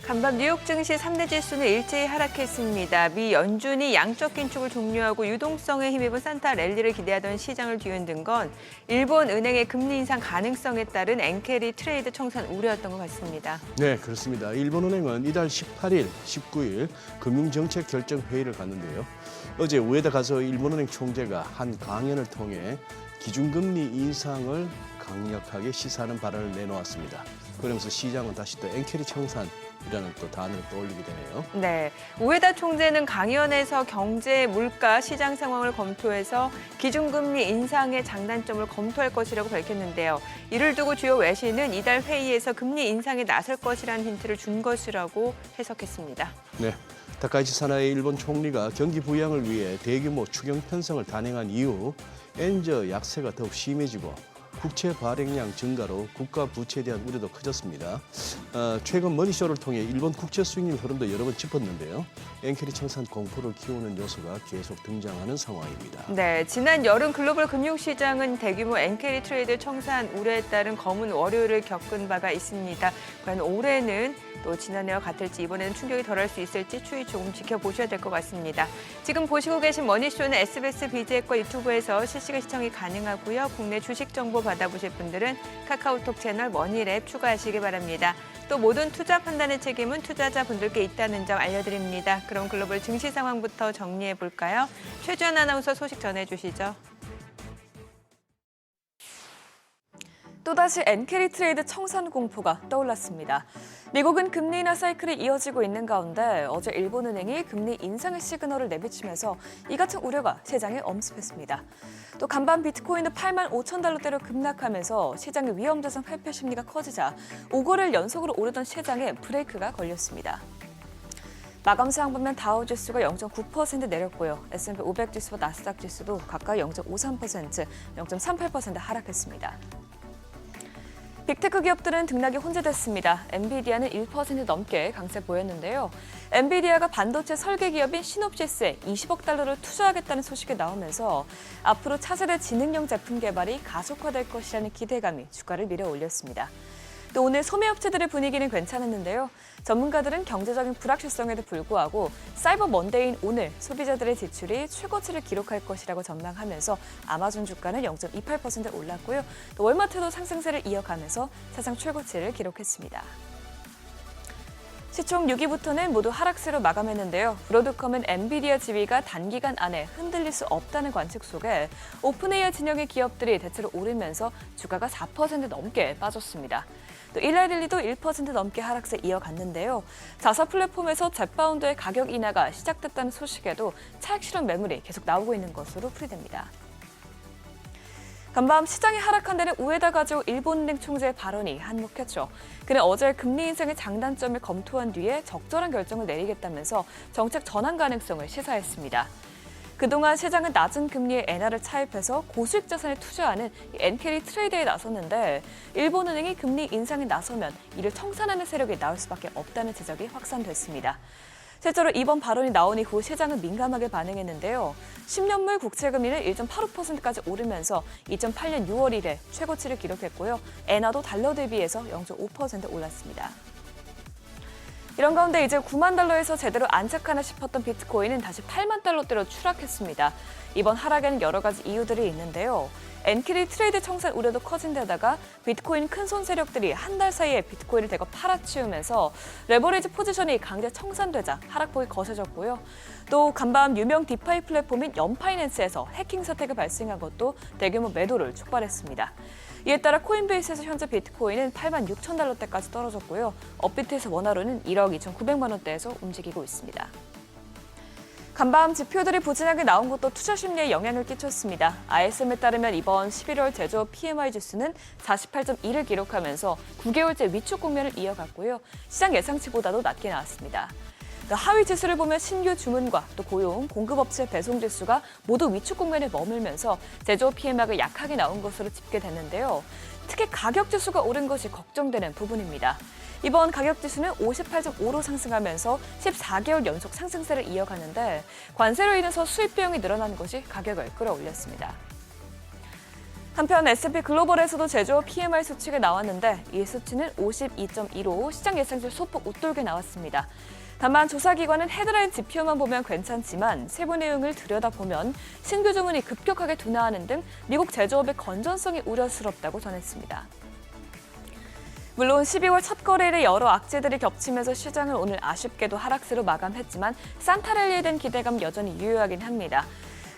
간밤 뉴욕 증시 3대 지수는 일제히 하락했습니다. 미 연준이 양적 긴축을 종료하고 유동성에 힘입은 산타 랠리를 기대하던 시장을 뒤흔든 건 일본 은행의 금리 인상 가능성에 따른 엔케리 트레이드 청산 우려였던 것 같습니다. 네, 그렇습니다. 일본은행은 이달 18일, 19일 금융정책 결정 회의를 갖는데요. 어제 우에다 가서 일본은행 총재가 한 강연을 통해 기준금리 인상을 강력하게 시사하는 발언을 내놓았습니다. 그러면서 시장은 다시 또 엔케리 청산이라는 또 단어를 떠올리게 되네요. 네, 우에다 총재는 강연에서 경제, 물가, 시장 상황을 검토해서 기준금리 인상의 장단점을 검토할 것이라고 밝혔는데요. 이를 두고 주요 외신은 이달 회의에서 금리 인상에 나설 것이라는 힌트를 준 것이라고 해석했습니다. 네, 다카이치 사나이 일본 총리가 경기 부양을 위해 대규모 추경 편성을 단행한 이후 엔저 약세가 더욱 심해지고 국채 발행량 증가로 국가 부채에 대한 우려도 커졌습니다. 최근 머니쇼를 통해 일본 국채 수익률 흐름도 여러 번 짚었는데요. 엔케리 청산 공포를 키우는 요소가 계속 등장하는 상황입니다. 네, 지난 여름 글로벌 금융시장은 대규모 엔케리 트레이드 청산 우려에 따른 검은 월요일을 겪은 바가 있습니다. 과연 올해는 또 지난해와 같을지 이번에는 충격이 덜할 수 있을지 추이 조금 지켜보셔야 될 것 같습니다. 지금 보시고 계신 머니쇼는 SBS BJ과 유튜브에서 실시간 시청이 가능하고요. 국내 주식 정보 받아보실 분들은 카카오톡 채널 머니랩 추가하시기 바랍니다. 또 모든 투자 판단의 책임은 투자자분들께 있다는 점 알려드립니다. 그럼 글로벌 증시 상황부터 정리해 볼까요? 최주연 아나운서 소식 전해주시죠. 또다시 엔케리 트레이드 청산 공포가 떠올랐습니다. 미국은 금리 인하 사이클이 이어지고 있는 가운데 어제 일본은행이 금리 인상의 시그널을 내비치면서 이 같은 우려가 시장에 엄습했습니다. 또 간밤 비트코인은 8만 5천 달러대로 급락하면서 시장의 위험자산 회피 심리가 커지자 5거래일 연속으로 오르던 시장에 브레이크가 걸렸습니다. 마감 상황 보면 다우 지수가 0.9% 내렸고요. S&P 500 지수와 나스닥 지수도 각각 0.53%, 0.38% 하락했습니다. 빅테크 기업들은 등락이 혼재됐습니다. 엔비디아는 1% 넘게 강세 보였는데요. 엔비디아가 반도체 설계 기업인 시놉시스에 20억 달러를 투자하겠다는 소식이 나오면서 앞으로 차세대 지능형 제품 개발이 가속화될 것이라는 기대감이 주가를 밀어 올렸습니다. 또 오늘 소매업체들의 분위기는 괜찮았는데요. 전문가들은 경제적인 불확실성에도 불구하고 사이버 먼데이인 오늘 소비자들의 지출이 최고치를 기록할 것이라고 전망하면서 아마존 주가는 0.28% 올랐고요. 또 월마트도 상승세를 이어가면서 사상 최고치를 기록했습니다. 시총 6위부터는 모두 하락세로 마감했는데요. 브로드컴은 엔비디아 지위가 단기간 안에 흔들릴 수 없다는 관측 속에 오픈AI 진영의 기업들이 대체로 오르면서 주가가 4% 넘게 빠졌습니다. 또 일라릴리도 1% 넘게 하락세 이어갔는데요. 자사 플랫폼에서 젯바운드의 가격 인하가 시작됐다는 소식에도 차익 실현 매물이 계속 나오고 있는 것으로 풀이됩니다. 간밤 시장이 하락한 데는 우에다 가지고 일본은행 총재의 발언이 한몫했죠. 그는 어제 금리 인상의 장단점을 검토한 뒤에 적절한 결정을 내리겠다면서 정책 전환 가능성을 시사했습니다. 그동안 시장은 낮은 금리의 엔화를 차입해서 고수익 자산에 투자하는 엔케리 트레이드에 나섰는데 일본은행이 금리 인상에 나서면 이를 청산하는 세력이 나올 수밖에 없다는 지적이 확산됐습니다. 실제로 이번 발언이 나온 이후 시장은 민감하게 반응했는데요. 10년물 국채금리는 1.85%까지 오르면서 2008년 6월 이래 최고치를 기록했고요. 엔화도 달러 대비해서 0.5% 올랐습니다. 이런 가운데 이제 9만 달러에서 제대로 안착하나 싶었던 비트코인은 다시 8만 달러대로 추락했습니다. 이번 하락에는 여러 가지 이유들이 있는데요. 엔케리 트레이드 청산 우려도 커진 데다가 비트코인 큰손 세력들이 한 달 사이에 비트코인을 대거 팔아치우면서 레버리지 포지션이 강제 청산되자 하락폭이 거세졌고요. 또 간밤 유명 디파이 플랫폼인 연파이낸스에서 해킹 사태가 발생한 것도 대규모 매도를 촉발했습니다. 이에 따라 코인베이스에서 현재 비트코인은 8만 6천 달러대까지 떨어졌고요. 업비트에서 원화로는 1억 2,900만 원대에서 움직이고 있습니다. 간밤 지표들이 부진하게 나온 것도 투자 심리에 영향을 끼쳤습니다. ISM에 따르면 이번 11월 제조업 PMI 지수는 48.2를 기록하면서 9개월째 위축 국면을 이어갔고요. 시장 예상치보다도 낮게 나왔습니다. 하위 지수를 보면 신규 주문과 또 고용, 공급업체 배송 지수가 모두 위축 국면에 머물면서 제조업 PMI가 약하게 나온 것으로 집계됐는데요. 특히 가격 지수가 오른 것이 걱정되는 부분입니다. 이번 가격 지수는 58.5로 상승하면서 14개월 연속 상승세를 이어가는데 관세로 인해서 수입 비용이 늘어난 것이 가격을 끌어올렸습니다. 한편 S&P 글로벌에서도 제조업 PMI 수치가 나왔는데 이 수치는 52.2로 시장 예상치를 소폭 웃돌게 나왔습니다. 다만 조사기관은 헤드라인 지표만 보면 괜찮지만 세부 내용을 들여다보면 신규 주문이 급격하게 둔화하는 등 미국 제조업의 건전성이 우려스럽다고 전했습니다. 물론 12월 첫 거래일에 여러 악재들이 겹치면서 시장은 오늘 아쉽게도 하락세로 마감했지만 산타랠리에 대한 기대감 여전히 유효하긴 합니다.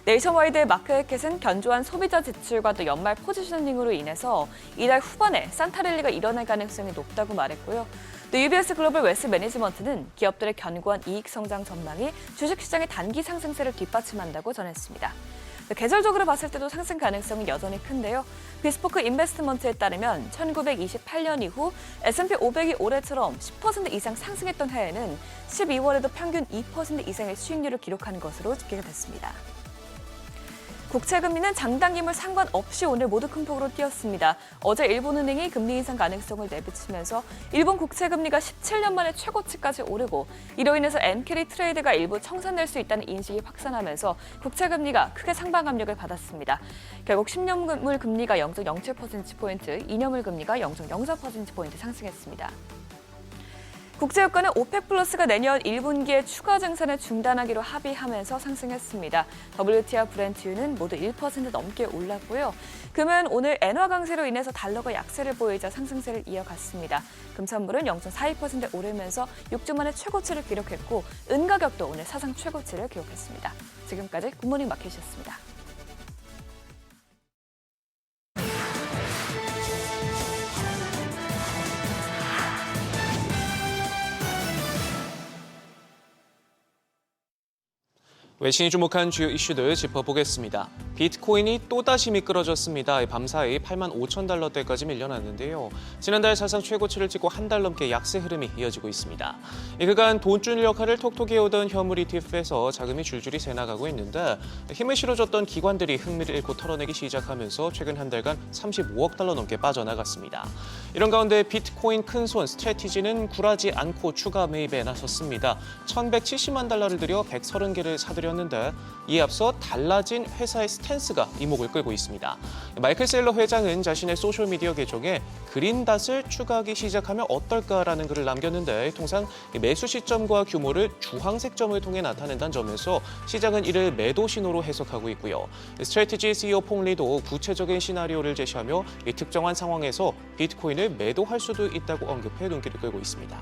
네이션와이드 마켓은 견조한 소비자 지출과 또 연말 포지셔닝으로 인해서 이달 후반에 산타랠리가 일어날 가능성이 높다고 말했고요. 또 UBS 글로벌 웨스 매니지먼트는 기업들의 견고한 이익 성장 전망이 주식시장의 단기 상승세를 뒷받침한다고 전했습니다. 계절적으로 봤을 때도 상승 가능성은 여전히 큰데요. 비스포크 인베스트먼트에 따르면 1928년 이후 S&P 500이 올해처럼 10% 이상 상승했던 해에는 12월에도 평균 2% 이상의 수익률을 기록하는 것으로 집계가 됐습니다. 국채금리는 장단기물 상관없이 오늘 모두 큰 폭으로 뛰었습니다. 어제 일본은행이 금리 인상 가능성을 내비치면서 일본 국채금리가 17년 만에 최고치까지 오르고 이로 인해서 엔캐리 트레이드가 일부 청산될 수 있다는 인식이 확산하면서 국채금리가 크게 상방 압력을 받았습니다. 결국 10년물 금리가 0.07%포인트, 2년물 금리가 0.04%포인트 상승했습니다. 국제유가는 오펙 플러스가 내년 1분기에 추가 증산을 중단하기로 합의하면서 상승했습니다. WTI와 브렌트유는 모두 1% 넘게 올랐고요. 금은 오늘 엔화 강세로 인해서 달러가 약세를 보이자 상승세를 이어갔습니다. 금산물은 0.42% 오르면서 6주 만에 최고치를 기록했고 은 가격도 오늘 사상 최고치를 기록했습니다. 지금까지 굿모닝 마켓이었습니다. 외신이 주목한 주요 이슈들 짚어보겠습니다. 비트코인이 또다시 미끄러졌습니다. 밤사이 85,000달러대까지 밀려났는데요. 지난달 사상 최고치를 찍고 한 달 넘게 약세 흐름이 이어지고 있습니다. 그간 돈줄 역할을 톡톡히 해오던 현물 ETF에서 자금이 줄줄이 새나가고 있는데 힘을 실어줬던 기관들이 흥미를 잃고 털어내기 시작하면서 최근 한 달간 35억 달러 넘게 빠져나갔습니다. 이런 가운데 비트코인 큰손 스트래티지는 굴하지 않고 추가 매입에 나섰습니다. 1,170만 달러를 들여 130개를 사들였는데 이에 앞서 달라진 회사의 스탠스가 이목을 끌고 있습니다. 마이클 셀러 회장은 자신의 소셜미디어 계정에 그린닷을 추가하기 시작하면 어떨까라는 글을 남겼는데 통상 매수 시점과 규모를 주황색 점을 통해 나타낸다는 점에서 시장은 이를 매도 신호로 해석하고 있고요. 스트래티지 CEO 퐁리도 구체적인 시나리오를 제시하며 이 특정한 상황에서 비트코인을 매도할 수도 있다고 언급해 눈길을 끌고 있습니다.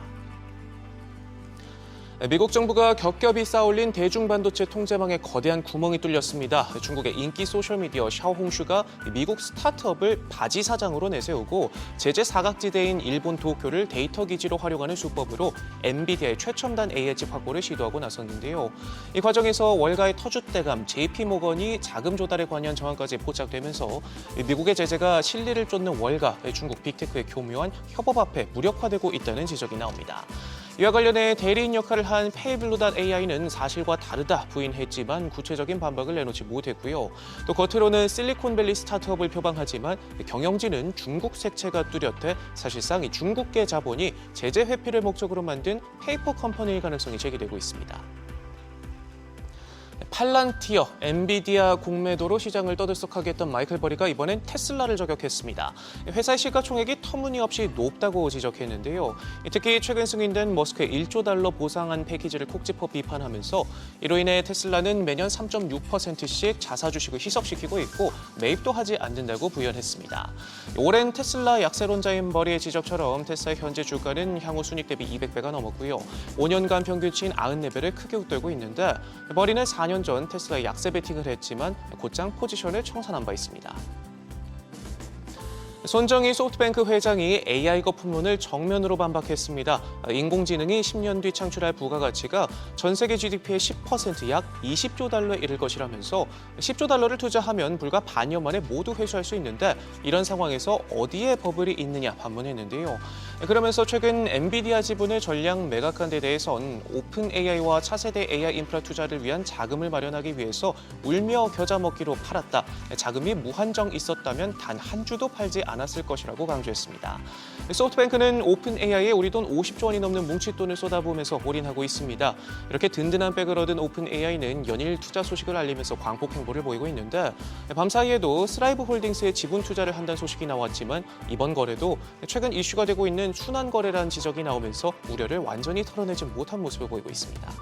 미국 정부가 겹겹이 쌓아올린 대중반도체 통제망에 거대한 구멍이 뚫렸습니다. 중국의 인기 소셜미디어 샤오홍슈가 미국 스타트업을 바지 사장으로 내세우고 제재 사각지대인 일본 도쿄를 데이터 기지로 활용하는 수법으로 엔비디아의 최첨단 AI 칩 확보를 시도하고 나섰는데요. 이 과정에서 월가의 터줏대감 JP모건이 자금 조달에 관여한 정황까지 포착되면서 미국의 제재가 실리를 쫓는 월가, 중국 빅테크의 교묘한 협업 앞에 무력화되고 있다는 지적이 나옵니다. 이와 관련해 대리인 역할을 한 페이블루.AI는 사실과 다르다 부인했지만 구체적인 반박을 내놓지 못했고요. 또 겉으로는 실리콘밸리 스타트업을 표방하지만 경영진은 중국 색채가 뚜렷해 사실상 이 중국계 자본이 제재 회피를 목적으로 만든 페이퍼 컴퍼니일 가능성이 제기되고 있습니다. 팔란티어, 엔비디아 공매도로 시장을 떠들썩하게 했던 마이클 버리가 이번엔 테슬라를 저격했습니다. 회사의 시가총액이 터무니없이 높다고 지적했는데요. 특히 최근 승인된 머스크의 1조 달러 보상안 패키지를 콕 집어 비판하면서 이로 인해 테슬라는 매년 3.6%씩 자사 주식을 희석시키고 있고 매입도 하지 않는다고 부연했습니다. 오랜 테슬라 약세론자인 버리의 지적처럼 테슬라의 현재 주가는 향후 순익 대비 200배가 넘었고요. 5년간 평균치인 94배를 크게 웃돌고 있는데 버리는 4년 전 테슬라에 약세 베팅을 했지만 곧장 포지션을 청산한 바 있습니다. 손정희 소프트뱅크 회장이 AI 거품론을 정면으로 반박했습니다. 인공지능이 10년 뒤 창출할 부가가치가 전 세계 GDP의 10% 약 20조 달러에 이를 것이라면서 10조 달러를 투자하면 불과 반년 만에 모두 회수할 수 있는데 이런 상황에서 어디에 버블이 있느냐 반문했는데요. 그러면서 최근 엔비디아 지분을 전량 매각한 데 대해선 오픈 AI와 차세대 AI 인프라 투자를 위한 자금을 마련하기 위해서 울며 겨자 먹기로 팔았다. 자금이 무한정 있었다면 단 한 주도 팔지 않았을 것이라고 강조했습니다. 소프트뱅크는 오픈 AI에 우리 돈 50조 원이 넘는 뭉칫돈을 쏟아부으면서 올인하고 있습니다. 이렇게 든든한 백을 얻은 오픈 AI는 연일 투자 소식을 알리면서 광폭 행보를 보이고 있는데 밤사이에도 스라이브 홀딩스에 지분 투자를 한다는 소식이 나왔지만 이번 거래도 최근 이슈가 되고 있는 순환 거래라는 지적이 나오면서 우려를 완전히 털어내지 못한 모습을 보이고 있습니다.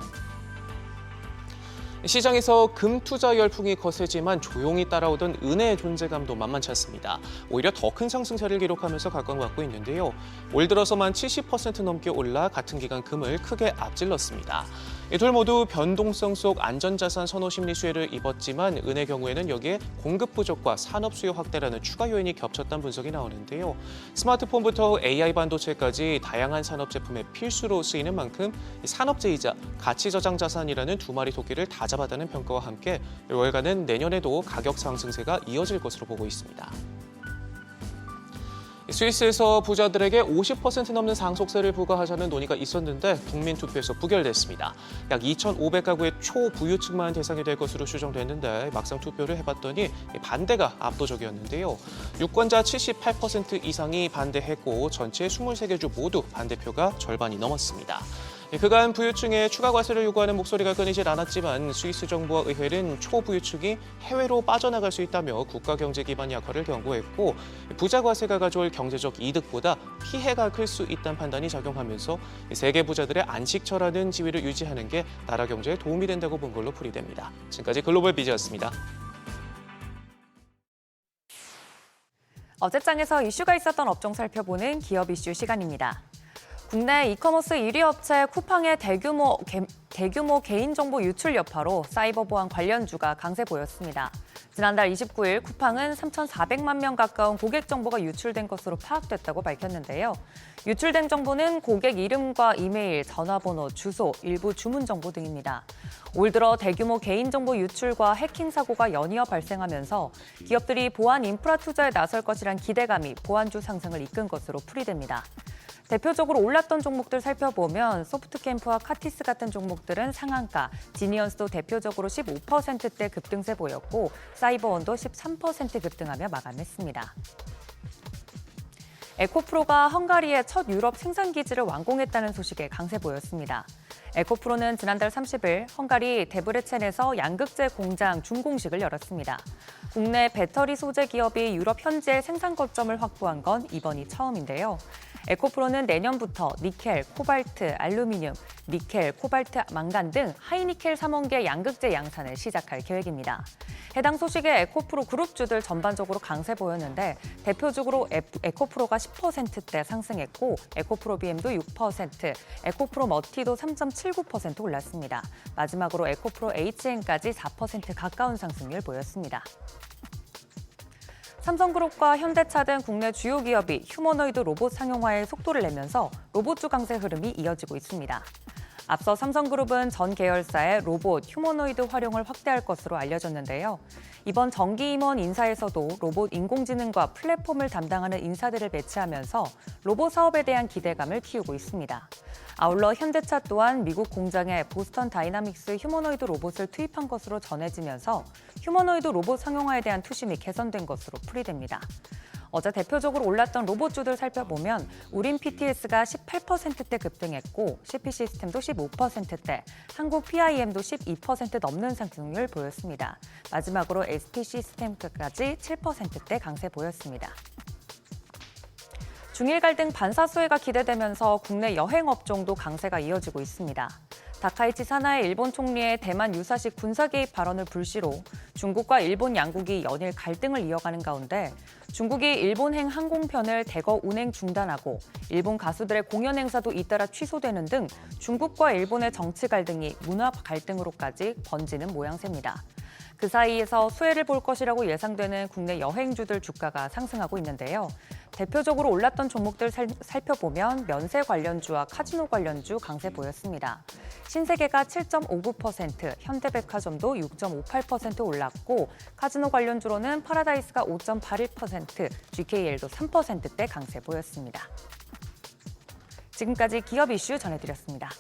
시장에서 금 투자 열풍이 거세지만 조용히 따라오던 은혜의 존재감도 만만치 않습니다. 오히려 더 큰 상승세를 기록하면서 각광받고 있는데요. 올 들어서만 70% 넘게 올라 같은 기간 금을 크게 앞질렀습니다. 이 둘 모두 변동성 속 안전자산 선호 심리 수혜를 입었지만 은의 경우에는 여기에 공급 부족과 산업 수요 확대라는 추가 요인이 겹쳤다는 분석이 나오는데요. 스마트폰부터 AI 반도체까지 다양한 산업 제품의 필수로 쓰이는 만큼 산업재이자 가치저장 자산이라는 두 마리 토끼를 다 잡았다는 평가와 함께 월가는 내년에도 가격 상승세가 이어질 것으로 보고 있습니다. 스위스에서 부자들에게 50% 넘는 상속세를 부과하자는 논의가 있었는데 국민투표에서 부결됐습니다. 약 2,500가구의 초부유층만 대상이 될 것으로 추정됐는데 막상 투표를 해봤더니 반대가 압도적이었는데요. 유권자 78% 이상이 반대했고 전체 23개 주 모두 반대표가 절반이 넘었습니다. 그간 부유층에 추가 과세를 요구하는 목소리가 끊이질 않았지만 스위스 정부와 의회는 초부유층이 해외로 빠져나갈 수 있다며 국가 경제 기반 약화를 경고했고 부자 과세가 가져올 경제적 이득보다 피해가 클 수 있다는 판단이 작용하면서 세계 부자들의 안식처라는 지위를 유지하는 게 나라 경제에 도움이 된다고 본 걸로 풀이됩니다. 지금까지 글로벌 비즈였습니다. 어제장에서 이슈가 있었던 업종 살펴보는 기업 이슈 시간입니다. 국내 이커머스 1위 업체 쿠팡의 대규모 개인정보 유출 여파로 사이버 보안 관련주가 강세 보였습니다. 지난달 29일 쿠팡은 3,400만 명 가까운 고객 정보가 유출된 것으로 파악됐다고 밝혔는데요. 유출된 정보는 고객 이름과 이메일, 전화번호, 주소, 일부 주문 정보 등입니다. 올 들어 대규모 개인정보 유출과 해킹 사고가 연이어 발생하면서 기업들이 보안 인프라 투자에 나설 것이란 기대감이 보안주 상승을 이끈 것으로 풀이됩니다. 대표적으로 올랐던 종목들 살펴보면 소프트캠프와 카티스 같은 종목들은 상한가, 지니언스도 대표적으로 15%대 급등세 보였고 사이버원도 13% 급등하며 마감했습니다. 에코프로가 헝가리의 첫 유럽 생산기지를 완공했다는 소식에 강세 보였습니다. 에코프로는 지난달 30일 헝가리 데브레첸에서 양극재 공장 준공식을 열었습니다. 국내 배터리 소재 기업이 유럽 현지에 생산 거점을 확보한 건 이번이 처음인데요. 에코프로는 내년부터 니켈, 코발트, 알루미늄, 니켈, 코발트, 망간 등 하이니켈 3원계 양극재 양산을 시작할 계획입니다. 해당 소식에 에코프로 그룹주들 전반적으로 강세 보였는데 대표적으로 에코프로가 10%대 상승했고 에코프로 BM도 6%, 에코프로 머티도 3.79% 올랐습니다. 마지막으로 에코프로 HN까지 4% 가까운 상승률 보였습니다. 삼성그룹과 현대차 등 국내 주요 기업이 휴머노이드 로봇 상용화에 속도를 내면서 로봇주 강세 흐름이 이어지고 있습니다. 앞서 삼성그룹은 전 계열사의 로봇, 휴머노이드 활용을 확대할 것으로 알려졌는데요. 이번 정기 임원 인사에서도 로봇 인공지능과 플랫폼을 담당하는 인사들을 배치하면서 로봇 사업에 대한 기대감을 키우고 있습니다. 아울러 현대차 또한 미국 공장에 보스턴 다이나믹스 휴머노이드 로봇을 투입한 것으로 전해지면서 휴머노이드 로봇 상용화에 대한 투심이 개선된 것으로 풀이됩니다. 어제 대표적으로 올랐던 로봇주들 살펴보면 우린 PTS가 18%대 급등했고 CP 시스템도 15%대, 한국 PIM도 12% 넘는 상승률 보였습니다. 마지막으로 SP 시스템까지 7%대 강세 보였습니다. 중일 갈등 반사 수혜가 기대되면서 국내 여행 업종도 강세가 이어지고 있습니다. 다카이치 사나이 일본 총리의 대만 유사식 군사 개입 발언을 불씨로 중국과 일본 양국이 연일 갈등을 이어가는 가운데 중국이 일본행 항공편을 대거 운행 중단하고 일본 가수들의 공연 행사도 잇따라 취소되는 등 중국과 일본의 정치 갈등이 문화 갈등으로까지 번지는 모양새입니다. 그 사이에서 수혜를 볼 것이라고 예상되는 국내 여행주들 주가가 상승하고 있는데요. 대표적으로 올랐던 종목들 살펴보면 면세 관련주와 카지노 관련주 강세 보였습니다. 신세계가 7.59%, 현대백화점도 6.58% 올랐고 카지노 관련주로는 파라다이스가 5.81%, GKL도 3%대 강세 보였습니다. 지금까지 기업 이슈 전해드렸습니다.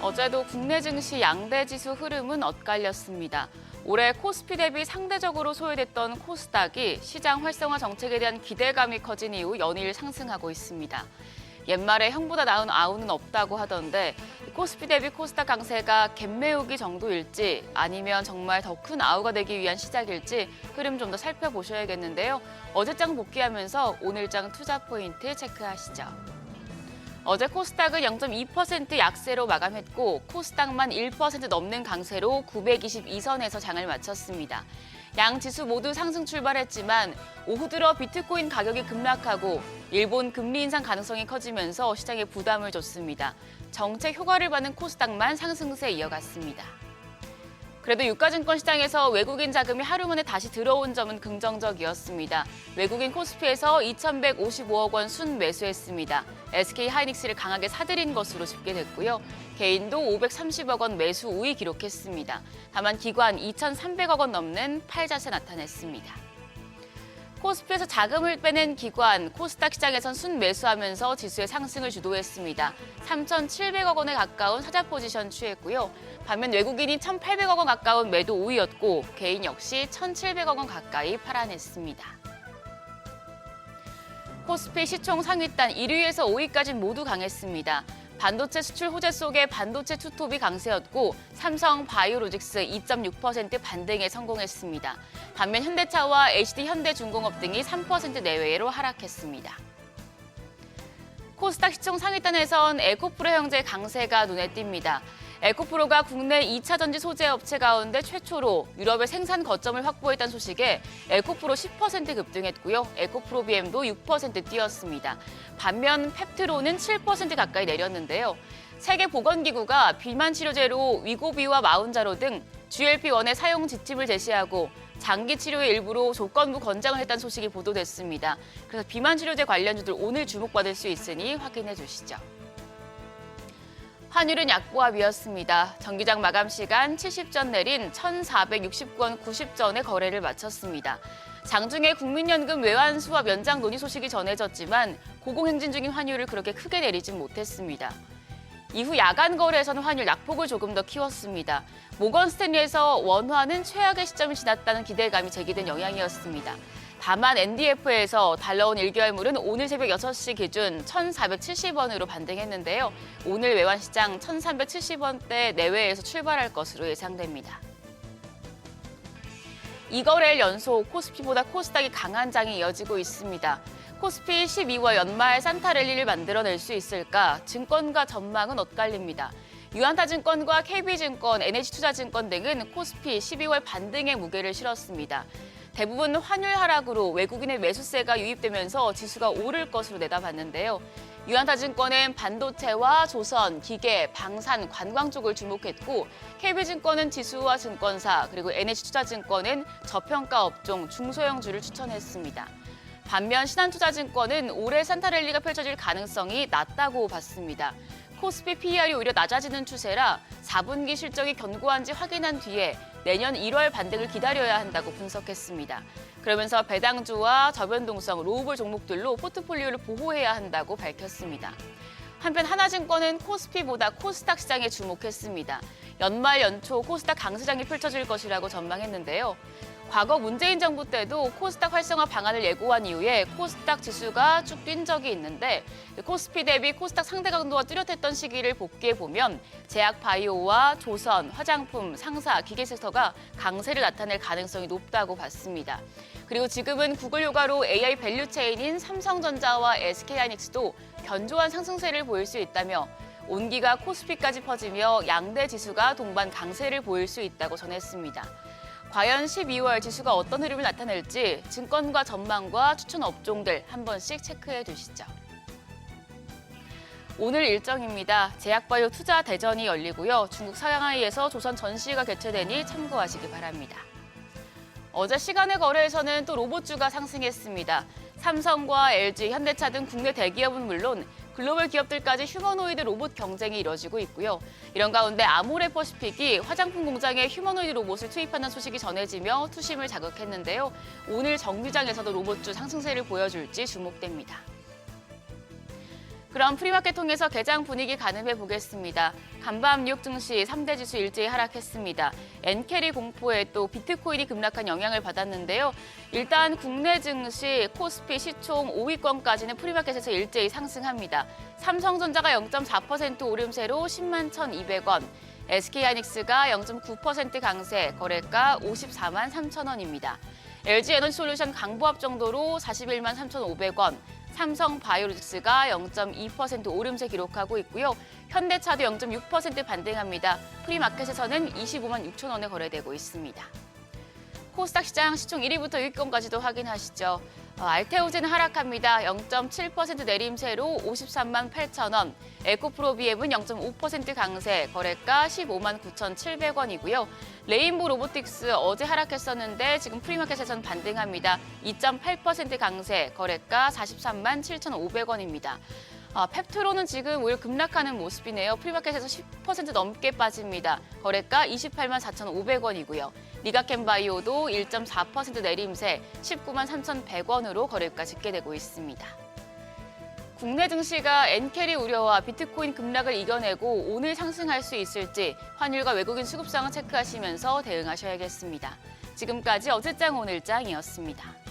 어제도 국내 증시 양대 지수 흐름은 엇갈렸습니다. 올해 코스피 대비 상대적으로 소외됐던 코스닥이 시장 활성화 정책에 대한 기대감이 커진 이후 연일 상승하고 있습니다. 옛말에 형보다 나은 아우는 없다고 하던데 코스피 대비 코스닥 강세가 갭매우기 정도일지 아니면 정말 더 큰 아우가 되기 위한 시작일지 흐름 좀 더 살펴보셔야겠는데요. 어제장 복귀하면서 오늘장 투자 포인트 체크하시죠. 어제 코스닥은 0.2% 약세로 마감했고 코스닥만 1% 넘는 강세로 922선에서 장을 마쳤습니다. 양 지수 모두 상승 출발했지만 오후 들어 비트코인 가격이 급락하고 일본 금리 인상 가능성이 커지면서 시장에 부담을 줬습니다. 정책 효과를 받는 코스닥만 상승세 이어갔습니다. 그래도 유가증권 시장에서 외국인 자금이 하루 만에 다시 들어온 점은 긍정적이었습니다. 외국인 코스피에서 2,155억 원 순매수했습니다. SK하이닉스를 강하게 사들인 것으로 집계됐고요. 개인도 530억 원 매수 우위 기록했습니다. 다만 기관 2,300억 원 넘는 팔자세 나타냈습니다. 코스피에서 자금을 빼낸 기관, 코스닥 시장에선 순매수하면서 지수의 상승을 주도했습니다. 3,700억 원에 가까운 사자 포지션 취했고요. 반면 외국인이 1,800억 원 가까운 매도 우위였고 개인 역시 1,700억 원 가까이 팔아냈습니다. 코스피 시총 상위단 1위에서 5위까지 모두 강했습니다. 반도체 수출 호재 속에 반도체 투톱이 강세였고 삼성 바이오로직스 2.6% 반등에 성공했습니다. 반면 현대차와 HD현대중공업 등이 3% 내외로 하락했습니다. 코스닥 시총 상위단에선 에코프로 형제 강세가 눈에 띕니다. 에코프로가 국내 2차 전지 소재 업체 가운데 최초로 유럽의 생산 거점을 확보했다는 소식에 에코프로 10% 급등했고요. 에코프로 BM도 6% 뛰었습니다. 반면 펩트로는 7% 가까이 내렸는데요. 세계보건기구가 비만 치료제로 위고비와 마운자로 등 GLP-1의 사용 지침을 제시하고 장기 치료의 일부로 조건부 권장을 했다는 소식이 보도됐습니다. 그래서 비만 치료제 관련주들 오늘 주목받을 수 있으니 확인해 주시죠. 환율은 약보합이었습니다. 정기장 마감 시간 70전 내린 1,469원 90전에 거래를 마쳤습니다. 장중에 국민연금 외환 수합 연장 논의 소식이 전해졌지만 고공행진 중인 환율을 그렇게 크게 내리진 못했습니다. 이후 야간 거래에서는 환율 낙폭을 조금 더 키웠습니다. 모건 스탠리에서 원화는 최악의 시점이 지났다는 기대감이 제기된 영향이었습니다. 다만 NDF에서 달러원 1개월물은 오늘 새벽 6시 기준 1,470원으로 반등했는데요. 오늘 외환시장 1,370원대 내외에서 출발할 것으로 예상됩니다. 이거래일 연속 코스피보다 코스닥이 강한 장이 이어지고 있습니다. 코스피 12월 연말 산타랠리를 만들어낼 수 있을까? 증권가 전망은 엇갈립니다. 유한타증권과 KB증권, NH투자증권 등은 코스피 12월 반등의 무게를 실었습니다. 대부분 환율 하락으로 외국인의 매수세가 유입되면서 지수가 오를 것으로 내다봤는데요. 유한타증권은 반도체와 조선, 기계, 방산, 관광 쪽을 주목했고 KB증권은 지수와 증권사, 그리고 NH투자증권은 저평가 업종, 중소형주를 추천했습니다. 반면 신한투자증권은 올해 산타랠리가 펼쳐질 가능성이 낮다고 봤습니다. 코스피 PER이 오히려 낮아지는 추세라 4분기 실적이 견고한지 확인한 뒤에 내년 1월 반등을 기다려야 한다고 분석했습니다. 그러면서 배당주와 저변동성, 로우볼 종목들로 포트폴리오를 보호해야 한다고 밝혔습니다. 한편 하나증권은 코스피보다 코스닥 시장에 주목했습니다. 연말 연초 코스닥 강세장이 펼쳐질 것이라고 전망했는데요. 과거 문재인 정부 때도 코스닥 활성화 방안을 예고한 이후에 코스닥 지수가 쭉 뛴 적이 있는데 코스피 대비 코스닥 상대 강도가 뚜렷했던 시기를 복귀해보면 제약 바이오와 조선, 화장품, 상사, 기계 섹터가 강세를 나타낼 가능성이 높다고 봤습니다. 그리고 지금은 구글 효과로 AI 밸류체인인 삼성전자와 SK하이닉스도 견조한 상승세를 보일 수 있다며 온기가 코스피까지 퍼지며 양대 지수가 동반 강세를 보일 수 있다고 전했습니다. 과연 12월 지수가 어떤 흐름을 나타낼지 증권가 전망과 추천 업종들 한 번씩 체크해 두시죠. 오늘 일정입니다. 제약바이오 투자 대전이 열리고요. 중국 상하이에서 조선 전시가 개최되니 참고하시기 바랍니다. 어제 시간의 거래에서는 또 로봇주가 상승했습니다. 삼성과 LG, 현대차 등 국내 대기업은 물론 글로벌 기업들까지 휴머노이드 로봇 경쟁이 이뤄지고 있고요. 이런 가운데 아모레퍼시픽이 화장품 공장에 휴머노이드 로봇을 투입하는 소식이 전해지며 투심을 자극했는데요. 오늘 정규장에서도 로봇주 상승세를 보여줄지 주목됩니다. 그럼 프리마켓 통해서 개장 분위기 가늠해 보겠습니다. 간밤 뉴욕 증시 3대 지수 일제히 하락했습니다. 엔캐리 공포에 또 비트코인이 급락한 영향을 받았는데요. 일단 국내 증시 코스피 시총 5위권까지는 프리마켓에서 일제히 상승합니다. 삼성전자가 0.4% 오름세로 10만 1,200원, SK하이닉스가 0.9% 강세, 거래가 54만 3천 원입니다. LG에너지솔루션 강보합 정도로 41만 3,500원, 삼성바이오로직스가 0.2% 오름세 기록하고 있고요. 현대차도 0.6% 반등합니다. 프리마켓에서는 25만 6천 원에 거래되고 있습니다. 코스닥 시장 시총 1위부터 6위권까지도 확인하시죠. 알테오제는 하락합니다. 0.7% 내림세로 53만 8천 원, 에코프로비엠은 0.5% 강세, 거래가 15만 9,700원이고요. 레인보 로보틱스 어제 하락했었는데 지금 프리마켓에서는 반등합니다. 2.8% 강세, 거래가 43만 7,500원입니다. 펩트로는 지금 오히려 급락하는 모습이네요. 프리마켓에서 10% 넘게 빠집니다. 거래가 28만 4,500원이고요. 리가캠바이오도 1.4% 내림세 19만 3,100원으로 거래가 집계되고 있습니다. 국내 증시가 엔캐리 우려와 비트코인 급락을 이겨내고 오늘 상승할 수 있을지 환율과 외국인 수급 상황 체크하시면서 대응하셔야겠습니다. 지금까지 어제장 오늘장이었습니다.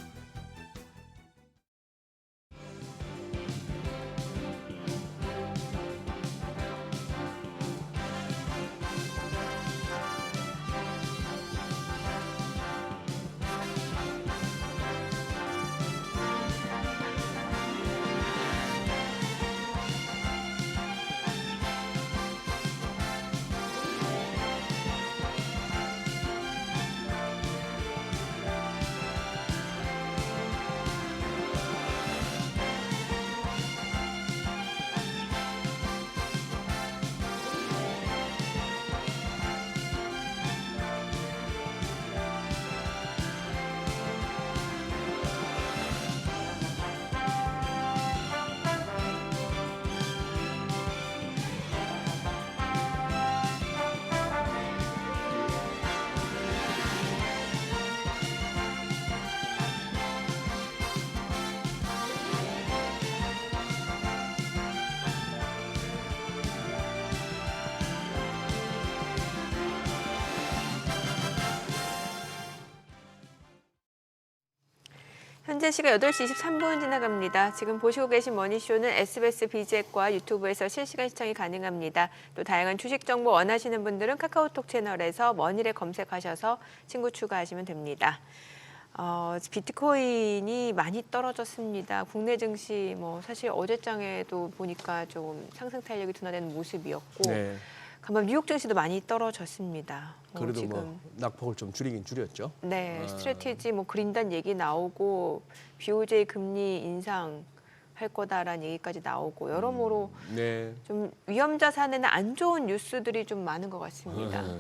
현재 시각 8시 23분 지나갑니다. 지금 보시고 계신 머니쇼는 SBS 비잭과 유튜브에서 실시간 시청이 가능합니다. 또 다양한 주식 정보 원하시는 분들은 카카오톡 채널에서 머니를 검색하셔서 친구 추가하시면 됩니다. 비트코인이 많이 떨어졌습니다. 국내 증시 사실 어제장에도 보니까 좀 상승 탄력이 둔화되는 모습이었고 네. 간밤 뉴욕 증시도 많이 떨어졌습니다. 그래도 지금 낙폭을 좀 줄이긴 줄였죠. 네, 스트래티지 그린단 얘기 나오고 BOJ 금리 인상할 거다라는 얘기까지 나오고 여러모로 네. 좀 위험 자산에는 안 좋은 뉴스들이 좀 많은 것 같습니다.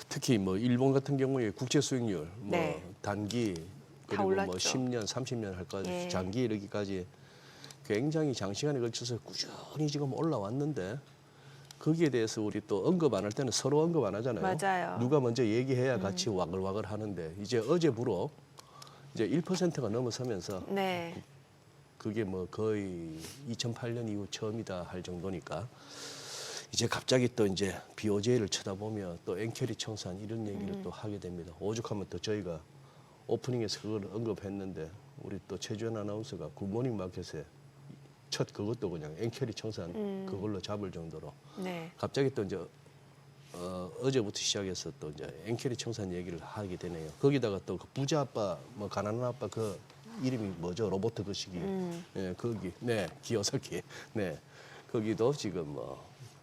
특히 일본 같은 경우에 국채 수익률 네. 단기 다 그리고 올랐죠. 10년, 30년 할까지 예. 장기 이르기까지 굉장히 장시간에 걸쳐서 꾸준히 지금 올라왔는데 거기에 대해서 우리 또 언급 안 할 때는 서로 언급 안 하잖아요. 맞아요. 누가 먼저 얘기해야 같이 와글와글 하는데 이제 어제부로 이제 1%가 넘어서면서 네, 그게 거의 2008년 이후 처음이다 할 정도니까 이제 갑자기 또 이제 BOJ를 쳐다보면 또 엔캐리 청산 이런 얘기를 또 하게 됩니다. 오죽하면 또 저희가 오프닝에서 그걸 언급했는데 우리 또 최주현 아나운서가 굿모닝 마켓에 첫 그것도 그냥 엔캐리 청산 그걸로 잡을 정도로 네, 갑자기 또 이제 어제부터 시작해서 또 이제 엔캐리 청산 얘기를 하게 되네요. 거기다가 또 그 부자 아빠 가난한 아빠 그 이름이 뭐죠? 로버트 그 시기. 예, 거기 기어설기. 네. 거기도 지금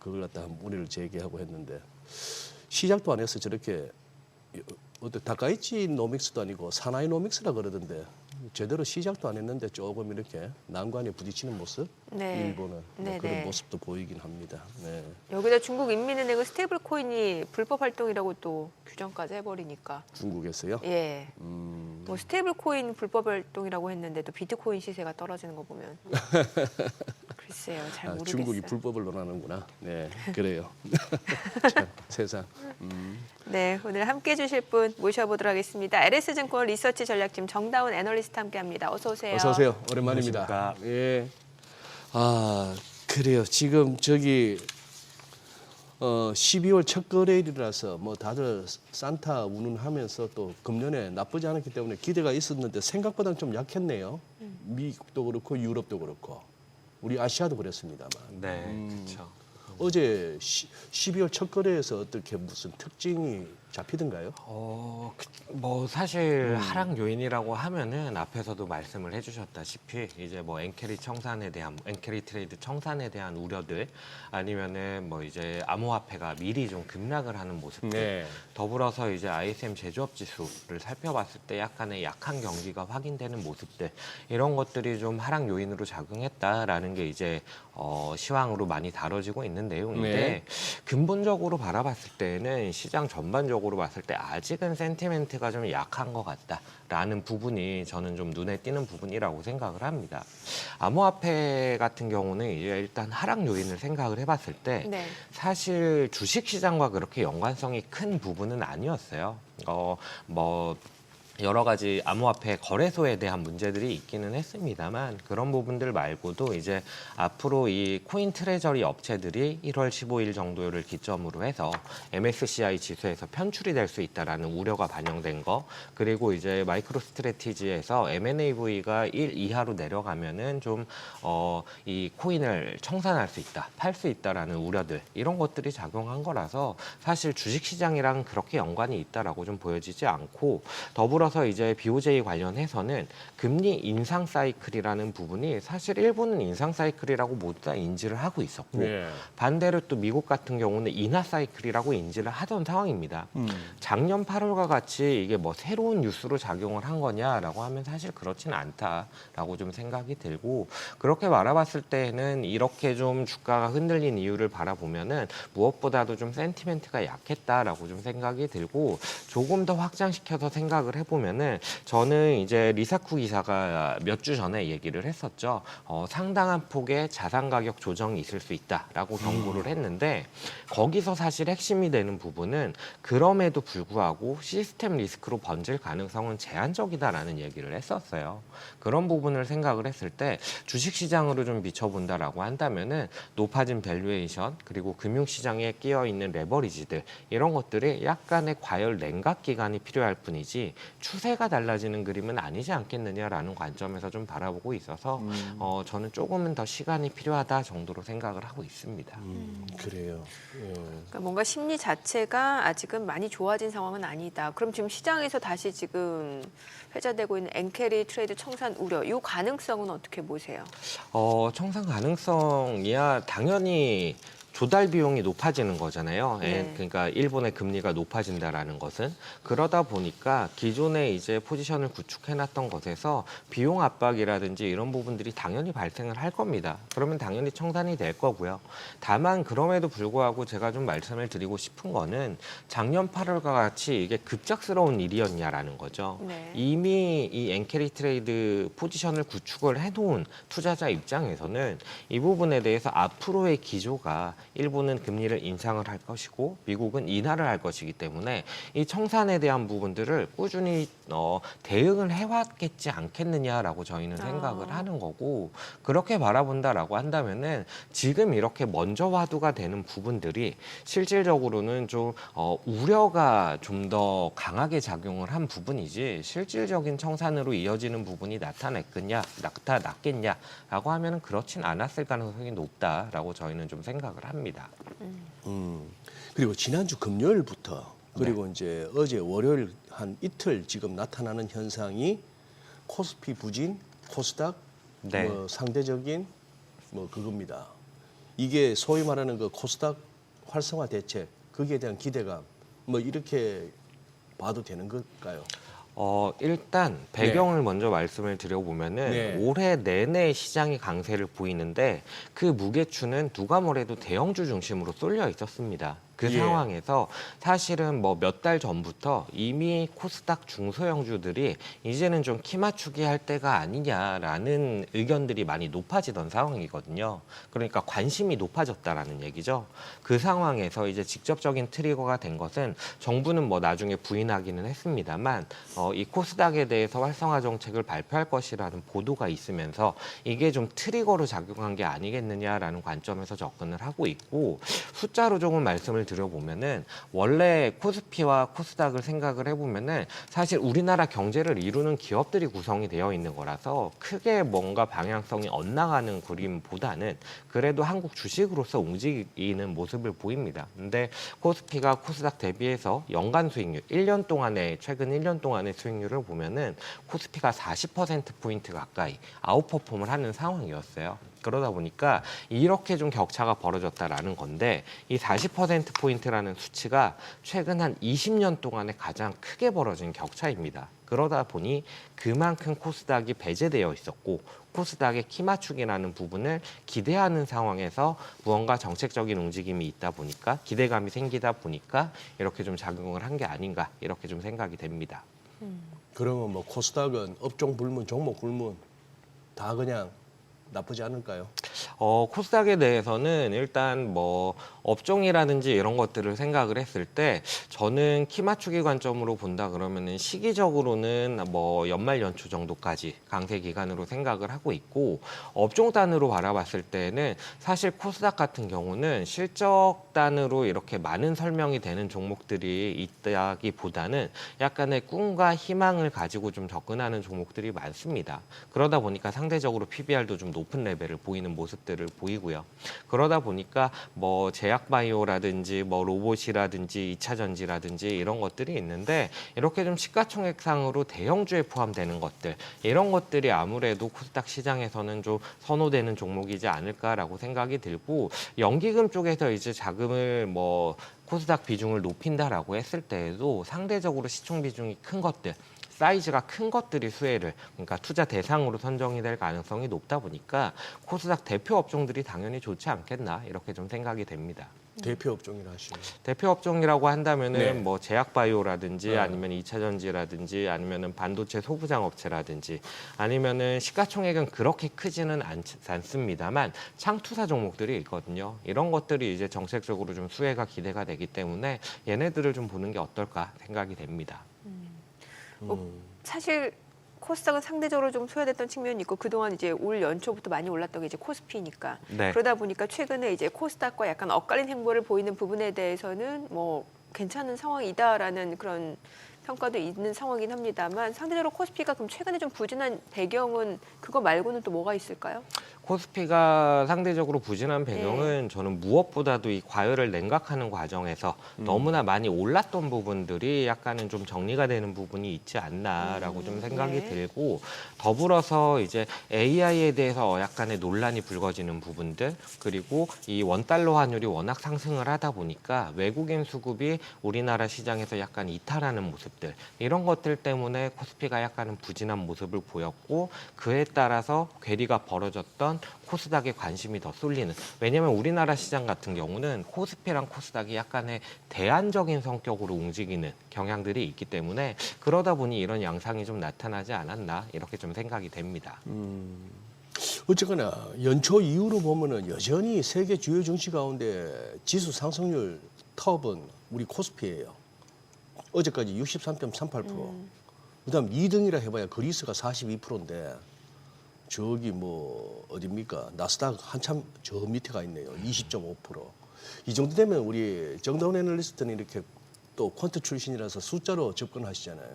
그걸 갖다 문의를 제기하고 했는데 시작도 안 해서 저렇게 어떤 다카이치 노믹스도 아니고 사나이 노믹스라 그러던데 제대로 시작도 안 했는데 조금 이렇게 난관에 부딪히는 모습 네. 일본은 네, 그런 네. 모습도 보이긴 합니다. 네. 여기다 중국 인민은행은 스테이블 코인이 불법 활동이라고 또 규정까지 해버리니까 중국에서요. 예, 스테이블 코인 불법 활동이라고 했는데 또 비트코인 시세가 떨어지는 거 보면 글쎄요, 잘 모르겠어요. 중국이 불법을 논하는구나. 네, 그래요. 참, 세상. 네, 오늘 함께 해주실 분 모셔보도록 하겠습니다. LS증권 리서치 전략팀 정다운 애널리스트 함께합니다. 어서 오세요. 어서 오세요. 오랜만입니다. 안녕하십니까. 예. 그래요. 지금 저기 12월 첫 거래일이라서 뭐 다들 산타 운운하면서 또 금년에 나쁘지 않았기 때문에 기대가 있었는데 생각보다는 좀 약했네요. 미국도 그렇고 유럽도 그렇고 우리 아시아도 그랬습니다만. 네, 그렇죠. 어제 12월 첫 거래에서 어떻게 무슨 특징이 잡히던가요? 뭐 사실 하락 요인이라고 하면은 앞에서도 말씀을 해주셨다시피 이제 뭐 엔캐리 트레이드 청산에 대한 우려들 아니면은 뭐 이제 암호화폐가 미리 좀 급락을 하는 모습들 네. 더불어서 이제 ISM 제조업 지수를 살펴봤을 때 약간의 약한 경기가 확인되는 모습들 이런 것들이 좀 하락 요인으로 작용했다라는 게 이제 시황으로 많이 다뤄지고 있는 내용인데 네. 근본적으로 바라봤을 때는 시장 전반적으로 봤을 때 아직은 센티멘트가 좀 약한 것 같다라는 부분이 저는 좀 눈에 띄는 부분이라고 생각을 합니다. 암호화폐 같은 경우는 이제 일단 하락 요인을 생각을 해봤을 때 네. 사실 주식시장과 그렇게 연관성이 큰 부분은 아니었어요. 뭐 여러 가지 암호화폐 거래소에 대한 문제들이 있기는 했습니다만 그런 부분들 말고도 이제 앞으로 이 코인 트레저리 업체들이 1월 15일 정도를 기점으로 해서 MSCI 지수에서 편출이 될 수 있다라는 우려가 반영된 거 그리고 이제 마이크로 스트래티지에서 M&AV가 1 이하로 내려가면은 좀 이 코인을 청산할 수 있다, 팔 수 있다라는 우려들 이런 것들이 작용한 거라서 사실 주식시장이랑 그렇게 연관이 있다라고 좀 보여지지 않고 더불어서 이제 BOJ 관련해서는 금리 인상 사이클이라는 부분이 사실 일본은 인상 사이클이라고 모두 다 인지를 하고 있었고 네. 반대로 또 미국 같은 경우는 인하 사이클이라고 인지를 하던 상황입니다. 작년 8월과 같이 이게 뭐 새로운 뉴스로 작용을 한 거냐라고 하면 사실 그렇지는 않다라고 좀 생각이 들고 그렇게 바라봤을 때는 이렇게 좀 주가가 흔들린 이유를 바라보면은 무엇보다도 좀 센티멘트가 약했다라고 좀 생각이 들고 조금 더 확장시켜서 생각을 해보면은 저는 이제 리사쿠 기사가 몇 주 전에 얘기를 했었죠. 상당한 폭의 자산 가격 조정이 있을 수 있다라고 경고를 했는데 거기서 사실 핵심이 되는 부분은 그럼에도 불구하고 시스템 리스크로 번질 가능성은 제한적이다라는 얘기를 했었어요. 그런 부분을 생각을 했을 때 주식시장으로 좀 비춰본다라고 한다면은 높아진 밸류에이션 그리고 금융시장에 끼어 있는 레버리지들 이런 것들이 약간의 과열 냉각 기간이 필요할 뿐이지 추세가 달라지는 그림은 아니지 않겠느냐라는 관점에서 좀 바라보고 있어서 저는 조금은 더 시간이 필요하다 정도로 생각을 하고 있습니다. 그래요. 그러니까 뭔가 심리 자체가 아직은 많이 좋아진 상황은 아니다. 그럼 지금 시장에서 다시 지금 회자되고 있는 엔캐리 트레이드 청산 우려, 이 가능성은 어떻게 보세요? 청산 가능성이야 당연히 조달 비용이 높아지는 거잖아요. 네. 그러니까 일본의 금리가 높아진다라는 것은 그러다 보니까 기존에 이제 포지션을 구축해놨던 것에서 비용 압박이라든지 이런 부분들이 당연히 발생을 할 겁니다. 그러면 당연히 청산이 될 거고요. 다만 그럼에도 불구하고 제가 좀 말씀을 드리고 싶은 거는 작년 8월과 같이 이게 급작스러운 일이었냐라는 거죠. 네. 이미 이 엔캐리 트레이드 포지션을 구축을 해놓은 투자자 입장에서는 이 부분에 대해서 앞으로의 기조가 일본은 금리를 인상을 할 것이고 미국은 인하를 할 것이기 때문에 이 청산에 대한 부분들을 꾸준히 대응을 해왔겠지 않겠느냐라고 저희는 생각을 하는 거고 그렇게 바라본다라고 한다면은 지금 이렇게 먼저 화두가 되는 부분들이 실질적으로는 좀 우려가 좀 더 강하게 작용을 한 부분이지 실질적인 청산으로 이어지는 부분이 나타났겠냐라고 하면은 그렇진 않았을 가능성이 높다라고 저희는 좀 생각을 합니다. 그리고 지난주 금요일부터 그리고 이제 어제 월요일 한 이틀 지금 나타나는 현상이 코스피 부진, 코스닥 네. 뭐 상대적인 뭐 그겁니다. 이게 소위 말하는 그 코스닥 활성화 대책 거기에 대한 기대감 뭐 이렇게 봐도 되는 걸까요? 일단 배경을 먼저 말씀을 드려보면은 네. 올해 내내 시장이 강세를 보이는데 그 무게추는 누가 뭐래도 대형주 중심으로 쏠려 있었습니다. 그 예. 상황에서 사실은 뭐 몇 달 전부터 이미 코스닥 중소형주들이 이제는 좀 키 맞추기 할 때가 아니냐라는 의견들이 많이 높아지던 상황이거든요. 그러니까 관심이 높아졌다라는 얘기죠. 그 상황에서 이제 직접적인 트리거가 된 것은 정부는 뭐 나중에 부인하기는 했습니다만 이 코스닥에 대해서 활성화 정책을 발표할 것이라는 보도가 있으면서 이게 좀 트리거로 작용한 게 아니겠느냐라는 관점에서 접근을 하고 있고, 숫자로 조금 말씀을 드려보면은 원래 코스피와 코스닥을 생각을 해보면은 사실 우리나라 경제를 이루는 기업들이 구성이 되어 있는 거라서 크게 뭔가 방향성이 엇나가는 그림보다는 그래도 한국 주식으로서 움직이는 모습을 보입니다. 근데 코스피가 코스닥 대비해서 연간 수익률, 1년 동안의 최근 1년 동안의 수익률을 보면은 코스피가 40%포인트 가까이 아웃퍼폼을 하는 상황이었어요. 그러다 보니까 이렇게 좀 격차가 벌어졌다라는 건데, 이 40%포인트라는 수치가 최근 한 20년 동안에 가장 크게 벌어진 격차입니다. 그러다 보니 그만큼 코스닥이 배제되어 있었고, 코스닥의 키 맞추기라는 부분을 기대하는 상황에서 무언가 정책적인 움직임이 있다 보니까, 기대감이 생기다 보니까 이렇게 좀 작용을 한 게 아닌가, 이렇게 좀 생각이 됩니다. 그러면 뭐 코스닥은 업종 불문, 종목 불문 다 그냥 나쁘지 않을까요? 코스닥에 대해서는 일단 뭐 업종이라든지 이런 것들을 생각을 했을 때 저는 키 맞추기 관점으로 본다 그러면은 시기적으로는 뭐 연말 연초 정도까지 강세 기간으로 생각을 하고 있고, 업종 단으로 바라봤을 때는 사실 코스닥 같은 경우는 실적 단으로 이렇게 많은 설명이 되는 종목들이 있다기보다는 약간의 꿈과 희망을 가지고 좀 접근하는 종목들이 많습니다. 그러다 보니까 상대적으로 PBR도 좀 높은 레벨을 보이는 모습들을 보이고요. 그러다 보니까 뭐 제약바이오라든지 뭐 로봇이라든지 2차 전지라든지 이런 것들이 있는데, 이렇게 좀 시가총액상으로 대형주에 포함되는 것들, 이런 것들이 아무래도 코스닥 시장에서는 좀 선호되는 종목이지 않을까라고 생각이 들고, 연기금 쪽에서 이제 자금을 뭐 코스닥 비중을 높인다라고 했을 때에도 상대적으로 시총 비중이 큰 것들, 사이즈가 큰 것들이 수혜를, 그러니까 투자 대상으로 선정이 될 가능성이 높다 보니까 코스닥 대표 업종들이 당연히 좋지 않겠나, 이렇게 좀 생각이 됩니다. 대표 업종이라 하시면 대표 업종이라고 한다면은 네. 뭐 제약바이오라든지 네. 아니면 2차 전지라든지 아니면은 반도체 소부장 업체라든지 아니면은 시가총액은 그렇게 크지는 않습니다만 창투사 종목들이 있거든요. 이런 것들이 이제 정책적으로 좀 수혜가 기대가 되기 때문에 얘네들을 좀 보는 게 어떨까 생각이 됩니다. 사실 코스닥은 상대적으로 좀 소외됐던 측면이 있고, 그동안 이제 올 연초부터 많이 올랐던 게 이제 코스피니까. 네. 그러다 보니까 최근에 이제 코스닥과 약간 엇갈린 행보를 보이는 부분에 대해서는 뭐 괜찮은 상황이다라는 그런 평가도 있는 상황이긴 합니다만, 상대적으로 코스피가 그럼 최근에 좀 부진한 배경은 그거 말고는 또 뭐가 있을까요? 코스피가 상대적으로 부진한 배경은 저는 무엇보다도 이 과열을 냉각하는 과정에서 너무나 많이 올랐던 부분들이 약간은 좀 정리가 되는 부분이 있지 않나라고 좀 생각이 네. 들고, 더불어서 이제 AI에 대해서 약간의 논란이 불거지는 부분들, 그리고 이 원달러 환율이 워낙 상승을 하다 보니까 외국인 수급이 우리나라 시장에서 약간 이탈하는 모습들, 이런 것들 때문에 코스피가 약간은 부진한 모습을 보였고, 그에 따라서 괴리가 벌어졌던 코스닥에 관심이 더 쏠리는, 왜냐하면 우리나라 시장 같은 경우는 코스피랑 코스닥이 약간의 대안적인 성격으로 움직이는 경향들이 있기 때문에, 그러다 보니 이런 양상이 좀 나타나지 않았나, 이렇게 좀 생각이 됩니다. 어쨌거나 연초 이후로 보면은 여전히 세계 주요 증시 가운데 지수 상승률 톱은 우리 코스피예요. 어제까지 63.38%. 그다음 2등이라 해봐야 그리스가 42%인데 저기 뭐 어딥니까? 나스닥 한참 저 밑에 가 있네요. 20.5%. 이 정도 되면 우리 정다운 애널리스트는 이렇게 또 퀀트 출신이라서 숫자로 접근하시잖아요.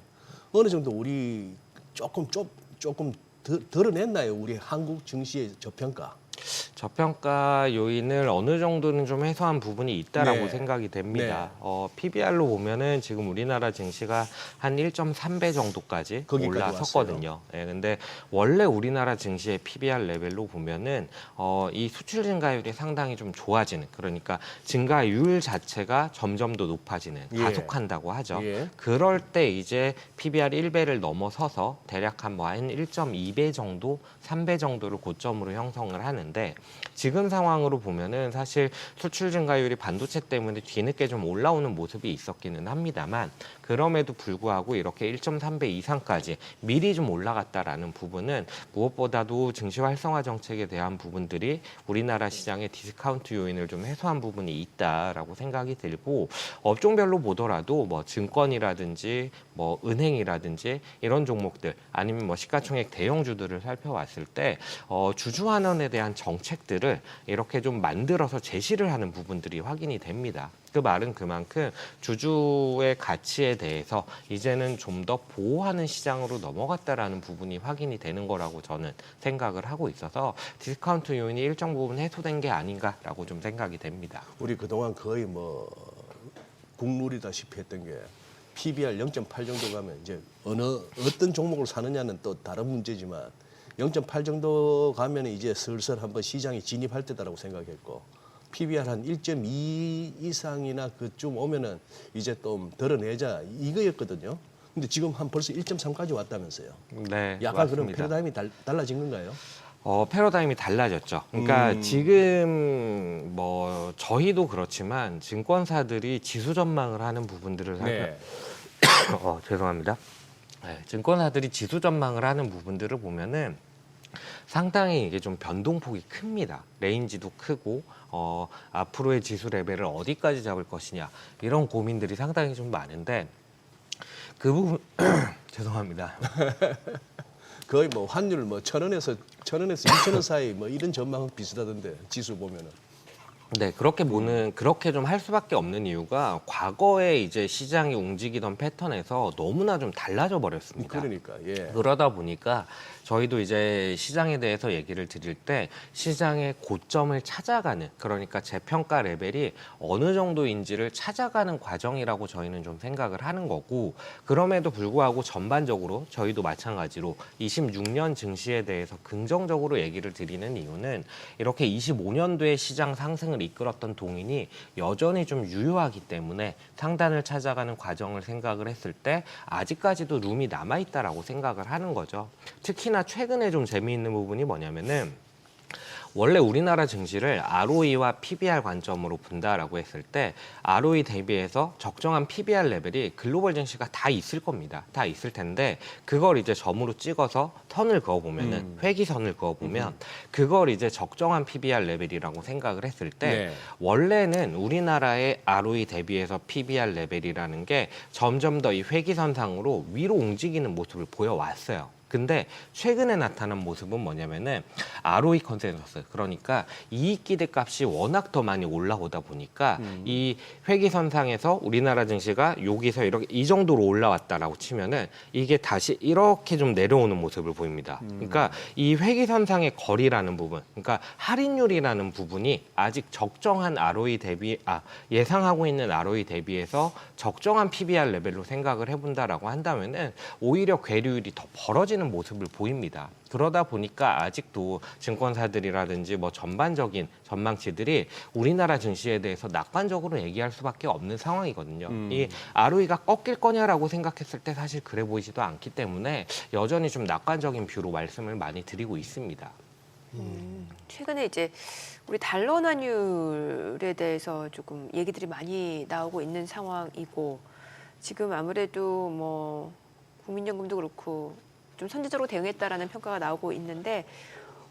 어느 정도 우리 조금 덜어냈나요? 우리 한국 증시의 저평가. 저평가 요인을 어느 정도는 좀 해소한 부분이 있다라고 네. 생각이 됩니다. PBR로 보면은 지금 우리나라 증시가 한 1.3배 정도까지 거기까지 올라섰거든요. 예, 근데 원래 우리나라 증시의 PBR 레벨로 보면은 이 수출 증가율이 상당히 좀 좋아지는, 그러니까 증가율 자체가 점점 더 높아지는, 예. 가속한다고 하죠. 예. 그럴 때 이제 PBR 1배를 넘어서서 대략 한 1.2배 정도, 3배 정도를 고점으로 형성을 하는데, 지금 상황으로 보면은 사실 수출 증가율이 반도체 때문에 뒤늦게 좀 올라오는 모습이 있었기는 합니다만 그럼에도 불구하고 이렇게 1.3배 이상까지 미리 좀 올라갔다라는 부분은 무엇보다도 증시 활성화 정책에 대한 부분들이 우리나라 시장의 디스카운트 요인을 좀 해소한 부분이 있다라고 생각이 들고 업종별로 보더라도 뭐 증권이라든지 뭐 은행이라든지 이런 종목들 아니면 뭐 시가총액 대형주들을 살펴봤을 때 주주 환원에 대한 정책들을 이렇게 좀 만들어서 제시를 하는 부분들이 확인이 됩니다. 그 말은 그만큼 주주의 가치에 대해서 이제는 좀 더 보호하는 시장으로 넘어갔다라는 부분이 확인이 되는 거라고 저는 생각을 하고 있어서 디스카운트 요인이 일정 부분 해소된 게 아닌가라고 좀 생각이 됩니다. 우리 그동안 거의 뭐 국룰이다시피 했던 게 PBR 0.8 정도 가면 이제 어떤 종목을 사느냐는 또 다른 문제지만 0.8 정도 가면 이제 슬슬 한번 시장에 진입할 때다라고 생각했고 PBR 한 1.2 이상이나 그쯤 오면은 이제 좀 덜어내자 이거였거든요. 근데 지금 한 벌써 1.3까지 왔다면서요. 네, 약간 그럼 맞습니다. 패러다임이 달라진 건가요? 패러다임이 달라졌죠. 그러니까 지금 뭐 저희도 그렇지만 증권사들이 지수 전망을 하는 부분들을 죄송합니다. 네, 증권사들이 지수 전망을 하는 부분들을 보면은 상당히 이게 좀 변동폭이 큽니다. 레인지도 크고 앞으로의 지수 레벨을 어디까지 잡을 것이냐 이런 고민들이 상당히 좀 많은데 그 부분 죄송합니다. 거의 뭐 환율 뭐 1,000원에서 2,000원 사이 뭐 이런 전망은 비슷하던데 지수 보면은. 네, 그렇게 좀 할 수밖에 없는 이유가 과거에 이제 시장이 움직이던 패턴에서 너무나 좀 달라져 버렸습니다. 그러니까 예. 그러다 보니까 저희도 이제 시장에 대해서 얘기를 드릴 때 시장의 고점을 찾아가는 그러니까 재평가 레벨이 어느 정도인지를 찾아가는 과정이라고 저희는 좀 생각을 하는 거고 그럼에도 불구하고 전반적으로 저희도 마찬가지로 26년 증시에 대해서 긍정적으로 얘기를 드리는 이유는 이렇게 25년도에 시장 상승을 이끌었던 동인이 여전히 좀 유효하기 때문에 상단을 찾아가는 과정을 생각을 했을 때 아직까지도 룸이 남아있다라고 생각을 하는 거죠. 특히나 최근에 좀 재미있는 부분이 뭐냐면은 원래 우리나라 증시를 ROE와 PBR 관점으로 본다라고 했을 때 ROE 대비해서 적정한 PBR 레벨이 글로벌 증시가 다 있을 겁니다. 다 있을 텐데 그걸 이제 점으로 찍어서 선을 그어보면은 회기선을 그어보면 그걸 이제 적정한 PBR 레벨이라고 생각을 했을 때 네. 원래는 우리나라의 ROE 대비해서 PBR 레벨이라는 게 점점 더 이 회기선상으로 위로 움직이는 모습을 보여왔어요. 근데 최근에 나타난 모습은 뭐냐면은 ROE 컨센서스 그러니까 이익 기대값이 워낙 더 많이 올라오다 보니까 이 회기선상에서 우리나라 증시가 여기서 이렇게 이 정도로 올라왔다라고 치면은 이게 다시 이렇게 좀 내려오는 모습을 보입니다. 그러니까 이 회기선상의 거리라는 부분, 그러니까 할인율이라는 부분이 아직 적정한 ROE 대비 예상하고 있는 ROE 대비해서 적정한 PBR 레벨로 생각을 해본다라고 한다면은 오히려 괴리율이 더 벌어지는 모습을 보입니다. 그러다 보니까 아직도 증권사들이라든지 뭐 전반적인 전망치들이 우리나라 증시에 대해서 낙관적으로 얘기할 수밖에 없는 상황이거든요. 이 ROE가 꺾일 거냐라고 생각했을 때 사실 그래 보이지도 않기 때문에 여전히 좀 낙관적인 뷰로 말씀을 많이 드리고 있습니다. 최근에 이제 우리 달러 환율에 대해서 조금 얘기들이 많이 나오고 있는 상황이고 지금 아무래도 뭐 국민연금도 그렇고 좀 선제적으로 대응했다라는 평가가 나오고 있는데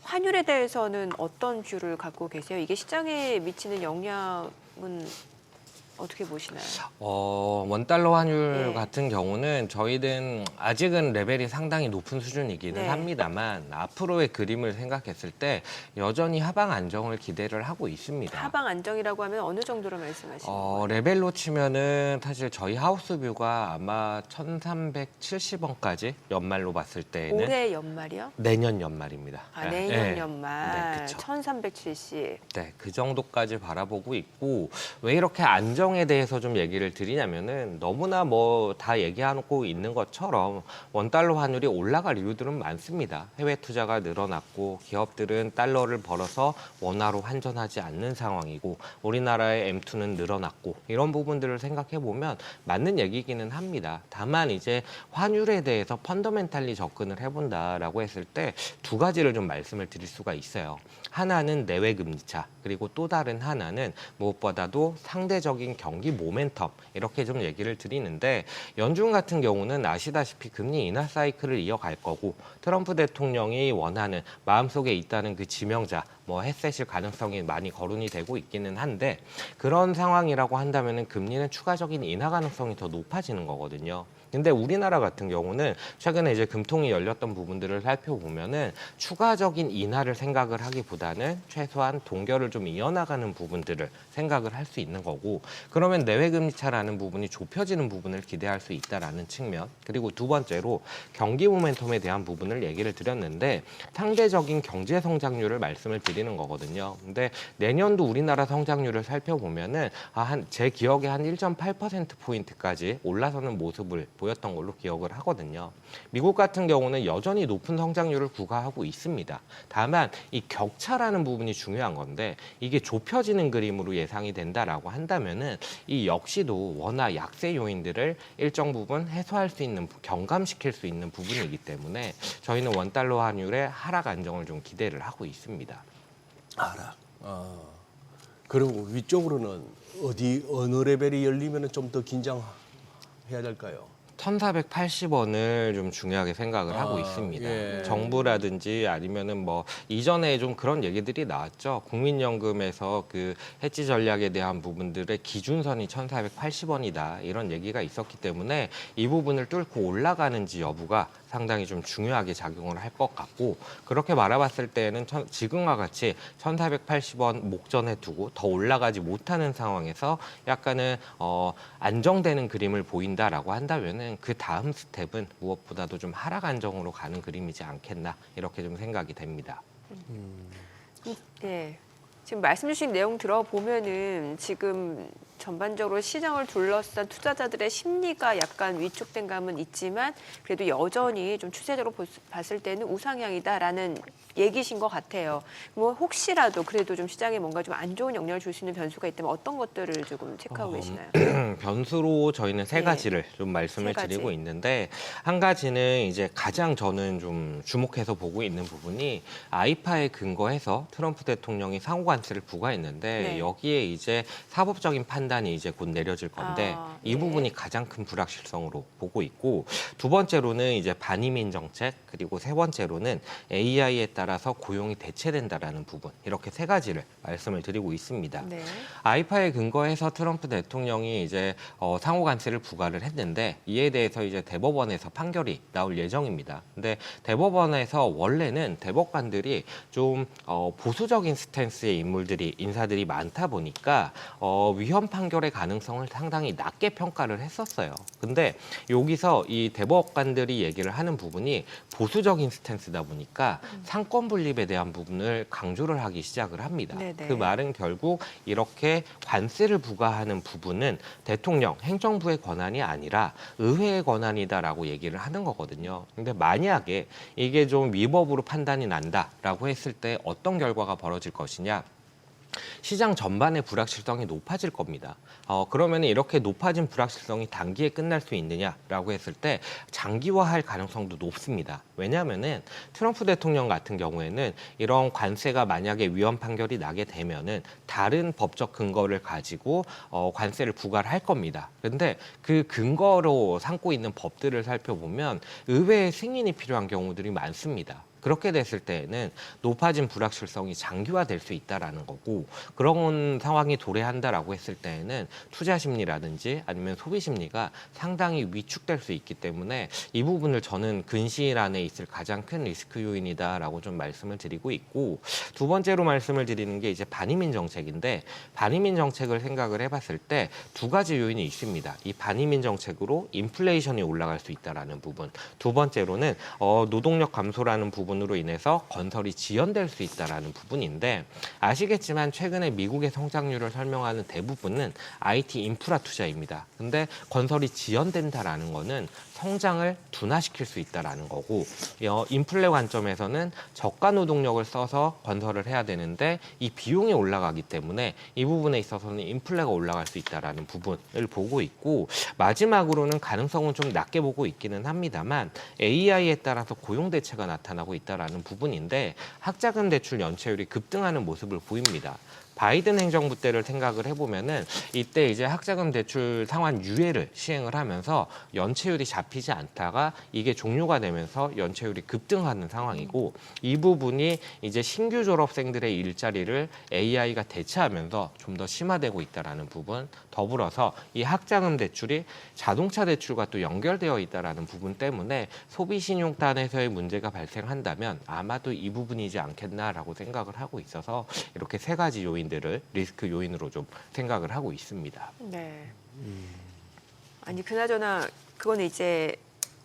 환율에 대해서는 어떤 뷰를 갖고 계세요? 이게 시장에 미치는 영향은 어떻게 보시나요? 원달러 환율 네. 같은 경우는 저희는 아직은 레벨이 상당히 높은 수준이기는 네. 합니다만 앞으로의 그림을 생각했을 때 여전히 하방 안정을 기대를 하고 있습니다. 하방 안정이라고 하면 어느 정도로 말씀하시는 거예요? 레벨로 치면은 사실 저희 하우스뷰가 아마 1,370원까지 연말로 봤을 때에는 올해 연말이요? 내년 연말입니다. 내년 연말 네, 그쵸. 1370. 네, 그 정도까지 바라보고 있고 왜 이렇게 안정을 환경에 대해서 좀 얘기를 드리냐면은 너무나 뭐 다 얘기하고 있는 것처럼 원달러 환율이 올라갈 이유들은 많습니다. 해외 투자가 늘어났고 기업들은 달러를 벌어서 원화로 환전하지 않는 상황이고 우리나라의 M2는 늘어났고 이런 부분들을 생각해 보면 맞는 얘기기는 합니다. 다만 이제 환율에 대해서 펀더멘탈리 접근을 해본다라고 했을 때 두 가지를 좀 말씀을 드릴 수가 있어요. 하나는 내외 금리차, 그리고 또 다른 하나는 무엇보다도 상대적인 경기 모멘텀, 이렇게 좀 얘기를 드리는데 연준 같은 경우는 아시다시피 금리 인하 사이클을 이어갈 거고 트럼프 대통령이 원하는 마음속에 있다는 그 지명자 뭐 해셋일 가능성이 많이 거론이 되고 있기는 한데 그런 상황이라고 한다면은 금리는 추가적인 인하 가능성이 더 높아지는 거거든요. 근데 우리나라 같은 경우는 최근에 이제 금통이 열렸던 부분들을 살펴보면은 추가적인 인하를 생각을 하기보다는 최소한 동결을 좀 이어나가는 부분들을 생각을 할 수 있는 거고 그러면 내외금리차라는 부분이 좁혀지는 부분을 기대할 수 있다라는 측면 그리고 두 번째로 경기 모멘텀에 대한 부분을 얘기를 드렸는데 상대적인 경제 성장률을 말씀을 드리는 거거든요. 근데 내년도 우리나라 성장률을 살펴보면은 제 기억에 한 1.8%포인트까지 올라서는 모습을 보였던 걸로 기억을 하거든요. 미국 같은 경우는 여전히 높은 성장률을 구가하고 있습니다. 다만 이 격차라는 부분이 중요한 건데 이게 좁혀지는 그림으로 예상이 된다라고 한다면은 이 역시도 워낙 약세 요인들을 일정 부분 해소할 수 있는 경감시킬 수 있는 부분이기 때문에 저희는 원달러 환율의 하락 안정을 좀 기대를 하고 있습니다. 하락. 그리고 위쪽으로는 어느 레벨이 열리면 좀 더 긴장해야 될까요? 1,480원을 좀 중요하게 생각을 하고 있습니다. 예. 정부라든지 아니면은 뭐 이전에 좀 그런 얘기들이 나왔죠. 국민연금에서 그 해지 전략에 대한 부분들의 기준선이 1,480원이다. 이런 얘기가 있었기 때문에 이 부분을 뚫고 올라가는지 여부가 상당히 좀 중요하게 작용을 할 것 같고 그렇게 말아봤을 때는 지금과 같이 1,480원 목전에 두고 더 올라가지 못하는 상황에서 약간은 안정되는 그림을 보인다라고 한다면은 그 다음 스텝은 무엇보다도 좀 하락 안정으로 가는 그림이지 않겠나 이렇게 좀 생각이 됩니다. 네. 지금 말씀 주신 내용 들어보면은 지금 전반적으로 시장을 둘러싼 투자자들의 심리가 약간 위축된 감은 있지만 그래도 여전히 좀 추세적으로 봤을 때는 우상향이다라는 얘기신 것 같아요. 뭐 혹시라도 그래도 좀 시장에 뭔가 좀 안 좋은 영향을 줄 수 있는 변수가 있다면 어떤 것들을 조금 체크하고 계시나요? 변수로 저희는 세 가지를 좀 말씀을 세 가지. 드리고 있는데 한 가지는 이제 가장 저는 좀 주목해서 보고 있는 부분이 아이파에 근거해서 트럼프 대통령이 상호관세를 부과했는데 네. 여기에 이제 사법적인 판단이 이제 곧 내려질 건데 이 네. 부분이 가장 큰 불확실성으로 보고 있고 두 번째로는 이제 반이민 정책 그리고 세 번째로는 AI에 따라서 고용이 대체된다라는 부분 이렇게 세 가지를 말씀을 드리고 있습니다. 네. 아이파에 근거해서 트럼프 대통령이 이제 상호관세를 부과를 했는데 이에 대해서 이제 대법원에서 판결이 나올 예정입니다. 근데 대법원에서 원래는 대법관들이 좀 보수적인 스탠스의 인사들이 많다 보니까 위헌 판결의 가능성을 상당히 낮게 평가를 했었어요. 근데 여기서 이 대법관들이 얘기를 하는 부분이 보수적인 스탠스다 보니까 상권 분립에 대한 부분을 강조를 하기 시작을 합니다. 네네. 그 말은 결국 이렇게 관세를 부과하는 부분은 대통령, 행정부의 권한이 아니라 의회의 권한이다라고 얘기를 하는 거거든요. 근데 만약에 이게 좀 위법으로 판단이 난다라고 했을 때 어떤 결과가 벌어질 것이냐? 시장 전반의 불확실성이 높아질 겁니다. 그러면 이렇게 높아진 불확실성이 단기에 끝날 수 있느냐라고 했을 때 장기화할 가능성도 높습니다. 왜냐하면은 트럼프 대통령 같은 경우에는 이런 관세가 만약에 위헌 판결이 나게 되면은 다른 법적 근거를 가지고 관세를 부과를 할 겁니다. 그런데 그 근거로 삼고 있는 법들을 살펴보면 의회의 승인이 필요한 경우들이 많습니다. 그렇게 됐을 때에는 높아진 불확실성이 장기화될 수 있다라는 거고 그런 상황이 도래한다라고 했을 때에는 투자 심리라든지 아니면 소비 심리가 상당히 위축될 수 있기 때문에 이 부분을 저는 근시일 안에 있을 가장 큰 리스크 요인이다라고 좀 말씀을 드리고 있고 두 번째로 말씀을 드리는 게 이제 반이민 정책인데 반이민 정책을 생각을 해봤을 때 두 가지 요인이 있습니다. 이 반이민 정책으로 인플레이션이 올라갈 수 있다라는 부분 두 번째로는 노동력 감소라는 부분 부분으로 인해서 건설이 지연될 수 있다라는 부분인데 아시겠지만 최근에 미국의 성장률을 설명하는 대부분은 IT 인프라 투자입니다. 근데 건설이 지연된다라는 거는 성장을 둔화시킬 수 있다라는 거고 인플레 관점에서는 저가 노동력을 써서 건설을 해야 되는데 이 비용이 올라가기 때문에 이 부분에 있어서는 인플레가 올라갈 수 있다라는 부분을 보고 있고 마지막으로는 가능성은 좀 낮게 보고 있기는 합니다만 AI에 따라서 고용 대체가 나타나고 있다라는 부분인데 학자금 대출 연체율이 급등하는 모습을 보입니다. 바이든 행정부 때를 생각을 해보면은 이때 이제 학자금 대출 상환 유예를 시행을 하면서 연체율이 잡히지 않다가 이게 종료가 되면서 연체율이 급등하는 상황이고 이 부분이 이제 신규 졸업생들의 일자리를 AI가 대체하면서 좀 더 심화되고 있다라는 부분 더불어서 이 학자금 대출이 자동차 대출과 또 연결되어 있다라는 부분 때문에 소비 신용단에서의 문제가 발생한다면 아마도 이 부분이지 않겠나라고 생각을 하고 있어서 이렇게 세 가지 요인들을 리스크 요인으로 좀 생각을 하고 있습니다. 네. 아니 그나저나 그거는 이제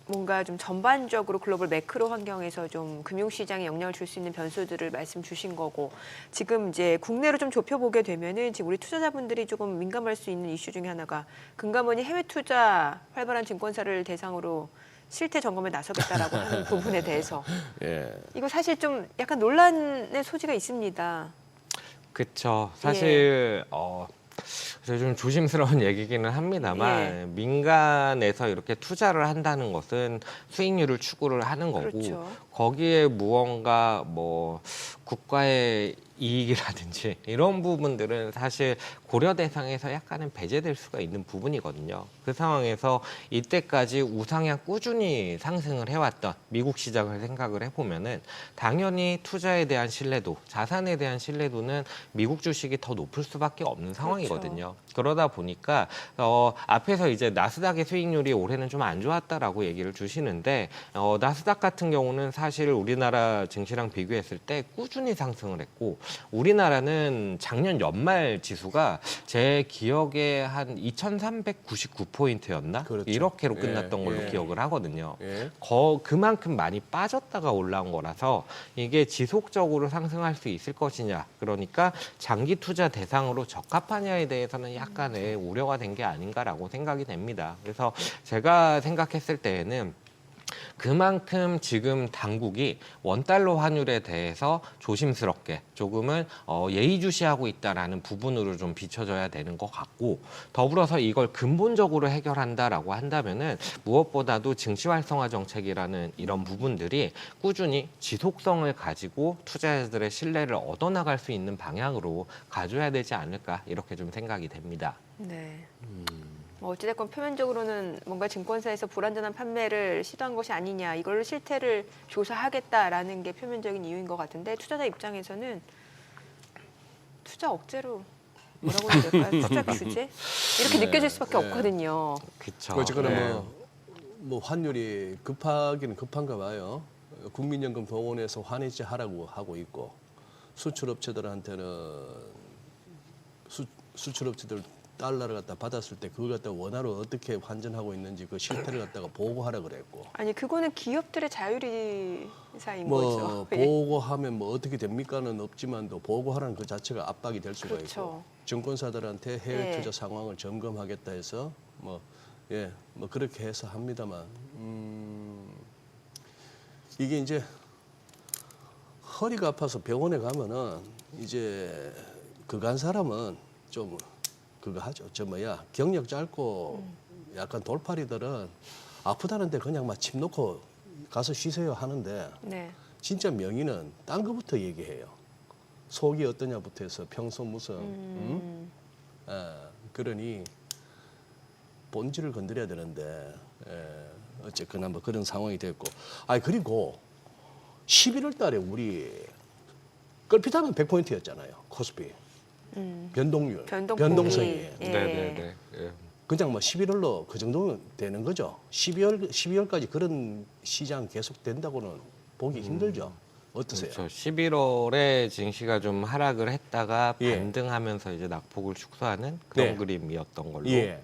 뭔가 좀 전반적으로 글로벌 매크로 환경에서 좀 금융시장에 영향을 줄 수 있는 변수들을 말씀 주신 거고 지금 이제 국내로 좀 좁혀보게 되면은 지금 우리 투자자분들이 조금 민감할 수 있는 이슈 중에 하나가 금감원이 해외 투자 활발한 증권사를 대상으로 실태 점검에 나서겠다라고 하는 부분에 대해서 예. 이거 사실 좀 약간 논란의 소지가 있습니다. 그렇죠. 사실 그래서 좀 조심스러운 얘기기는 합니다만 민간에서 이렇게 투자를 한다는 것은 수익률을 추구를 하는 거고 그렇죠. 거기에 무언가 뭐 국가의 이익이라든지 이런 부분들은 사실 고려 대상에서 약간은 배제될 수가 있는 부분이거든요. 그 상황에서 이때까지 우상향 꾸준히 상승을 해왔던 미국 시장을 생각을 해보면은 당연히 투자에 대한 신뢰도, 자산에 대한 신뢰도는 미국 주식이 더 높을 수밖에 없는 상황이거든요. 그렇죠. 그러다 보니까 앞에서 이제 나스닥의 수익률이 올해는 좀 안 좋았다라고 얘기를 주시는데 나스닥 같은 경우는 사실 우리나라 증시랑 비교했을 때 꾸준히 상승을 했고 우리나라는 작년 연말 지수가 제 기억에 한 2,399포인트였나? 그렇죠. 이렇게로 끝났던 걸로 예. 기억을 하거든요. 예. 그만큼 많이 빠졌다가 올라온 거라서 이게 지속적으로 상승할 수 있을 것이냐. 그러니까 장기 투자 대상으로 적합하냐에 대해서는 약간의 우려가 된 게 아닌가라고 생각이 됩니다. 그래서 제가 생각했을 때에는 그만큼 지금 당국이 원달러 환율에 대해서 조심스럽게 조금은 예의주시하고 있다라는 부분으로 좀 비춰져야 되는 것 같고 더불어서 이걸 근본적으로 해결한다라고 한다면은 무엇보다도 증시 활성화 정책이라는 이런 부분들이 꾸준히 지속성을 가지고 투자자들의 신뢰를 얻어나갈 수 있는 방향으로 가져야 되지 않을까 이렇게 좀 생각이 됩니다. 네. 뭐 어찌됐건 표면적으로는 뭔가 증권사에서 불안전한 판매를 시도한 것이 아니냐 이걸 실태를 조사하겠다라는 게 표면적인 이유인 것 같은데 투자자 입장에서는 투자 억제로 뭐라고 해야 될까요? 투자 규제? 이렇게 느껴질 수밖에 없거든요. 그렇죠. 어쨌거나 뭐 환율이 급하기는 급한가 봐요. 국민연금 동원해서 환해지 하라고 하고 있고 수출업체들한테는 수출업체들 달러를 갖다 받았을 때 그걸 갖다 원화로 어떻게 환전하고 있는지 그 실태를 갖다가 보고하라 그랬고. 아니 그거는 기업들의 자율이사인 뭐 거죠. 보고하면 뭐 어떻게 됩니까는 없지만도 보고하라는 그 자체가 압박이 될 수가 그렇죠. 있고 증권사들한테 해외 예. 투자 상황을 점검하겠다 해서 뭐 그렇게 해서 합니다만 이게 이제 허리가 아파서 병원에 가면은 이제 그거 한 사람은 좀 그거 하죠. 경력 짧고 약간 돌팔이들은 아프다는데 그냥 막 침 놓고 가서 쉬세요 하는데 네. 진짜 명의는 딴 거부터 얘기해요. 속이 어떠냐부터 해서 평소 무슨 그러니 본질을 건드려야 되는데 어쨌거나 뭐 그런 상황이 됐고 그리고 11월 달에 우리 걸핏하면 100포인트였잖아요. 코스피. 변동률, 변동폭이. 변동성이. 예. 네네네. 그냥 뭐 11월로 그 정도면 되는 거죠. 12월까지 그런 시장 계속 된다고는 보기 힘들죠. 어떠세요? 그렇죠. 11월에 증시가 좀 하락을 했다가 예. 반등하면서 이제 낙폭을 축소하는 그런 네. 그림이었던 걸로 예.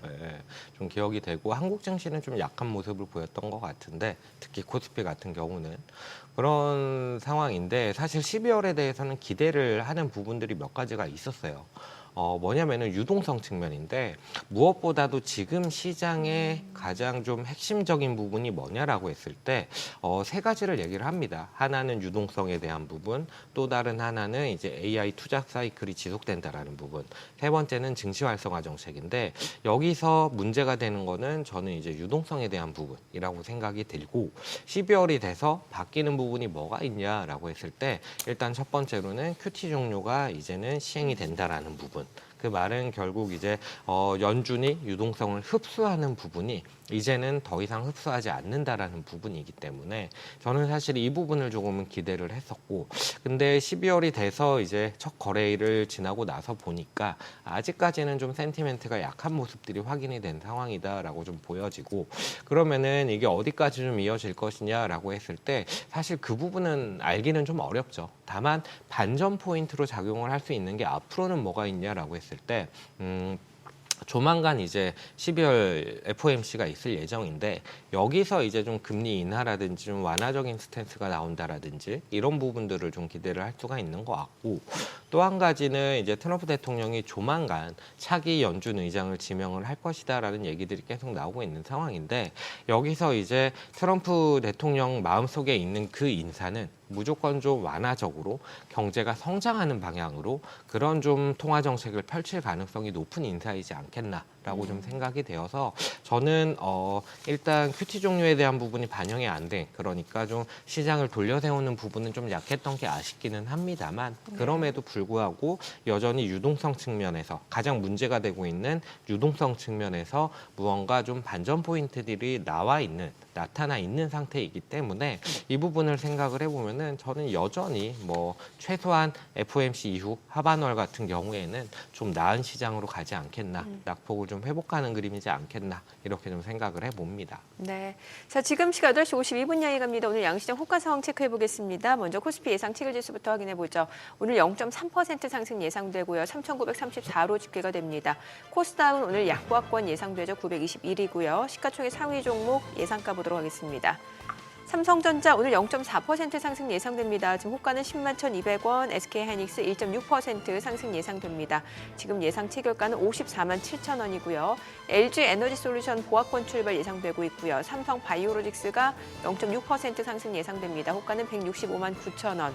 좀 기억이 되고 한국 증시는 좀 약한 모습을 보였던 것 같은데 특히 코스피 같은 경우는 그런 상황인데 사실 12월에 대해서는 기대를 하는 부분들이 몇 가지가 있었어요. 뭐냐면은 유동성 측면인데 무엇보다도 지금 시장의 가장 좀 핵심적인 부분이 뭐냐라고 했을 때 세 가지를 얘기를 합니다. 하나는 유동성에 대한 부분, 또 다른 하나는 이제 AI 투자 사이클이 지속된다라는 부분, 세 번째는 증시 활성화 정책인데 여기서 문제가 되는 거는 저는 이제 유동성에 대한 부분이라고 생각이 들고 12월이 돼서 바뀌는 부분이 뭐가 있냐라고 했을 때 일단 첫 번째로는 QT 종료가 이제는 시행이 된다라는 부분. 그 말은 결국 이제 연준이 유동성을 흡수하는 부분이 이제는 더 이상 흡수하지 않는다라는 부분이기 때문에 저는 사실 이 부분을 조금은 기대를 했었고 근데 12월이 돼서 이제 첫 거래일을 지나고 나서 보니까 아직까지는 좀 센티멘트가 약한 모습들이 확인이 된 상황이다라고 좀 보여지고 그러면은 이게 어디까지 좀 이어질 것이냐라고 했을 때 사실 그 부분은 알기는 좀 어렵죠. 다만 반전 포인트로 작용을 할 수 있는 게 앞으로는 뭐가 있냐라고 했을 때 조만간 이제 12월 FOMC가 있을 예정인데 여기서 이제 좀 금리 인하라든지 좀 완화적인 스탠스가 나온다라든지 이런 부분들을 좀 기대를 할 수가 있는 것 같고 또 한 가지는 이제 트럼프 대통령이 조만간 차기 연준 의장을 지명을 할 것이다라는 얘기들이 계속 나오고 있는 상황인데 여기서 이제 트럼프 대통령 마음속에 있는 그 인사는 무조건 좀 완화적으로 경제가 성장하는 방향으로 그런 좀 통화 정책을 펼칠 가능성이 높은 인사이지 않겠나라고 좀 생각이 되어서 저는 일단 QT 종료에 대한 부분이 반영이 안 돼. 그러니까 좀 시장을 돌려세우는 부분은 좀 약했던 게 아쉽기는 합니다만 그럼에도 불구하고 여전히 유동성 측면에서 가장 문제가 되고 있는 유동성 측면에서 무언가 좀 반전 포인트들이 나타나 있는 상태이기 때문에 이 부분을 생각을 해보면은 저는 여전히 뭐 최소한 FOMC 이후 하반월 같은 경우에는 좀 나은 시장으로 가지 않겠나, 낙폭을 좀 회복하는 그림이지 않겠나 이렇게 좀 생각을 해봅니다. 네. 자, 지금 시각 8시 52분 향해 갑니다. 오늘 양시장 호가 상황 체크해 보겠습니다. 먼저 코스피 예상 체결 지수부터 확인해 보죠. 오늘 0.3% 상승 예상되고요. 3,934로 집계가 됩니다. 코스닥은 오늘 약보합권 예상되죠. 921이고요. 시가총액 상위 종목 예상가 보도록 하겠습니다. 삼성전자 오늘 0.4% 상승 예상됩니다. 지금 호가는 10만 1,200원, SK하이닉스 1.6% 상승 예상됩니다. 지금 예상 체결가는 54만 7천 원이고요. LG에너지솔루션 보합권 출발 예상되고 있고요. 삼성바이오로직스가 0.6% 상승 예상됩니다. 호가는 165만 9천 원.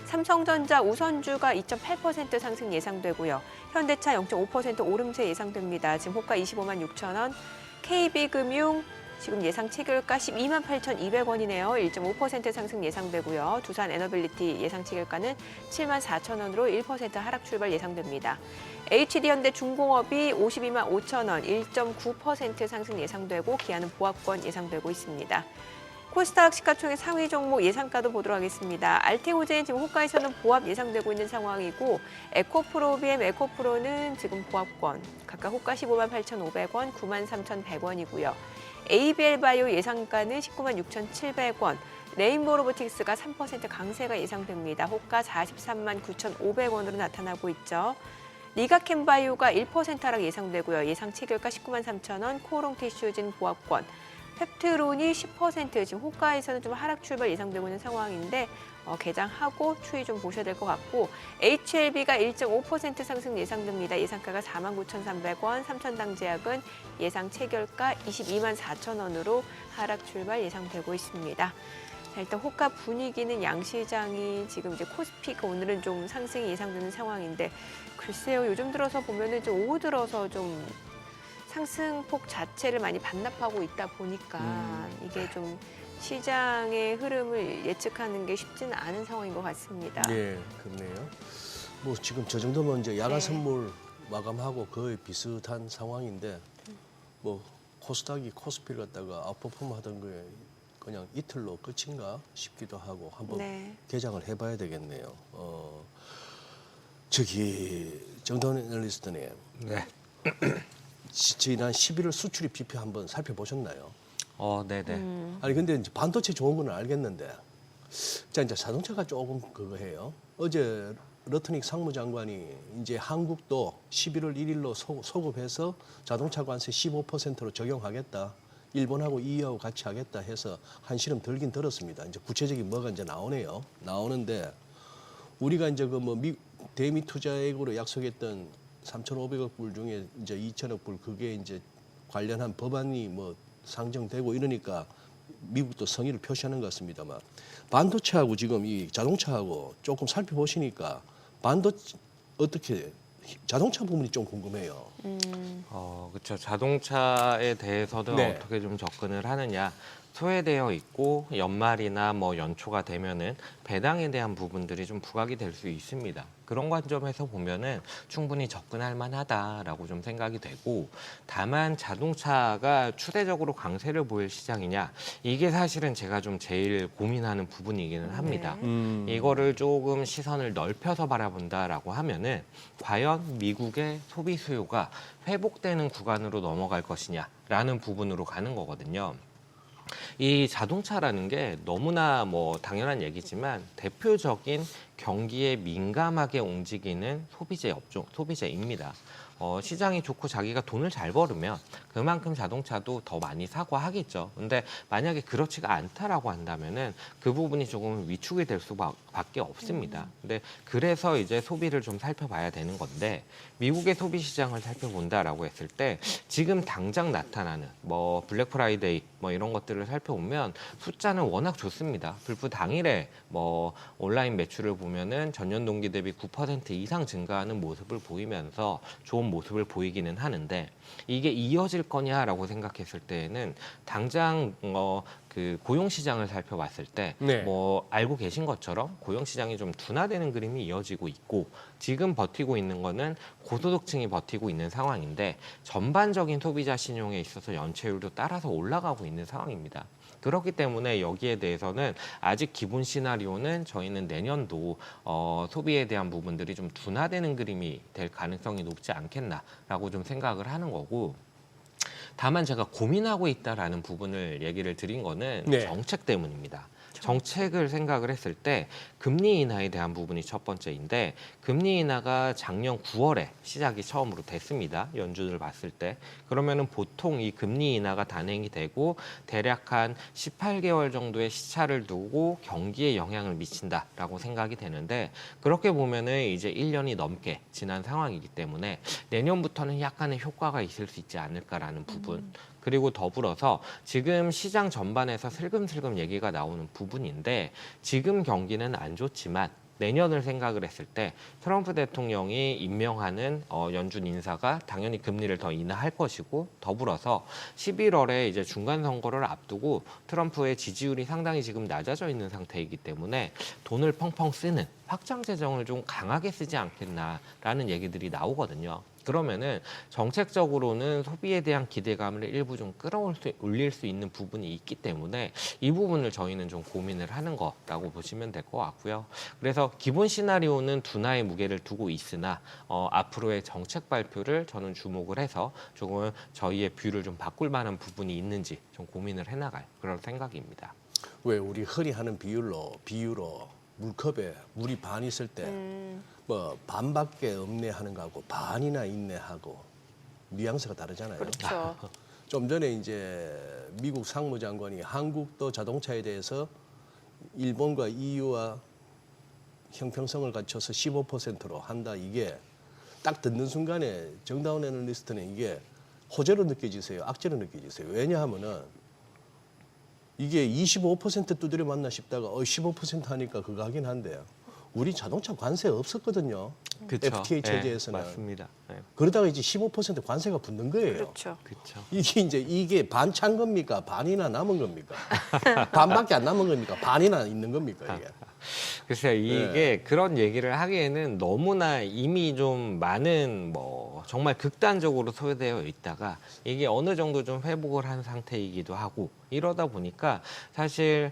삼성전자 우선주가 2.8% 상승 예상되고요. 현대차 0.5% 오름세 예상됩니다. 지금 호가 25만 6천 원. KB금융 지금 예상 체결가 12만 8,200원이네요. 1.5% 상승 예상되고요. 두산에너빌리티 예상 체결가는 7만 4천 원으로 1% 하락 출발 예상됩니다. HD현대중공업이 52만 5천 원, 1.9% 상승 예상되고 기아는 보합권 예상되고 있습니다. 코스닥 시가총액 상위 종목 예상가도 보도록 하겠습니다. 알테오젠 지금 호가에서는 보합 예상되고 있는 상황이고 에코프로비엠, 에코프로는 지금 보합권 각각 호가 15만 8,500원, 9만 3,100원이고요. ABL바이오 예상가는 19만 6,700원, 레인보로보틱스가 3% 강세가 예상됩니다. 호가 43만 9,500원으로 나타나고 있죠. 리가캠바이오가 1% 하락 예상되고요. 예상 체결가 19만 3,000원, 코오롱티슈진 보합권, 펩트론이 10% 지금 호가에서는 좀 하락 출발 예상되고 있는 상황인데 개장하고 추이 좀 보셔야 될 것 같고 HLB가 1.5% 상승 예상됩니다. 예상가가 49,300원, 삼천당제약은 예상 체결가 22만 4천 원으로 하락 출발 예상되고 있습니다. 자, 일단 호가 분위기는 양시장이 지금 이제 코스피가 오늘은 좀 상승이 예상되는 상황인데 글쎄요 요즘 들어서 보면은 좀 오후 들어서 좀 상승폭 자체를 많이 반납하고 있다 보니까 이게 좀 시장의 흐름을 예측하는 게 쉽지는 않은 상황인 것 같습니다. 예, 그렇네요. 뭐 지금 저 정도면 이제 야간 네. 선물 마감하고 거의 비슷한 상황인데 뭐 코스닥이 코스피를 갖다가 아웃퍼폼 하던 거에 그냥 이틀로 끝인가 싶기도 하고 한번 네. 개장을 해봐야 되겠네요. 저기 정다운 애널리스트님, 네. 지난 11월 수출입 지표 한번 살펴보셨나요? 네네. 아니 근데 이제 반도체 좋은 건 알겠는데 자, 이제 자동차가 조금 그거 해요. 어제 러트닉 상무장관이 이제 한국도 11월 1일로 소급해서 자동차 관세 15%로 적용하겠다. 일본하고 EU하고 같이 하겠다 해서 한시름 들긴 들었습니다. 이제 구체적인 뭐가 이제 나오네요. 나오는데 우리가 이제 그 뭐 대미 투자액으로 약속했던 3,500억 불 중에 이제 2,000억 불 그게 이제 관련한 법안이 뭐 상정되고 이러니까 미국도 성의를 표시하는 것 같습니다만 반도체하고 지금 이 자동차하고 조금 살펴보시니까 어떻게 자동차 부분이 좀 궁금해요. 그렇죠. 자동차에 대해서는 네. 어떻게 좀 접근을 하느냐. 소외되어 있고 연말이나 뭐 연초가 되면은 배당에 대한 부분들이 좀 부각이 될 수 있습니다. 그런 관점에서 보면은 충분히 접근할 만하다라고 좀 생각이 되고, 다만 자동차가 추세적으로 강세를 보일 시장이냐, 이게 사실은 제가 좀 제일 고민하는 부분이기는 합니다. 이거를 조금 시선을 넓혀서 바라본다라고 하면은 과연 미국의 소비 수요가 회복되는 구간으로 넘어갈 것이냐라는 부분으로 가는 거거든요. 이 자동차라는 게 너무나 뭐 당연한 얘기지만 대표적인 경기에 민감하게 움직이는 소비재 업종, 소비재입니다. 시장이 좋고 자기가 돈을 잘 벌으면 그만큼 자동차도 더 많이 사고 하겠죠. 근데 만약에 그렇지가 않다라고 한다면은 그 부분이 조금 위축이 될 수밖에 없습니다. 근데 그래서 이제 소비를 좀 살펴봐야 되는 건데, 미국의 소비 시장을 살펴본다라고 했을 때 지금 당장 나타나는 뭐 블랙 프라이데이 뭐 이런 것들을 살펴보면 숫자는 워낙 좋습니다. 불프 당일에 뭐 온라인 매출을 보면은 전년 동기 대비 9% 이상 증가하는 모습을 보이면서 좋은 모습을 보이기는 하는데, 이게 이어질 거냐라고 생각했을 때에는 당장 그 고용 시장을 살펴봤을 때 네. 뭐 알고 계신 것처럼 고용 시장이 좀 둔화되는 그림이 이어지고 있고, 지금 버티고 있는 거는 고소득층이 버티고 있는 상황인데 전반적인 소비자 신용에 있어서 연체율도 따라서 올라가고 있는 상황입니다. 그렇기 때문에 여기에 대해서는 아직 기본 시나리오는 저희는 내년도 소비에 대한 부분들이 좀 둔화되는 그림이 될 가능성이 높지 않겠나라고 좀 생각을 하는 거고, 다만 제가 고민하고 있다라는 부분을 얘기를 드린 거는 네. 정책 때문입니다. 정책을 생각을 했을 때 금리 인하에 대한 부분이 첫 번째인데, 금리 인하가 작년 9월에 시작이 처음으로 됐습니다. 연준을 봤을 때. 그러면은 보통 이 금리 인하가 단행이 되고 대략 한 18개월 정도의 시차를 두고 경기에 영향을 미친다라고 생각이 되는데, 그렇게 보면은 이제 1년이 넘게 지난 상황이기 때문에 내년부터는 약간의 효과가 있을 수 있지 않을까라는 부분. 그리고 더불어서 지금 시장 전반에서 슬금슬금 얘기가 나오는 부분인데, 지금 경기는 안 좋지만 내년을 생각을 했을 때 트럼프 대통령이 임명하는 연준 인사가 당연히 금리를 더 인하할 것이고, 더불어서 11월에 이제 중간 선거를 앞두고 트럼프의 지지율이 상당히 지금 낮아져 있는 상태이기 때문에 돈을 펑펑 쓰는 확장 재정을 좀 강하게 쓰지 않겠나라는 얘기들이 나오거든요. 그러면은 정책적으로는 소비에 대한 기대감을 일부 좀 끌어올릴 수 있는 부분이 있기 때문에 이 부분을 저희는 좀 고민을 하는 거라고 보시면 될 것 같고요. 그래서 기본 시나리오는 둔화의 무게를 두고 있으나 앞으로의 정책 발표를 저는 주목을 해서 조금 저희의 뷰를 좀 바꿀 만한 부분이 있는지 좀 고민을 해나갈 그런 생각입니다. 왜 우리 흔히 하는 비유로 물컵에 물이 반 있을 때 뭐 반밖에 없네 하는 거하고 반이나 있네 하고 뉘앙스가 다르잖아요. 그렇죠. 좀 전에 이제 미국 상무장관이 한국도 자동차에 대해서 일본과 EU와 형평성을 갖춰서 15%로 한다. 이게 딱 듣는 순간에 정다운 애널리스트는 이게 호재로 느껴지세요? 악재로 느껴지세요? 왜냐하면은 이게 25% 두드려 맞나 싶다가 15% 하니까 그거 하긴 한데요. 우리 자동차 관세 없었거든요. 그쵸? FTA 체제에서는. 네, 맞습니다. 네. 그러다가 이제 15% 관세가 붙는 거예요. 그렇죠. 그렇죠. 이게 반 찬 겁니까? 반이나 남은 겁니까? 반밖에 안 남은 겁니까? 반이나 있는 겁니까? 이게? 글쎄요, 이게 그런 얘기를 하기에는 너무나 이미 좀 많은 뭐 정말 극단적으로 소외되어 있다가 이게 어느 정도 좀 회복을 한 상태이기도 하고, 이러다 보니까 사실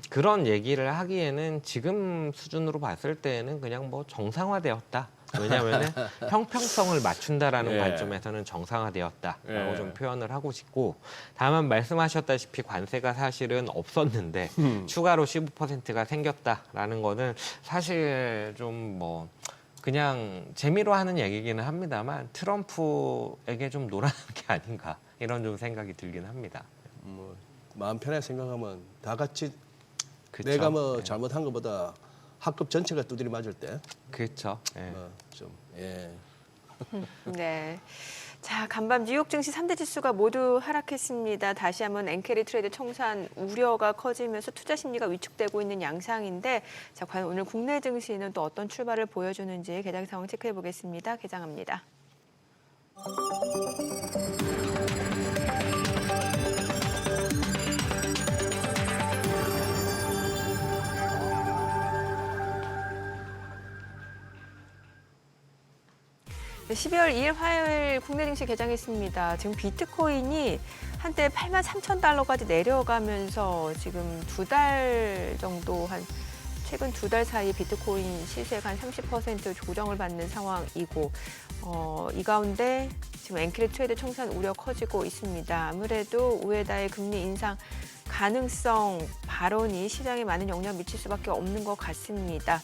그런 얘기를 하기에는 지금 수준으로 봤을 때는 그냥 뭐 정상화되었다. 왜냐하면 형평성을 맞춘다라는 예. 관점에서는 정상화되었다라고 예. 좀 표현을 하고 싶고, 다만 말씀하셨다시피 관세가 사실은 없었는데 추가로 15%가 생겼다라는 거는 사실 좀 뭐 그냥 재미로 하는 얘기기는 합니다만 트럼프에게 좀 놀아난 게 아닌가 이런 좀 생각이 들긴 합니다. 뭐 마음 편하게 생각하면 다 같이 그쵸? 내가 뭐 네. 잘못한 것보다 학급 전체가 두드려 맞을 때 그렇죠. 예. 좀 예. 네. 자, 간밤 뉴욕 증시 3대 지수가 모두 하락했습니다. 다시 한번 엔캐리 트레이드 청산 우려가 커지면서 투자 심리가 위축되고 있는 양상인데, 자, 과연 오늘 국내 증시는 또 어떤 출발을 보여주는지 개장 상황 체크해 보겠습니다. 개장합니다. 네, 12월 2일 화요일 국내 증시 개장했습니다. 지금 비트코인이 한때 83,000달러까지 내려가면서 지금 2달 정도 최근 2달 사이 비트코인 시세가 한 30% 조정을 받는 상황이고, 이 가운데 지금 엔캐리 트레이드 청산 우려 커지고 있습니다. 아무래도 우에다의 금리 인상 가능성 발언이 시장에 많은 영향을 미칠 수밖에 없는 것 같습니다.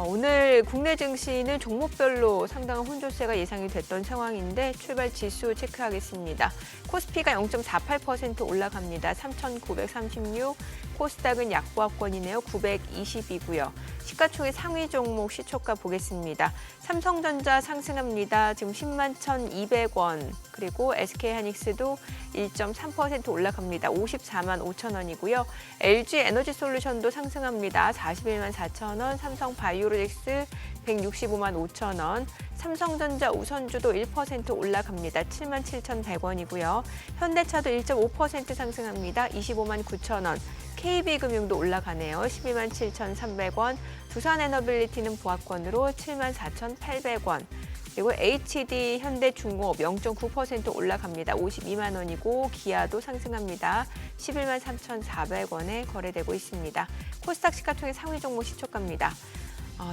오늘 국내 증시는 종목별로 상당한 혼조세가 예상이 됐던 상황인데 출발 지수 체크하겠습니다. 코스피가 0.48% 올라갑니다. 3,936. 코스닥은 약보합권이네요. 920이고요. 시가총액 상위 종목 시초가 보겠습니다. 삼성전자 상승합니다. 지금 10만 1,200원. 그리고 SK하이닉스도 1.3% 올라갑니다. 54만 5천 원이고요. LG에너지솔루션도 상승합니다. 41만 4천 원. 삼성바이오로직스 165만 5천 원. 삼성전자 우선주도 1% 올라갑니다. 7만 7,100원이고요. 현대차도 1.5% 상승합니다. 25만 9천 원. KB금융도 올라가네요. 12만 7,300원. 두산에너빌리티는 보합권으로 7만 4,800원. 그리고 HD 현대중공업 0.9% 올라갑니다. 52만 원이고 기아도 상승합니다. 11만 3,400원에 거래되고 있습니다. 코스닥 시가총액 상위 종목 시초가입니다.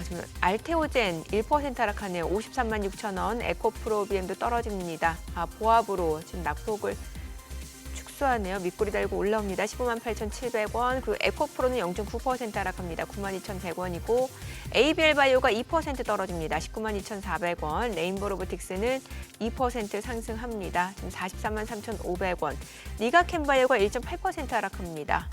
지금 알테오젠 1% 하락하네요. 53만 6천 원. 에코프로비엠도 떨어집니다. 보합으로 지금 낙폭을 축소하네요. 밑꼬리 달고 올라옵니다. 15만 8,700원. 그리고 에코프로는 0.9% 하락합니다. 9만 2,100원이고 ABL바이오가 2% 떨어집니다. 19만 2,400원. 레인보로보틱스는 2% 상승합니다. 지금 43만 3,500원. 리가캠바이오가 1.8% 하락합니다.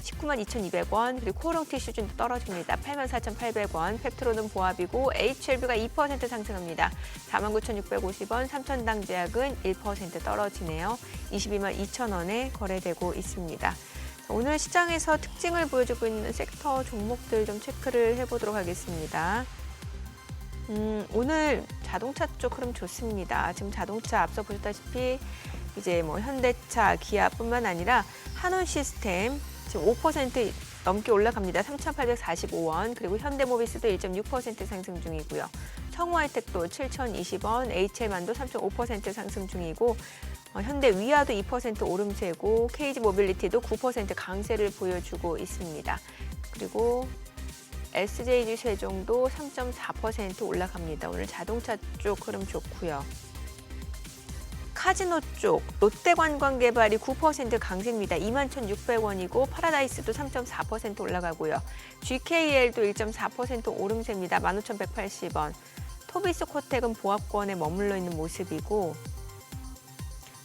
19만 2,200원. 그리고 코롱티슈준도 떨어집니다. 8만 4,800원. 펩트로는 보합이고 HLB가 2% 상승합니다. 4만 9,650원. 삼천당제약은 1% 떨어지네요. 22만 2천 원에 거래되고 있습니다. 오늘 시장에서 특징을 보여주고 있는 섹터 종목들 좀 체크를 해보도록 하겠습니다. 오늘 자동차 쪽 흐름 좋습니다. 지금 자동차 앞서 보셨다시피 이제 뭐 현대차, 기아뿐만 아니라 한원시스템 지금 5% 넘게 올라갑니다. 3,845원. 그리고 현대모비스도 1.6% 상승 중이고요. 성우하이텍도 7,020원, HL만도 3.5% 상승 중이고 현대위아도 2% 오름세고 KG모빌리티도 9% 강세를 보여주고 있습니다. 그리고 SJG 세종도 3.4% 올라갑니다. 오늘 자동차 쪽 흐름 좋고요. 카지노 쪽 롯데관광개발이 9% 강세입니다. 21,600원이고 파라다이스도 3.4% 올라가고요. GKL도 1.4% 오름세입니다. 15,180원. 토비스코텍은 보합권에 머물러 있는 모습이고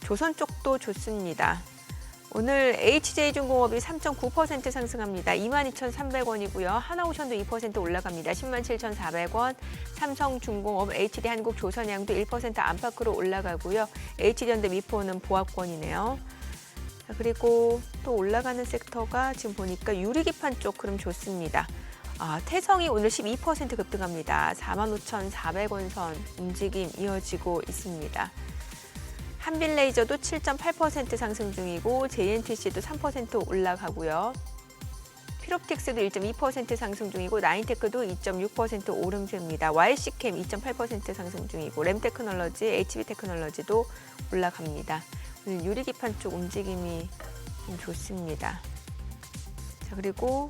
조선 쪽도 좋습니다. 오늘 HJ중공업이 3.9% 상승합니다. 22,300원이고요. 하나오션도 2% 올라갑니다. 107,400원. 삼성중공업, HD한국조선양도 1% 안팎으로 올라가고요. HD현대미포는 보합권이네요. 그리고 또 올라가는 섹터가 지금 보니까 유리기판 쪽 흐름 좋습니다. 태성이 오늘 12% 급등합니다. 45,400원 선 움직임 이어지고 있습니다. 한빌레이저도 7.8% 상승 중이고 JNTC도 3% 올라가고요. 피롭틱스도 1.2% 상승 중이고 나인테크도 2.6% 오름세입니다. YC캠 2.8% 상승 중이고 램테크놀로지, HB테크놀로지도 올라갑니다. 오늘 유리기판 쪽 움직임이 좀 좋습니다. 자, 그리고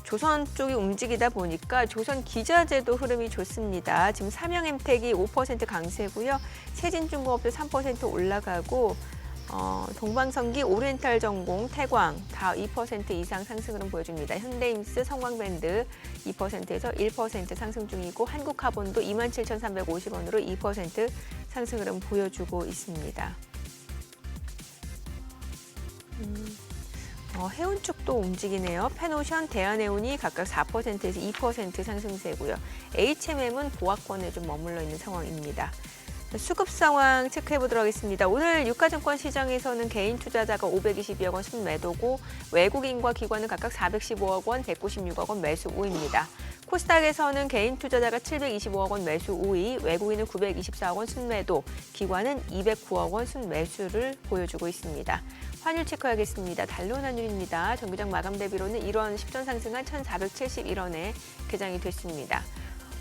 조선 쪽이 움직이다 보니까 조선 기자재도 흐름이 좋습니다. 지금 삼양엠텍이 5% 강세고요. 세진중공업도 3% 올라가고 동방성기, 오리엔탈전공, 태광 다 2% 이상 상승 흐름 보여줍니다. 현대임스, 성광밴드 2%에서 1% 상승 중이고 한국카본도 27,350원으로 2% 상승 흐름 보여주고 있습니다. 해운 쪽도 움직이네요. 펜오션, 대한해운이 각각 4%에서 2% 상승세고요. HMM은 보합권에 좀 머물러 있는 상황입니다. 수급 상황 체크해 보도록 하겠습니다. 오늘 유가증권 시장에서는 개인 투자자가 522억 원 순매도고 외국인과 기관은 각각 415억 원, 196억 원 매수 우입니다. 코스닥에서는 개인 투자자가 725억 원 매수 우위, 외국인은 924억 원 순매도, 기관은 209억 원 순매수를 보여주고 있습니다. 환율 체크하겠습니다. 달러 환율입니다. 정기장 마감 대비로는 1원 10전 상승한 1,471원에 개장이 됐습니다.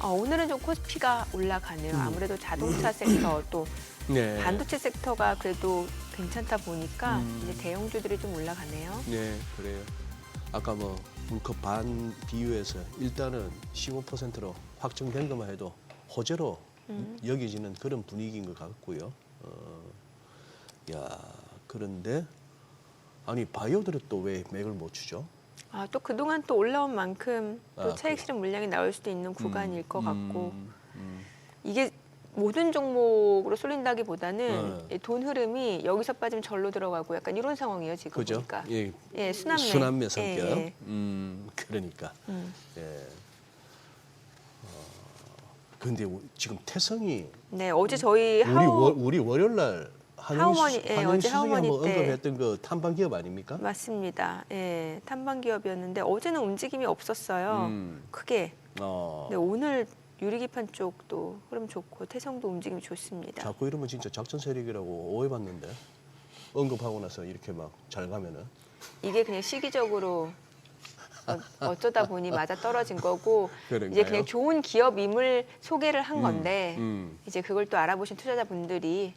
오늘은 좀 코스피가 올라가네요. 아무래도 자동차 섹터 또 네. 반도체 섹터가 그래도 괜찮다 보니까 이제 대형주들이 좀 올라가네요. 네, 그래요. 아까 뭐 물컵 반 비유해서 일단은 15%로 확정된 것만 해도 호재로 여겨지는 그런 분위기인 것 같고요. 그런데 아니 바이오들은 또 왜 맥을 못 추죠? 또 그동안 또 올라온 만큼 또 차익 그래요? 실현 물량이 나올 수도 있는 구간일 것 같고 이게 모든 종목으로 쏠린다기보다는 이 돈 흐름이 여기서 빠지면 절로 들어가고 약간 이런 상황이에요 지금 그죠? 보니까. 예, 순환매. 순환매 성격. 예. 그러니까. 예. 근데 지금 태성이 네, 어제 저희 하우 우리 월요일 날 하우머니, 예, 어제 수석이 하우머니 한번 때. 언급했던 그 탐방 기업 아닙니까? 맞습니다. 예, 탐방 기업이었는데 어제는 움직임이 없었어요. 크게. 근데 오늘 유리기판 쪽도 흐름 좋고 태성도 움직임이 좋습니다. 자꾸 이러면 진짜 작전 세력이라고 오해받는데 언급하고 나서 이렇게 막 잘 가면은 이게 그냥 시기적으로 어쩌다 보니 맞아 떨어진 거고 그런가요? 이제 그냥 좋은 기업임을 소개를 한 건데 음. 이제 그걸 또 알아보신 투자자분들이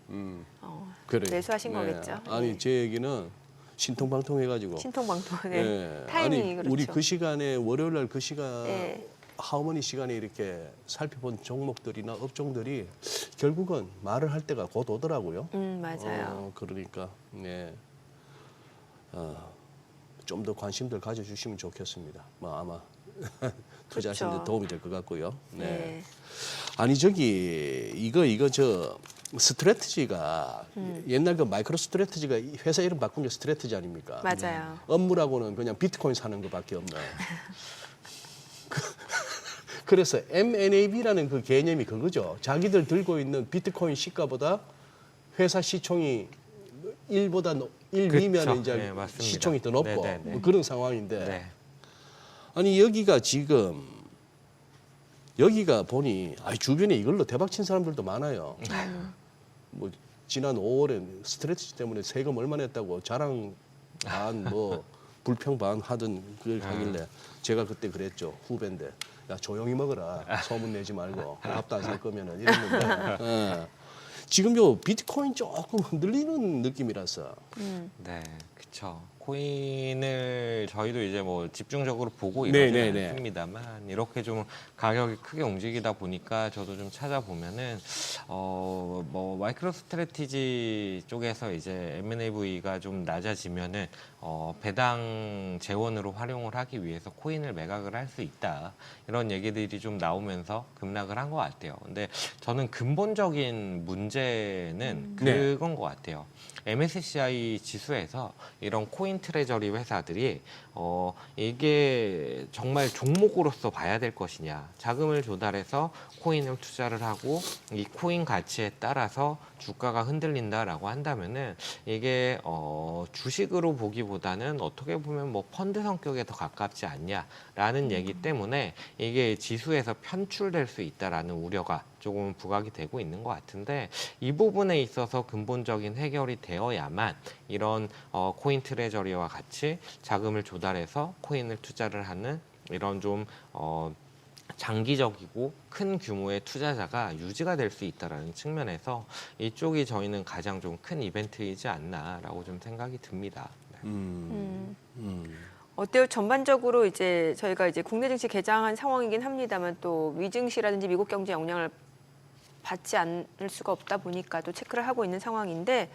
그래. 매수하신 거겠죠. 아니 예. 제 얘기는 신통방통해가지고. 신통방통네. 예. 타이밍이 아니 그렇죠. 우리 그 시간에 월요일 날 그 시간 예. 하우머니 시간에 이렇게 살펴본 종목들이나 업종들이 결국은 말을 할 때가 곧 오더라고요. 맞아요. 그러니까 네. 좀 더 관심들 가져주시면 좋겠습니다. 뭐 아마 투자하시는 데 그렇죠. 도움이 될 것 같고요. 네. 네. 아니 저기 이거 저 스트래티지가 옛날 그 마이크로 스트래티지가 회사 이름 바꾼 게 스트래티지 아닙니까? 맞아요. 업무라고는 그냥 비트코인 사는 것밖에 없네. 그래서 MNAB라는 그 개념이 그거죠. 자기들 들고 있는 비트코인 시가보다 회사 시총이 1보다 1 그쵸. 위면 이제 네, 맞습니다. 시총이 더 높고 네네네. 뭐 그런 상황인데 네. 아니 여기가 지금 여기가 보니 주변에 이걸로 대박 친 사람들도 많아요. 뭐 지난 5월에 스트레티지 때문에 세금 얼마 냈다고 자랑 반 뭐 불평 반 하던 그걸 하길래 제가 그때 그랬죠. 후배인데 야 조용히 먹어라. 소문 내지 말고 밥도 안 살 거면은 이랬는데 지금 요 비트코인 조금 흔들리는 느낌이라서 네, 그렇죠. 코인을 저희도 이제 뭐 집중적으로 보고 네, 이러지는 네, 네. 않습니다만 이렇게 좀 가격이 크게 움직이다 보니까 저도 좀 찾아보면은 뭐 마이크로 스트래티지 쪽에서 이제 M&AV가 좀 낮아지면은 배당 재원으로 활용을 하기 위해서 코인을 매각을 할 수 있다 이런 얘기들이 좀 나오면서 급락을 한 것 같아요. 근데 저는 근본적인 문제는 그건 것 같아요. MSCI 지수에서 이런 코인 트레저리 회사들이 이게 정말 종목으로서 봐야 될 것이냐. 자금을 조달해서 코인을 투자를 하고 이 코인 가치에 따라서 주가가 흔들린다라고 한다면은 이게 주식으로 보기보다는 어떻게 보면 뭐 펀드 성격에 더 가깝지 않냐라는 얘기 때문에 이게 지수에서 편출될 수 있다라는 우려가 조금 부각이 되고 있는 것 같은데 이 부분에 있어서 근본적인 해결이 되어야만 이런 코인 트레저리와 같이 자금을 조달해서 코인을 투자를 하는 이런 좀 장기적이고 큰 규모의 투자자가 유지가 될 수 있다는 측면에서 이쪽이 저희는 가장 좀 큰 이벤트이지 않나라고 좀 생각이 듭니다. 네. 어때요? 전반적으로 이제 저희가 이제 국내 증시 개장한 상황이긴 합니다만 또 미증시라든지 미국 경제 영향을 받지 않을 수가 없다 보니까 또 체크를 하고 있는 상황인데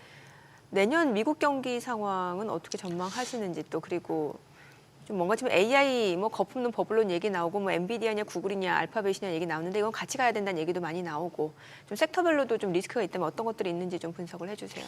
내년 미국 경기 상황은 어떻게 전망하시는지 또 그리고 좀 뭔가 지금 AI 뭐 거품론 버블론 얘기 나오고 뭐 엔비디아냐 구글이냐 알파벳이냐 얘기 나오는데 이건 같이 가야 된다는 얘기도 많이 나오고 좀 섹터별로도 좀 리스크가 있다면 어떤 것들이 있는지 좀 분석을 해주세요.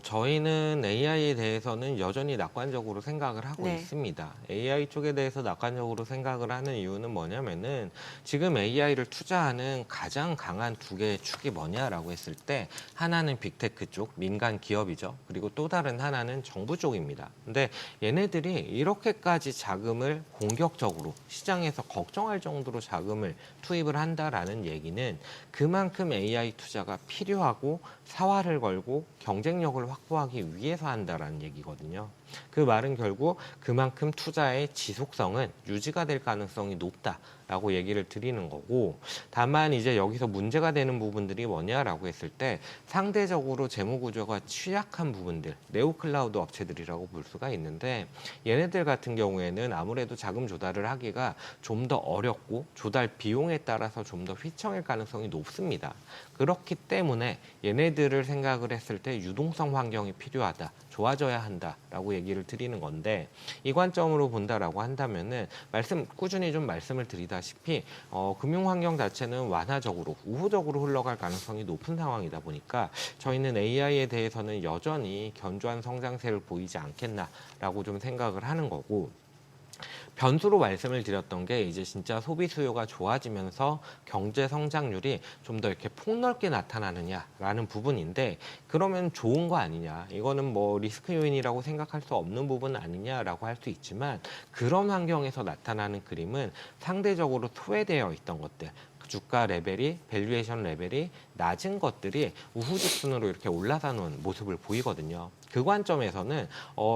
저희는 AI에 대해서는 여전히 낙관적으로 생각을 하고 네. 있습니다. AI 쪽에 대해서 낙관적으로 생각을 하는 이유는 뭐냐면은 지금 AI를 투자하는 가장 강한 두 개의 축이 뭐냐라고 했을 때 하나는 빅테크 쪽, 민간 기업이죠. 그리고 또 다른 하나는 정부 쪽입니다. 근데 얘네들이 이렇게까지 자금을 공격적으로 시장에서 걱정할 정도로 자금을 투입을 한다라는 얘기는 그만큼 AI 투자가 필요하고 사활을 걸고 경쟁력을 확보하기 위해서 한다라는 얘기거든요. 그 말은 결국 그만큼 투자의 지속성은 유지가 될 가능성이 높다라고 얘기를 드리는 거고, 다만 이제 여기서 문제가 되는 부분들이 뭐냐라고 했을 때 상대적으로 재무 구조가 취약한 부분들, 네오클라우드 업체들이라고 볼 수가 있는데 얘네들 같은 경우에는 아무래도 자금 조달을 하기가 좀 더 어렵고 조달 비용에 따라서 좀 더 휘청일 가능성이 높습니다. 그렇기 때문에 얘네들을 생각을 했을 때 유동성 환경이 필요하다, 좋아져야 한다라고 얘기를 드리는 건데, 이 관점으로 본다라고 한다면은 꾸준히 좀 말씀을 드리다시피 금융 환경 자체는 완화적으로 우호적으로 흘러갈 가능성이 높은 상황이다 보니까 저희는 AI에 대해서는 여전히 견조한 성장세를 보이지 않겠나라고 좀 생각을 하는 거고, 변수로 말씀을 드렸던 게 이제 진짜 소비 수요가 좋아지면서 경제 성장률이 좀 더 이렇게 폭넓게 나타나느냐라는 부분인데, 그러면 좋은 거 아니냐, 이거는 뭐 리스크 요인이라고 생각할 수 없는 부분 아니냐라고 할 수 있지만, 그런 환경에서 나타나는 그림은 상대적으로 소외되어 있던 것들, 주가 레벨이, 밸류에이션 레벨이 낮은 것들이 우후죽순으로 이렇게 올라가는 모습을 보이거든요. 그 관점에서는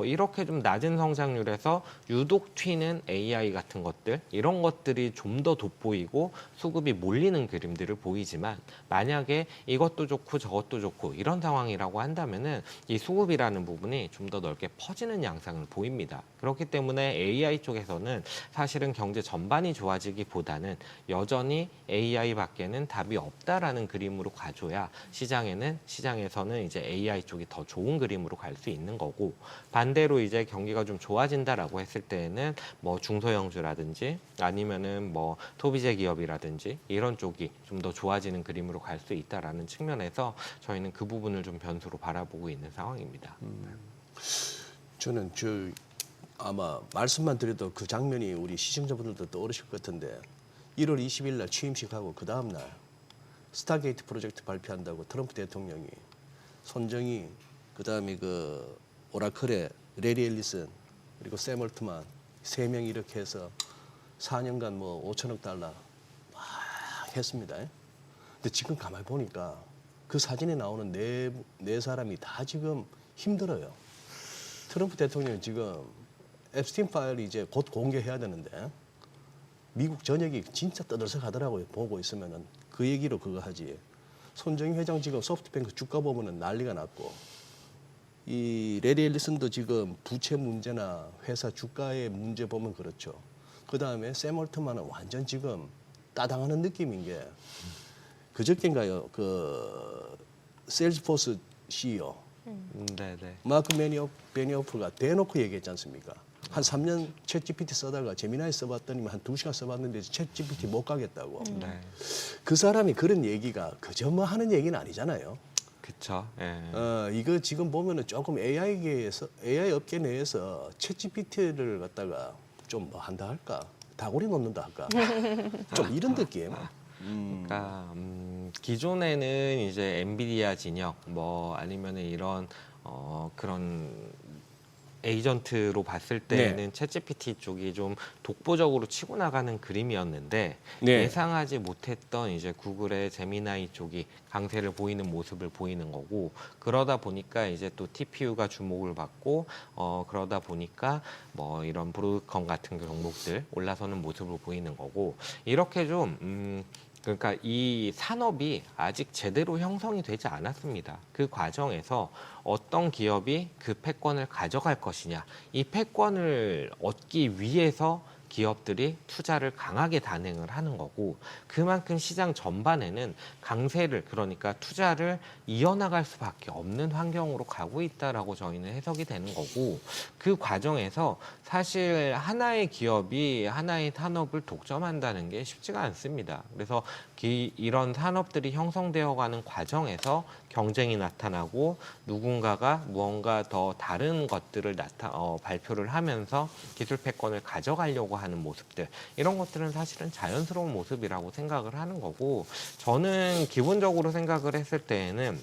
이렇게 좀 낮은 성장률에서 유독 튀는 AI 같은 것들, 이런 것들이 좀 더 돋보이고 수급이 몰리는 그림들을 보이지만, 만약에 이것도 좋고 저것도 좋고 이런 상황이라고 한다면은 이 수급이라는 부분이 좀 더 넓게 퍼지는 양상을 보입니다. 그렇기 때문에 AI 쪽에서는 사실은 경제 전반이 좋아지기보다는 여전히 AI밖에는 답이 없다라는 그림으로 가줘야 시장에서는 이제 AI 쪽이 더 좋은 그림으로 갈 수 있는 거고, 반대로 이제 경기가 좀 좋아진다라고 했을 때에는 뭐 중소형주라든지 아니면은 뭐 소비재 기업이라든지 이런 쪽이 좀 더 좋아지는 그림으로 갈 수 있다라는 측면에서 저희는 그 부분을 좀 변수로 바라보고 있는 상황입니다. 저는 아마 말씀만 드려도 그 장면이 우리 시청자분들도 떠오르실 것 같은데, 1월 20일 날 취임식하고 그 다음 날 스타게이트 프로젝트 발표한다고 트럼프 대통령이 손정희, 그다음에 그 오라클의 레리 앨리슨, 그리고 샘 얼트만 3명 이렇게 해서 4년간 뭐 5천억 달러 막 했습니다. 근데 지금 가만히 보니까 그 사진에 나오는 네 사람이 다 지금 힘들어요. 트럼프 대통령이 지금 앱스틴 파일이 이제 곧 공개해야 되는데 미국 전역이 진짜 떠들썩하더라고요. 보고 있으면은 그 얘기로 그거 하지. 손정희 회장 지금 소프트뱅크 주가 보면은 난리가 났고, 이 레리 앨리슨도 지금 부채 문제나 회사 주가의 문제 보면 그렇죠. 그 다음에 샘 얼트만은 완전 지금 따당하는 느낌인 게, 그저께인가요? 그 세일즈포스 CEO 네네. 마크 베니오프가 대놓고 얘기했지 않습니까? 한 3년 챗 GPT 쓰다가 제미나이 써봤더니 한 2시간 써봤는데 챗 GPT 못 가겠다고. 네. 그 사람이 그런 얘기가 그저 뭐 하는 얘기는 아니잖아요. 그쵸. 예. 이거 지금 보면은 조금 AI 업계 내에서 챗 GPT를 갖다가 좀 뭐 한다 할까? 다구리 놓는다 할까? 좀 이런 느낌. 그러니까 기존에는 이제 엔비디아 진영 뭐 아니면은 이런 그런 에이전트로 봤을 때는 챗GPT 쪽이 좀 독보적으로 치고 나가는 그림이었는데, 네. 예상하지 못했던 이제 구글의 제미나이 쪽이 강세를 보이는 모습을 보이는 거고, 그러다 보니까 이제 또 TPU가 주목을 받고 그러다 보니까 뭐 이런 브로드컴 같은 종목들 올라서는 모습을 보이는 거고, 이렇게 좀 그러니까 이 산업이 아직 제대로 형성이 되지 않았습니다. 그 과정에서 어떤 기업이 그 패권을 가져갈 것이냐, 이 패권을 얻기 위해서 기업들이 투자를 강하게 단행을 하는 거고, 그만큼 시장 전반에는 강세를, 그러니까 투자를 이어나갈 수밖에 없는 환경으로 가고 있다라고 저희는 해석이 되는 거고, 그 과정에서 사실 하나의 기업이 하나의 산업을 독점한다는 게 쉽지가 않습니다. 그래서 이런 산업들이 형성되어가는 과정에서 경쟁이 나타나고 누군가가 무언가 더 다른 것들을 발표를 하면서 기술 패권을 가져가려고 하는 모습들, 이런 것들은 사실은 자연스러운 모습이라고 생각을 하는 거고, 저는 기본적으로 생각을 했을 때에는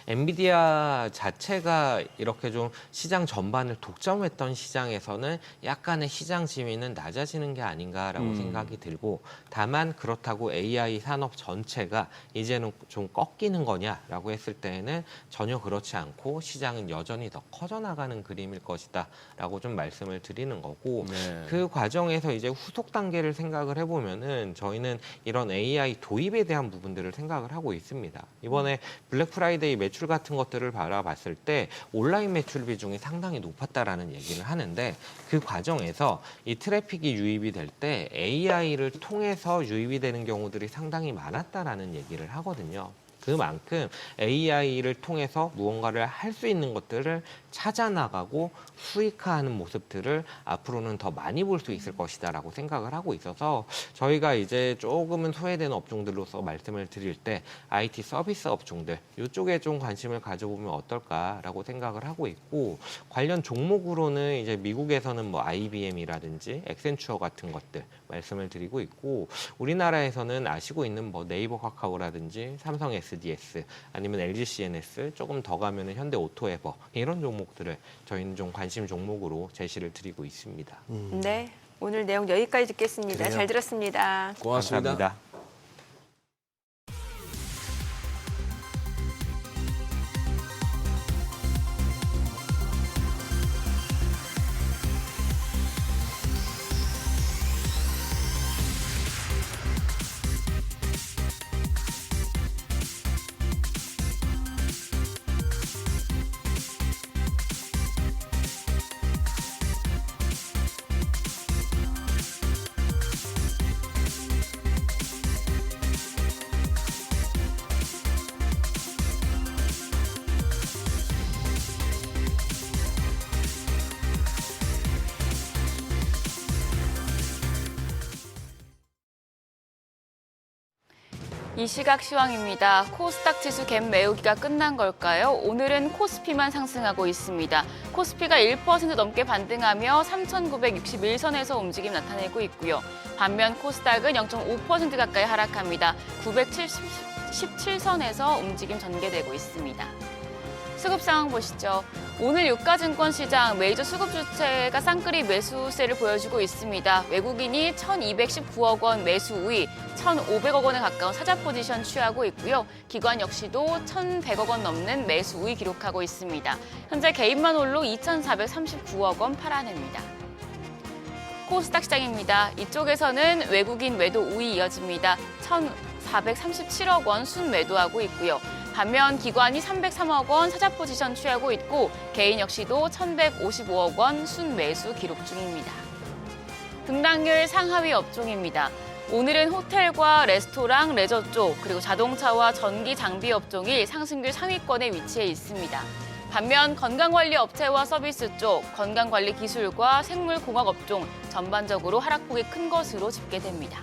엔비디아 자체가 이렇게 좀 시장 전반을 독점했던 시장에서는 약간의 시장 지위는 낮아지는 게 아닌가라고 생각이 들고, 다만 그렇다고 AI 산업 전체가 이제는 좀 꺾이는 거냐라고 했을 때에는 전혀 그렇지 않고 시장은 여전히 더 커져나가는 그림일 것이다라고 좀 말씀을 드리는 거고, 그 과정에서 이제 후속 단계를 생각을 해보면은 저희는 이런 AI 도입에 대한 부분들을 생각을 하고 있습니다. 이번에 블랙 프라이데이 매출 같은 것들을 바라봤을 때 온라인 매출 비중이 상당히 높았다라는 얘기를 하는데, 그 과정에서 이 트래픽이 유입이 될 때 AI를 통해서 유입이 되는 경우들이 상당히 많았다라는 얘기를 하거든요. 그만큼 AI를 통해서 무언가를 할 수 있는 것들을 찾아나가고 수익화하는 모습들을 앞으로는 더 많이 볼 수 있을 것이다라고 생각을 하고 있어서, 저희가 이제 조금은 소외되는 업종들로서 말씀을 드릴 때 IT 서비스 업종들 이쪽에 좀 관심을 가져보면 어떨까라고 생각을 하고 있고, 관련 종목으로는 이제 미국에서는 뭐 IBM이라든지 액센추어 같은 것들 말씀을 드리고 있고, 우리나라에서는 아시고 있는 뭐 네이버 카카오라든지 삼성 SDS 아니면 LG CNS, 조금 더 가면은 현대 오토에버, 이런 종목들을 저희는 좀 관심 종목으로 제시를 드리고 있습니다. 네, 오늘 내용 여기까지 듣겠습니다. 그래요. 잘 들었습니다. 고맙습니다. 감사합니다. 이 시각 시황입니다. 코스닥 지수 갭 메우기가 끝난 걸까요? 오늘은 코스피만 상승하고 있습니다. 코스피가 1% 넘게 반등하며 3,961선에서 움직임 나타내고 있고요. 반면 코스닥은 0.5% 가까이 하락합니다. 917선에서 움직임 전개되고 있습니다. 수급 상황 보시죠. 오늘 유가증권 시장 메이저 수급 주체가 쌍끌이 매수세를 보여주고 있습니다. 외국인이 1,219억 원 매수 우위, 1,500억 원에 가까운 사자 포지션 취하고 있고요. 기관 역시도 1,100억 원 넘는 매수 우위 기록하고 있습니다. 현재 개인만 홀로 2,439억 원 팔아냅니다. 코스닥 시장입니다. 이쪽에서는 외국인 매도 우위 이어집니다. 1,437억 원 순매도하고 있고요. 반면 기관이 303억 원 사자 포지션 취하고 있고, 개인 역시도 1,155억 원 순매수 기록 중입니다. 등락률 상하위 업종입니다. 오늘은 호텔과 레스토랑, 레저 쪽, 그리고 자동차와 전기 장비 업종이 상승률 상위권에 위치해 있습니다. 반면 건강관리 업체와 서비스 쪽, 건강관리 기술과 생물공학 업종 전반적으로 하락폭이 큰 것으로 집계됩니다.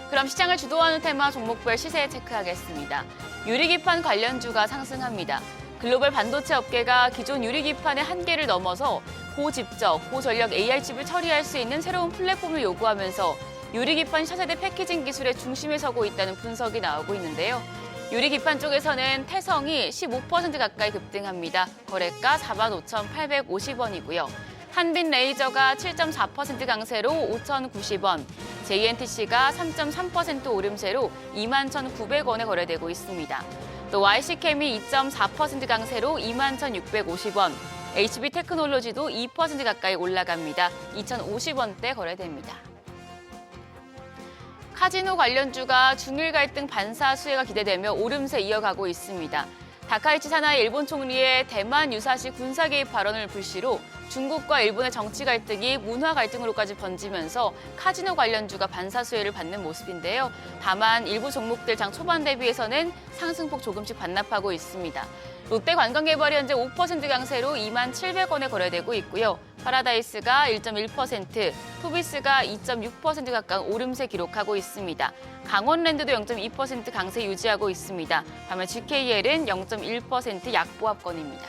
그럼 시장을 주도하는 테마 종목별 시세 체크하겠습니다. 유리기판 관련주가 상승합니다. 글로벌 반도체 업계가 기존 유리기판의 한계를 넘어서 고집적, 고전력 AR칩을 처리할 수 있는 새로운 플랫폼을 요구하면서 유리기판 차세대 패키징 기술의 중심에 서고 있다는 분석이 나오고 있는데요. 유리기판 쪽에서는 태성이 15% 가까이 급등합니다. 거래가 45,850원이고요. 한빛레이저가 7.4% 강세로 5,090원, JNTC가 3.3% 오름세로 21,900원에 거래되고 있습니다. 또 YC캠이 2.4% 강세로 21,650원, HB테크놀로지도 2% 가까이 올라갑니다. 2,050원대 거래됩니다. 카지노 관련주가 중일 갈등 반사 수혜가 기대되며 오름세 이어가고 있습니다. 다카이치 사나이 일본 총리의 대만 유사시 군사 개입 발언을 불씨로 중국과 일본의 정치 갈등이 문화 갈등으로까지 번지면서 카지노 관련주가 반사 수혜를 받는 모습인데요. 다만 일부 종목들 장 초반 대비해서는 상승폭 조금씩 반납하고 있습니다. 롯데관광개발이 현재 5% 강세로 27,700원에 거래되고 있고요. 파라다이스가 1.1%, 토비스가 2.6% 가까운 오름세 기록하고 있습니다. 강원랜드도 0.2% 강세 유지하고 있습니다. 반면 GKL은 0.1% 약보합권입니다.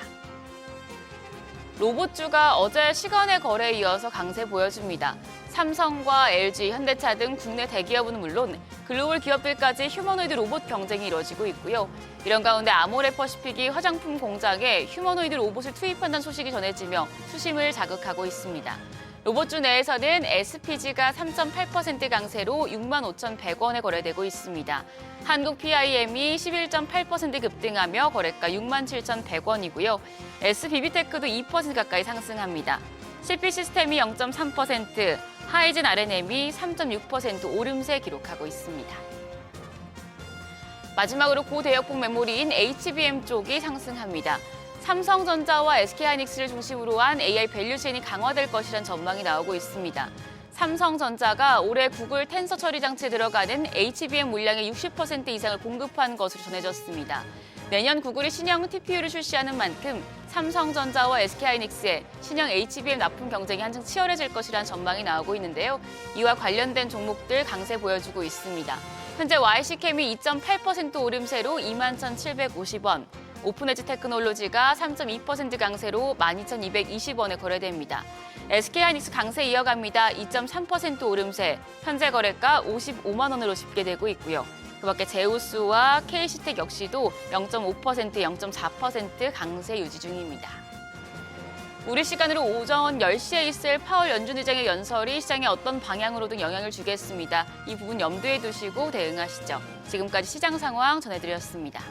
로봇주가 어제 시간의 거래에 이어서 강세 보여줍니다. 삼성과 LG, 현대차 등 국내 대기업은 물론 글로벌 기업들까지 휴머노이드 로봇 경쟁이 이뤄지고 있고요. 이런 가운데 아모레퍼시픽이 화장품 공장에 휴머노이드 로봇을 투입한다는 소식이 전해지며 수심을 자극하고 있습니다. 로봇주 내에서는 SPG가 3.8% 강세로 65,100원에 거래되고 있습니다. 한국 PIM이 11.8% 급등하며 거래가 67,100원이고요. SBB테크도 2% 가까이 상승합니다. CP 시스템이 0.3%, 하이젠 RNM이 3.6% 오름세 기록하고 있습니다. 마지막으로 고대역폭 메모리인 HBM 쪽이 상승합니다. 삼성전자와 SK하이닉스를 중심으로 한 AI 밸류체인이 강화될 것이란 전망이 나오고 있습니다. 삼성전자가 올해 구글 텐서 처리 장치에 들어가는 HBM 물량의 60% 이상을 공급한 것으로 전해졌습니다. 내년 구글이 신형 TPU를 출시하는 만큼 삼성전자와 SK하이닉스의 신형 HBM 납품 경쟁이 한층 치열해질 것이라는 전망이 나오고 있는데요. 이와 관련된 종목들 강세 보여주고 있습니다. 현재 YC캠이 2.8% 오름세로 21,750원, 오픈에지 테크놀로지가 3.2% 강세로 12,220원에 거래됩니다. SK하이닉스 강세 이어갑니다. 2.3% 오름세, 현재 거래가 55만 원으로 집계되고 있고요. 그밖에 제우스와 KC텍 역시도 0.5%, 0.4% 강세 유지 중입니다. 우리 시간으로 오전 10시에 있을 파월 연준 의장의 연설이 시장에 어떤 방향으로든 영향을 주겠습니다. 이 부분 염두에 두시고 대응하시죠. 지금까지 시장 상황 전해드렸습니다.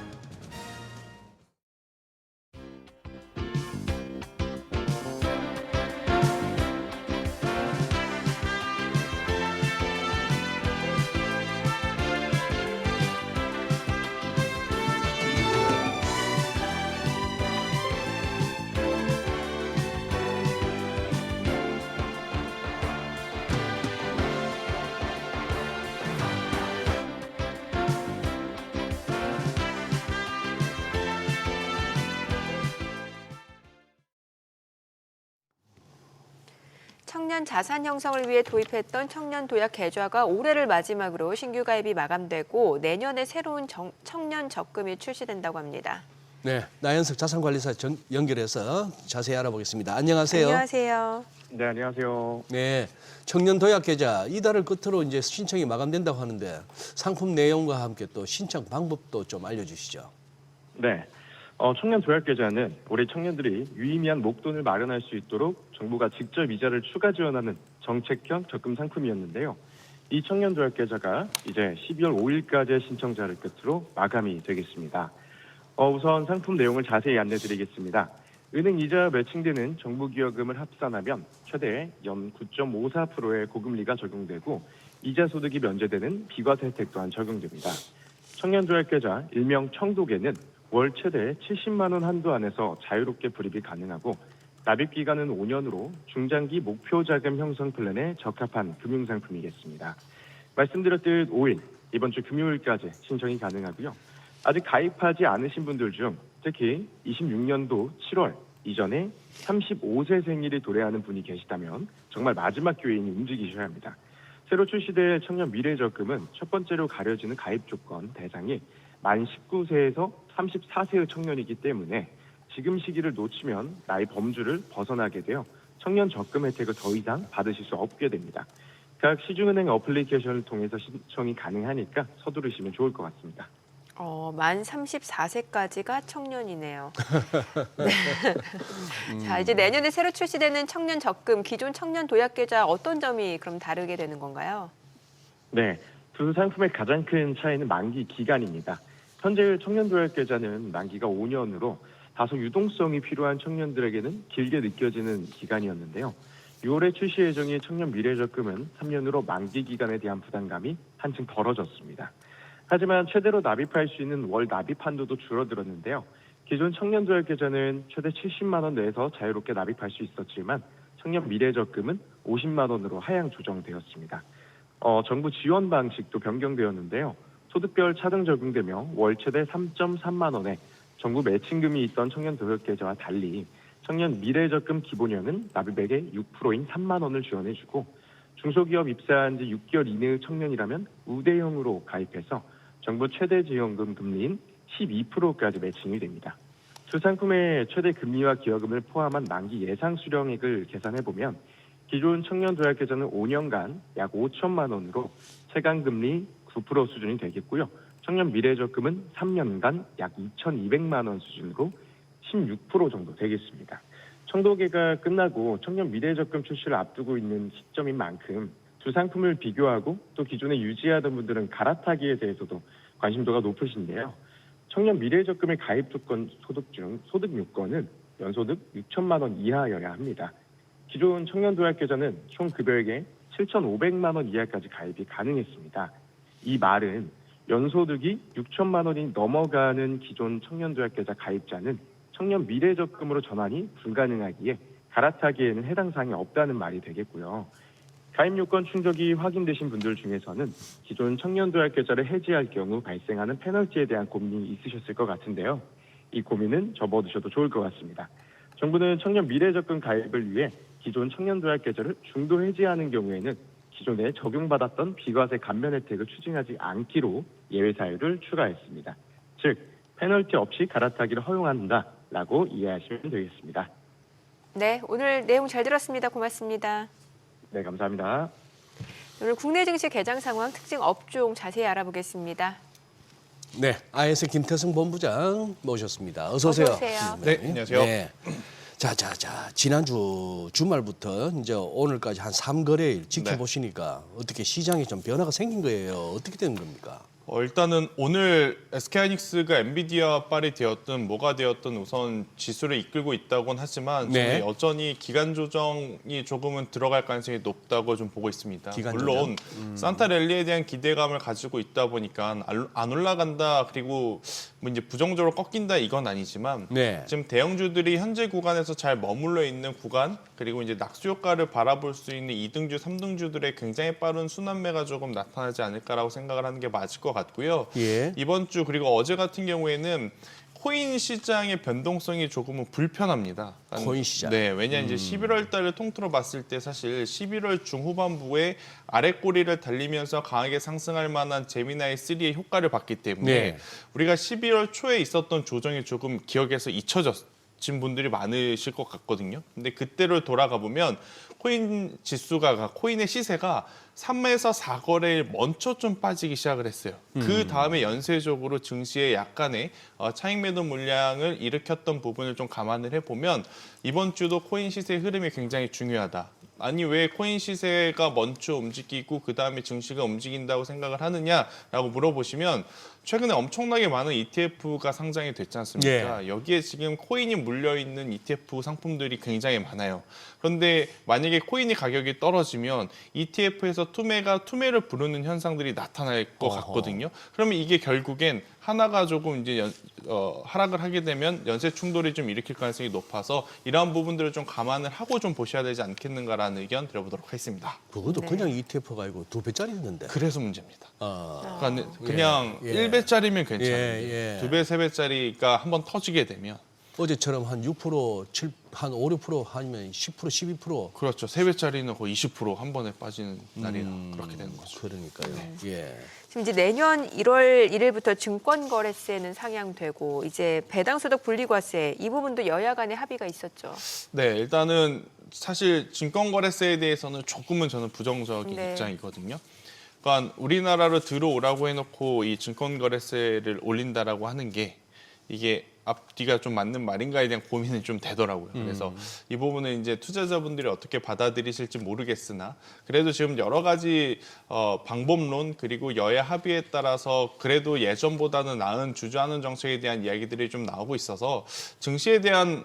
청년 자산 형성을 위해 도입했던 청년 도약 계좌가 올해를 마지막으로 신규 가입이 마감되고 내년에 새로운 청년 적금이 출시된다고 합니다. 네, 나연석 자산관리사 연결해서 자세히 알아보겠습니다. 안녕하세요. 안녕하세요. 네, 안녕하세요. 네, 청년 도약 계좌 이달을 끝으로 이제 신청이 마감된다고 하는데 상품 내용과 함께 또 신청 방법도 좀 알려주시죠. 네, 청년 도약계좌는 올해 청년들이 유의미한 목돈을 마련할 수 있도록 정부가 직접 이자를 추가 지원하는 정책형 적금 상품이었는데요. 이 청년 도약계좌가 이제 12월 5일까지의 신청자를 끝으로 마감이 되겠습니다. 우선 상품 내용을 자세히 안내드리겠습니다. 은행 이자 매칭되는 정부기여금을 합산하면 최대 연 9.54%의 고금리가 적용되고 이자 소득이 면제되는 비과세 혜택 또한 적용됩니다. 청년 도약계좌 일명 청도계는 월 최대 70만 원 한도 안에서 자유롭게 불입이 가능하고 납입 기간은 5년으로 중장기 목표 자금 형성 플랜에 적합한 금융상품이겠습니다. 말씀드렸듯 5일, 이번 주 금요일까지 신청이 가능하고요. 아직 가입하지 않으신 분들 중 특히 26년도 7월 이전에 35세 생일이 도래하는 분이 계시다면 정말 마지막 기회이니 움직이셔야 합니다. 새로 출시될 청년 미래적금은 첫 번째로 가려지는 가입 조건 대상이 만 19세에서 34세의 청년이기 때문에 지금 시기를 놓치면 나이 범주를 벗어나게 되어 청년 적금 혜택을 더 이상 받으실 수 없게 됩니다. 각 시중은행 어플리케이션을 통해서 신청이 가능하니까 서두르시면 좋을 것 같습니다. 만 34세까지가 청년이네요. 네. 자, 이제 내년에 새로 출시되는 청년 적금, 기존 청년 도약 계좌 어떤 점이 그럼 다르게 되는 건가요? 네, 두 상품의 가장 큰 차이는 만기 기간입니다. 현재 청년 도약 계좌는 만기가 5년으로 다소 유동성이 필요한 청년들에게는 길게 느껴지는 기간이었는데요. 6월에 출시 예정인 청년 미래적금은 3년으로 만기 기간에 대한 부담감이 한층 벌어졌습니다. 하지만 최대로 납입할 수 있는 월 납입 한도도 줄어들었는데요. 기존 청년도약계좌는 최대 70만 원 내에서 자유롭게 납입할 수 있었지만 청년 미래적금은 50만 원으로 하향 조정되었습니다. 정부 지원 방식도 변경되었는데요. 소득별 차등 적용되며 월 최대 3.3만 원의 정부 매칭금이 있던 청년도약계좌와 달리 청년 미래적금 기본형은 납입액의 6%인 3만 원을 지원해주고 중소기업 입사한 지 6개월 이내의 청년이라면 우대형으로 가입해서 정부 최대 지원금 금리인 12%까지 매칭이 됩니다. 두 상품의 최대 금리와 기여금을 포함한 만기 예상 수령액을 계산해보면 기존 청년도약계좌는 5년간 약 5천만 원으로 체감금리 9% 수준이 되겠고요. 청년 미래적금은 3년간 약 2,200만 원 수준으로 16% 정도 되겠습니다. 청도계가 끝나고 청년 미래적금 출시를 앞두고 있는 시점인 만큼 두 상품을 비교하고 또 기존에 유지하던 분들은 갈아타기에 대해서도 관심도가 높으신데요. 청년 미래적금의 가입 조건 소득 중 소득 요건은 연소득 6천만 원 이하여야 합니다. 기존 청년도약계좌는 총 급여액의 7,500만 원 이하까지 가입이 가능했습니다. 이 말은 연소득이 6천만 원이 넘어가는 기존 청년도약계좌 가입자는 청년 미래적금으로 전환이 불가능하기에 갈아타기에는 해당 사항이 없다는 말이 되겠고요. 가입 요건 충족이 확인되신 분들 중에서는 기존 청년도약계좌를 해지할 경우 발생하는 페널티에 대한 고민이 있으셨을 것 같은데요. 이 고민은 접어두셔도 좋을 것 같습니다. 정부는 청년 미래적금 가입을 위해 기존 청년도약계좌를 중도 해지하는 경우에는 기존에 적용받았던 비과세 감면 혜택을 추징하지 않기로 예외 사유를 추가했습니다. 즉, 페널티 없이 갈아타기를 허용한다라고 이해하시면 되겠습니다. 네, 오늘 내용 잘 들었습니다. 고맙습니다. 네, 감사합니다. 오늘 국내 증시 개장 상황, 특징 업종 자세히 알아보겠습니다. 네, IS 김태성 본부장 모셨습니다. 어서 오세요. 어서 오세요. 네, 안녕하세요. 네. 자, 지난주 주말부터 이제 오늘까지 한 3거래일 지켜보시니까 어떻게 시장에 좀 변화가 생긴 거예요? 어떻게 되는 겁니까? 일단은 오늘 SK하이닉스가 엔비디아 빨이 되었든 뭐가 되었든 우선 지수를 이끌고 있다고는 하지만 네. 저는 여전히 기간 조정이 조금은 들어갈 가능성이 높다고 좀 보고 있습니다. 기간 물론 산타 랠리에 대한 기대감을 가지고 있다 보니까 안 올라간다 그리고 뭐 이제 부정적으로 꺾인다 이건 아니지만 네. 지금 대형주들이 현재 구간에서 잘 머물러 있는 구간 그리고 이제 낙수 효과를 바라볼 수 있는 2등주, 3등주들의 굉장히 빠른 순환매가 조금 나타나지 않을까라고 생각을 하는 게 맞을 것 같고요. 예. 이번 주 그리고 어제 같은 경우에는 코인 시장의 변동성이 조금은 불편합니다. 코인 시장. 네, 왜냐 이제 11월 달을 통틀어 봤을 때 사실 11월 중후반부에 아래 꼬리를 달리면서 강하게 상승할 만한 제미나이 3의 효과를 봤기 때문에 네. 우리가 12월 초에 있었던 조정이 조금 기억에서 잊혀진 분들이 많으실 것 같거든요. 근데 그때를 돌아가 보면 코인 지수가 코인의 시세가 3에서 4거래일 먼저 좀 빠지기 시작을 했어요. 그 다음에 연쇄적으로 증시에 약간의 차익 매도 물량을 일으켰던 부분을 좀 감안을 해보면 이번 주도 코인 시세의 흐름이 굉장히 중요하다. 아니 왜 코인 시세가 먼저 움직이고 그 다음에 증시가 움직인다고 생각을 하느냐라고 물어보시면 최근에 엄청나게 많은 ETF가 상장이 됐지 않습니까? 예. 여기에 지금 코인이 물려있는 ETF 상품들이 굉장히 많아요. 그런데 만약에 코인이 가격이 떨어지면 ETF에서 투매를 부르는 현상들이 나타날 것 같거든요. 그러면 이게 결국엔 하나가 조금 이제 하락을 하게 되면 연쇄 충돌이 좀 일으킬 가능성이 높아서 이러한 부분들을 좀 감안을 하고 좀 보셔야 되지 않겠는가라는 의견 드려보도록 하겠습니다. 그것도 그냥 ETF가 아니고 2배짜리였는데. 그래서 문제입니다. 아, 그러니까 그냥 예. 1배짜리면 괜찮아요. 예. 2배, 3배짜리가 한번 터지게 되면 어제처럼 한 6%, 한 5, 6% 아니면 10%, 12%. 그렇죠. 3배짜리는 거의 20% 한 번에 빠지는 날이나 그렇게 되는 거죠. 그러니까요. 예. 지금 이제 내년 1월 1일부터 증권거래세는 상향되고 이제 배당소득 분리과세 이 부분도 여야 간의 합의가 있었죠. 네, 일단은 사실 증권거래세에 대해서는 조금은 저는 부정적인 네. 입장이거든요. 그러니까 우리나라로 들어오라고 해놓고 이 증권거래세를 올린다라고 하는 게 이게 앞뒤가 좀 맞는 말인가에 대한 고민이 좀 되더라고요. 그래서 이 부분은 이제 투자자분들이 어떻게 받아들이실지 모르겠으나 그래도 지금 여러 가지 방법론 그리고 여야 합의에 따라서 그래도 예전보다는 나은 주저하는 정책에 대한 이야기들이 좀 나오고 있어서 증시에 대한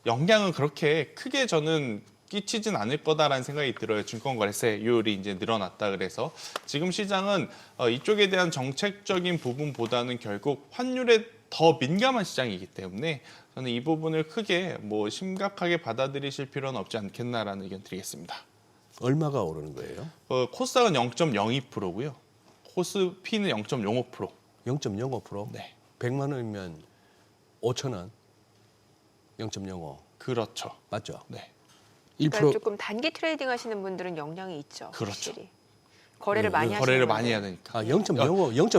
영향은 그렇게 크게 저는 끼치진 않을 거다라는 생각이 들어요. 증권거래세율이 이제 늘어났다 그래서 지금 시장은 이쪽에 대한 정책적인 부분보다는 결국 환율에 더 민감한 시장이기 때문에 저는 이 부분을 크게 뭐 심각하게 받아들이실 필요는 없지 않겠나라는 의견 드리겠습니다. 얼마가 오르는 거예요? 코스닥은 0.02%고요. 코스피는 0.05%. 0.05%? 네. 100만 원이면 5천 원. 0.05. 그렇죠. 맞죠? 네. 1%. 그러니까 조금 단기 트레이딩 하시는 분들은 영향이 있죠. 그렇죠. 확실히. 거래를 많이 하시는 거래를 분들. 많이 해야 되니까. 아, 0.05면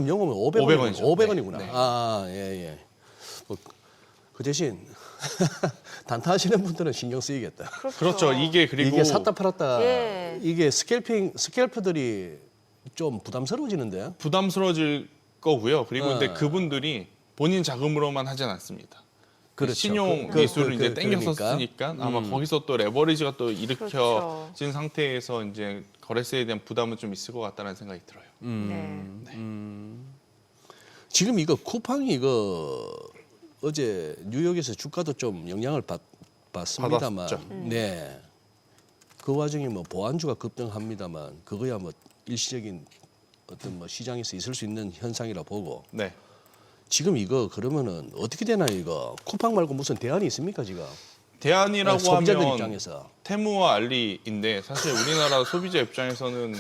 500원이구나. 500원이죠. 500원이구나. 네. 아, 예, 예. 그 대신 단타하시는 분들은 신경 쓰이겠다. 그렇죠. 이게 그리고 이게 샀다 팔았다. 예. 이게 스캘퍼들이 좀 부담스러워지는데. 부담스러워질 거고요. 그리고 근데 어. 그분들이 본인 자금으로만 하진 않습니다. 그렇죠. 신용 그- 미수를 그- 이제 그- 땡겨서 그러니까. 쓰니까 아마 거기서 또 레버리지가 또 그렇죠. 일으켜진 상태에서 이제 거래세에 대한 부담은 좀 있을 것 같다는 생각이 들어요. 네. 지금 이거 쿠팡이 이거 어제 뉴욕에서 주가도 좀 영향을 받습니다만, 받았죠. 네. 그 와중에 뭐 보안주가 급등합니다만 그거야 뭐 일시적인 어떤 뭐 시장에서 있을 수 있는 현상이라 보고 네. 지금 이거 그러면은 어떻게 되나요 이거 쿠팡 말고 무슨 대안이 있습니까 지금? 대안이라고 소비자들 하면 입장에서 테무와 알리인데 사실 우리나라 소비자 입장에서는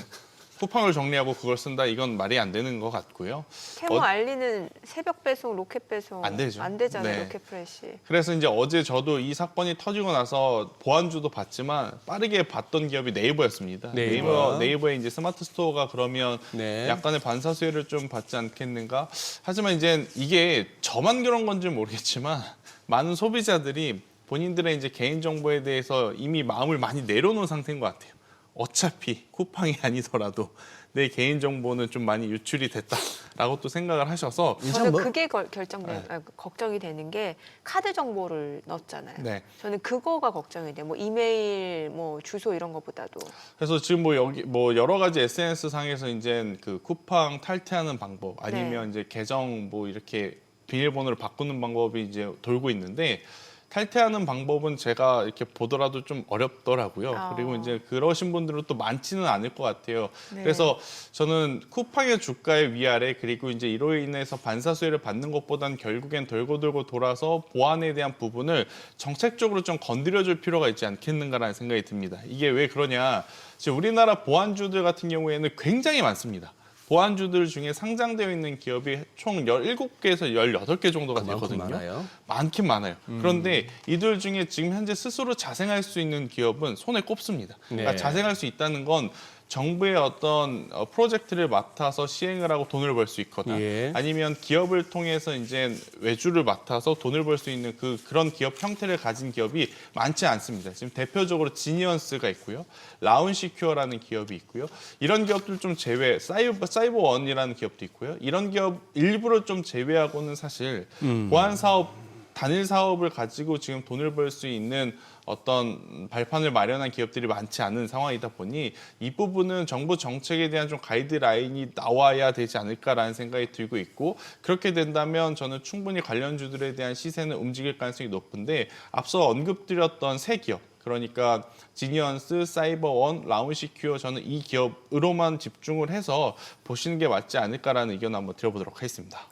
쿠팡을 정리하고 그걸 쓴다 이건 말이 안 되는 것 같고요. 테무 알리는 새벽 배송, 로켓 배송 안 되죠. 안 되잖아요. 네. 로켓 프레시. 그래서 이제 어제 저도 이 사건이 터지고 나서 보안주도 봤지만 빠르게 봤던 기업이 네이버였습니다. 네이버. 네이버의 이제 스마트 스토어가 그러면 네. 약간의 반사수혜를 좀 받지 않겠는가? 하지만 이제 이게 저만 그런 건지 모르겠지만 많은 소비자들이 본인들의 이제 개인 정보에 대해서 이미 마음을 많이 내려놓은 상태인 것 같아요. 어차피 쿠팡이 아니더라도 내 개인 정보는 좀 많이 유출이 됐다라고 또 생각을 하셔서 저는 뭐- 그게 걱정이 되는 게 카드 정보를 넣었잖아요. 네. 저는 그거가 걱정이 돼요. 뭐 이메일, 뭐 주소 이런 것보다도. 그래서 지금 뭐 여기 뭐 여러 가지 SNS 상에서 이제 그 쿠팡 탈퇴하는 방법 아니면 이제 계정 뭐 이렇게 비밀번호를 바꾸는 방법이 이제 돌고 있는데 탈퇴하는 방법은 제가 이렇게 보더라도 좀 어렵더라고요. 아. 그리고 이제 그러신 분들은 또 많지는 않을 것 같아요. 네. 그래서 저는 쿠팡의 주가의 위아래 그리고 이제 이로 인해서 반사수혜를 받는 것보단 결국엔 돌고 돌아서 보안에 대한 부분을 정책적으로 좀 건드려줄 필요가 있지 않겠는가라는 생각이 듭니다. 이게 왜 그러냐? 지금 우리나라 보안주들 같은 경우에는 굉장히 많습니다. 보안주들 중에 상장되어 있는 기업이 총 17개에서 18개 정도가 그만큼 되거든요. 많아요? 많긴 많아요. 그런데 이들 중에 지금 현재 스스로 자생할 수 있는 기업은 손에 꼽습니다. 그러니까 네. 자생할 수 있다는 건 정부의 어떤 프로젝트를 맡아서 시행을 하고 돈을 벌 수 있거나 예. 아니면 기업을 통해서 이제 외주를 맡아서 돈을 벌 수 있는 그런 기업 형태를 가진 기업이 많지 않습니다. 지금 대표적으로 지니언스가 있고요. 라운시큐어라는 기업이 있고요. 이런 기업들 좀 제외, 사이버원이라는 기업도 있고요. 이런 기업 일부를 좀 제외하고는 사실 보안 사업 단일 사업을 가지고 지금 돈을 벌 수 있는 어떤 발판을 마련한 기업들이 많지 않은 상황이다 보니 이 부분은 정부 정책에 대한 좀 가이드라인이 나와야 되지 않을까라는 생각이 들고 있고 그렇게 된다면 저는 충분히 관련주들에 대한 시세는 움직일 가능성이 높은데 앞서 언급드렸던 세 기업 그러니까 지니언스, 사이버원, 라운시큐어 저는 이 기업으로만 집중을 해서 보시는 게 맞지 않을까라는 의견을 한번 드려보도록 하겠습니다.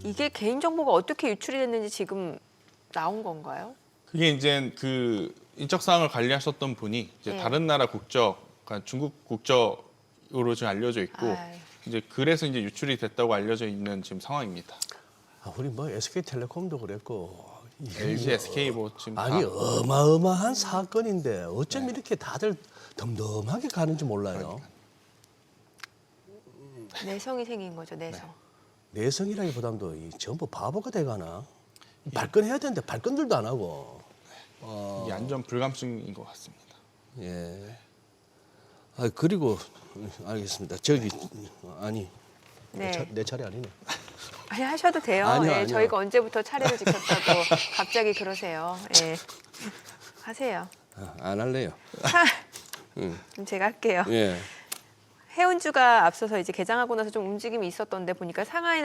이게 개인 정보가 어떻게 유출이 됐는지 지금 나온 건가요? 그게 이제 그 인적 사항을 관리하셨던 분이 이제 네. 다른 나라 국적, 그러니까 중국 국적으로 지금 알려져 있고 아이. 이제 그래서 이제 유출이 됐다고 알려져 있는 지금 상황입니다. 아, 우리 뭐 SK텔레콤도 그랬고 LG, SK 뭐 지금 아니 다 어마어마한 사건인데 어쩜 이렇게 다들 덤덤하게 가는지 몰라요. 내성이 생긴 거죠, 내성. 내성이라기보다도 이 전부 바보가 돼가나. 발끈해야 되는데 발끈들도 안 하고. 이게 안전 불감증인 것 같습니다. 예. 아 그리고 알겠습니다. 저기 아니 네. 내 차례 아니네. 아니 하셔도 돼요. 아니요, 예, 아니요. 저희가 언제부터 차례를 지켰다고 갑자기 그러세요. 예. 하세요. 안 할래요. 그럼 제가 할게요. 예. 해운주가 앞서서 이제 개장하고 나서 좀 움직임이 있었던데 보니까 상하이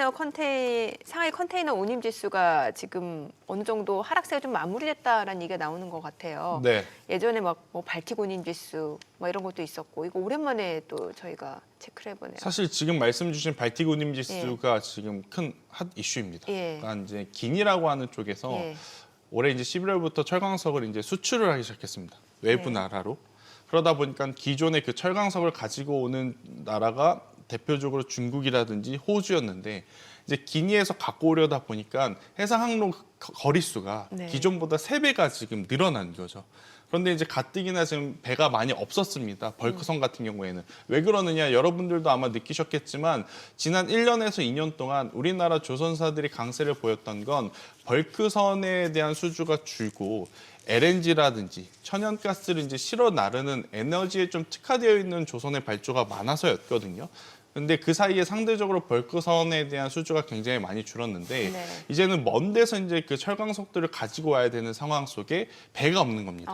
컨테이너 운임 지수가 지금 어느 정도 하락세가 좀 마무리됐다라는 얘기가 나오는 것 같아요. 네. 예전에 막 뭐 발틱 운임 지수 뭐 이런 것도 있었고 이거 오랜만에 또 저희가 체크를 해보네요. 사실 지금 말씀 주신 발틱 운임 지수가 지금 큰 핫 이슈입니다. 예. 그러니까 이제 긴이라고 하는 쪽에서 예. 올해 이제 11월부터 철강석을 이제 수출을 하기 시작했습니다. 외부 네. 나라로. 그러다 보니까 기존의 그 철강석을 가지고 오는 나라가 대표적으로 중국이라든지 호주였는데 이제 기니에서 갖고 오려다 보니까 해상 항로 거리수가 네. 기존보다 3배가 지금 늘어난 거죠. 그런데 이제 가뜩이나 지금 배가 많이 없었습니다. 벌크선 같은 경우에는. 왜 그러느냐, 여러분들도 아마 느끼셨겠지만 지난 1년에서 2년 동안 우리나라 조선사들이 강세를 보였던 건 벌크선에 대한 수주가 줄고 LNG라든지 천연가스를 이제 실어 나르는 에너지에 좀 특화되어 있는 조선의 발주가 많아서였거든요. 근데 그 사이에 상대적으로 벌크선에 대한 수주가 굉장히 많이 줄었는데 네. 이제는 먼 데서 이제 그 철강석들을 가지고 와야 되는 상황 속에 배가 없는 겁니다.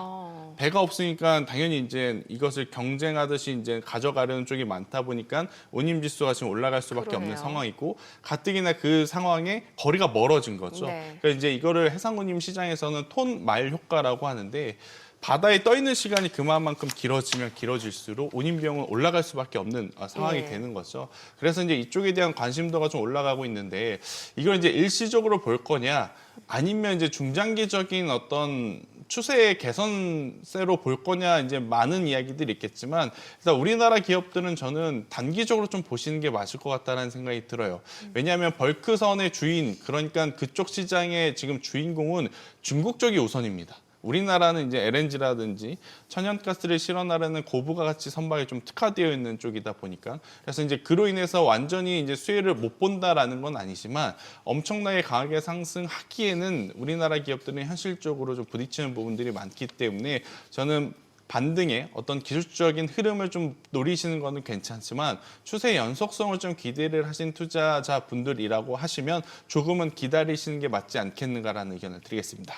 배가 없으니까 당연히 이제 이것을 경쟁하듯이 이제 가져가려는 쪽이 많다 보니까 운임 지수가 지금 올라갈 수밖에 그러네요. 없는 상황이고 가뜩이나 그 상황에 거리가 멀어진 거죠. 네. 그러니까 이제 이거를 해상운임 시장에서는 톤 마일 효과라고 하는데 바다에 떠 있는 시간이 그만큼 길어지면 길어질수록 운임 비용은 올라갈 수밖에 없는 상황이 예. 되는 거죠. 그래서 이제 이쪽에 대한 관심도가 좀 올라가고 있는데 이걸 이제 일시적으로 볼 거냐 아니면 이제 중장기적인 어떤 추세의 개선세로 볼 거냐 이제 많은 이야기들이 있겠지만 일단 우리나라 기업들은 저는 단기적으로 좀 보시는 게 맞을 것 같다는 생각이 들어요. 왜냐하면 벌크선의 주인 그러니까 그쪽 시장의 지금 주인공은 중국 쪽이 우선입니다. 우리나라는 이제 LNG라든지 천연가스를 실어나르는 고부가 가치 선박에 좀 특화되어 있는 쪽이다 보니까 그래서 이제 그로 인해서 완전히 이제 수혜를 못 본다라는 건 아니지만 엄청나게 강하게 상승하기에는 우리나라 기업들은 현실적으로 좀 부딪히는 부분들이 많기 때문에 저는 반등의 어떤 기술적인 흐름을 좀 노리시는 거는 괜찮지만 추세 연속성을 좀 기대를 하신 투자자분들이라고 하시면 조금은 기다리시는 게 맞지 않겠는가라는 의견을 드리겠습니다.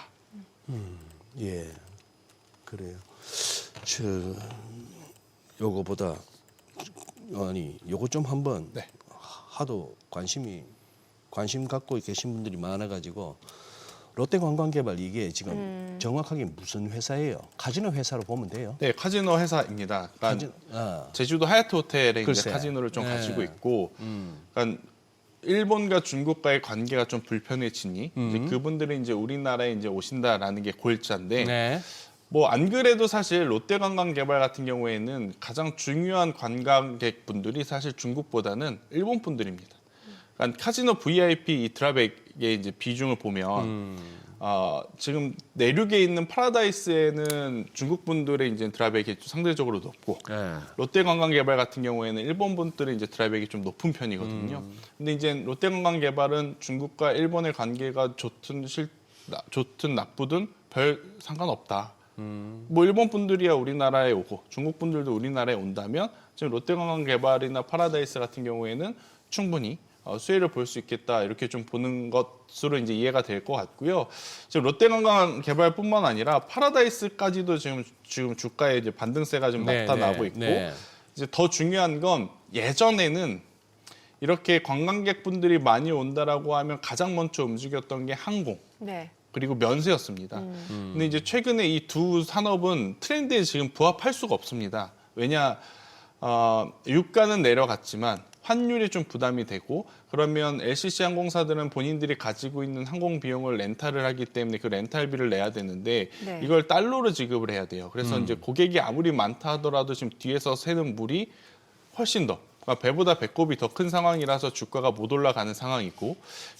예, 그래요. 요거보다 아니 요거 좀 한번 네. 하도 관심 갖고 계신 분들이 많아가지고 롯데관광개발 이게 지금 정확하게 무슨 회사예요? 카지노 회사로 보면 돼요. 네, 카지노 회사입니다. 그러니까 제주도 하얏트 호텔에 이제 글쎄. 카지노를 좀 네. 가지고 있고, 그러니까 일본과 중국과의 관계가 좀 불편해지니 이제 그분들이 이제 우리나라에 이제 오신다라는 게 골자인데, 네. 뭐 안 그래도 사실 롯데관광개발 같은 경우에는 가장 중요한 관광객분들이 사실 중국보다는 일본 분들입니다. 그러니까 카지노 VIP 이 드랍백의 이제 비중을 보면 지금 내륙에 있는 파라다이스에는 중국 분들의 이제 드랍백이 상대적으로 높고 네. 롯데관광개발 같은 경우에는 일본 분들의 이제 드랍백이 좀 높은 편이거든요. 근데 이제 롯데관광개발은 중국과 일본의 관계가 좋든 나쁘든 별 상관없다. 뭐 일본 분들이야 우리나라에 오고 중국 분들도 우리나라에 온다면 지금 롯데관광개발이나 파라다이스 같은 경우에는 충분히 수혜를 볼 수 있겠다 이렇게 좀 보는 것으로 이제 이해가 될 것 같고요. 지금 롯데관광개발뿐만 아니라 파라다이스까지도 지금 주가에 이제 반등세가 좀 나타나고 있고 이제 더 중요한 건 예전에는 이렇게 관광객분들이 많이 온다라고 하면 가장 먼저 움직였던 게 항공. 네. 그리고 면세였습니다. 근데 이제 최근에 이 두 산업은 트렌드에 지금 부합할 수가 없습니다. 왜냐, 유가는 내려갔지만 환율이 좀 부담이 되고 그러면 LCC 항공사들은 본인들이 가지고 있는 항공 비용을 렌탈을 하기 때문에 그 렌탈비를 내야 되는데 네. 이걸 달러로 지급을 해야 돼요. 그래서 이제 고객이 아무리 많다 하더라도 지금 뒤에서 새는 물이 훨씬 더 그러니까 배보다 배꼽이 더 큰 상황이라서 주가가 못 올라가는 상황이고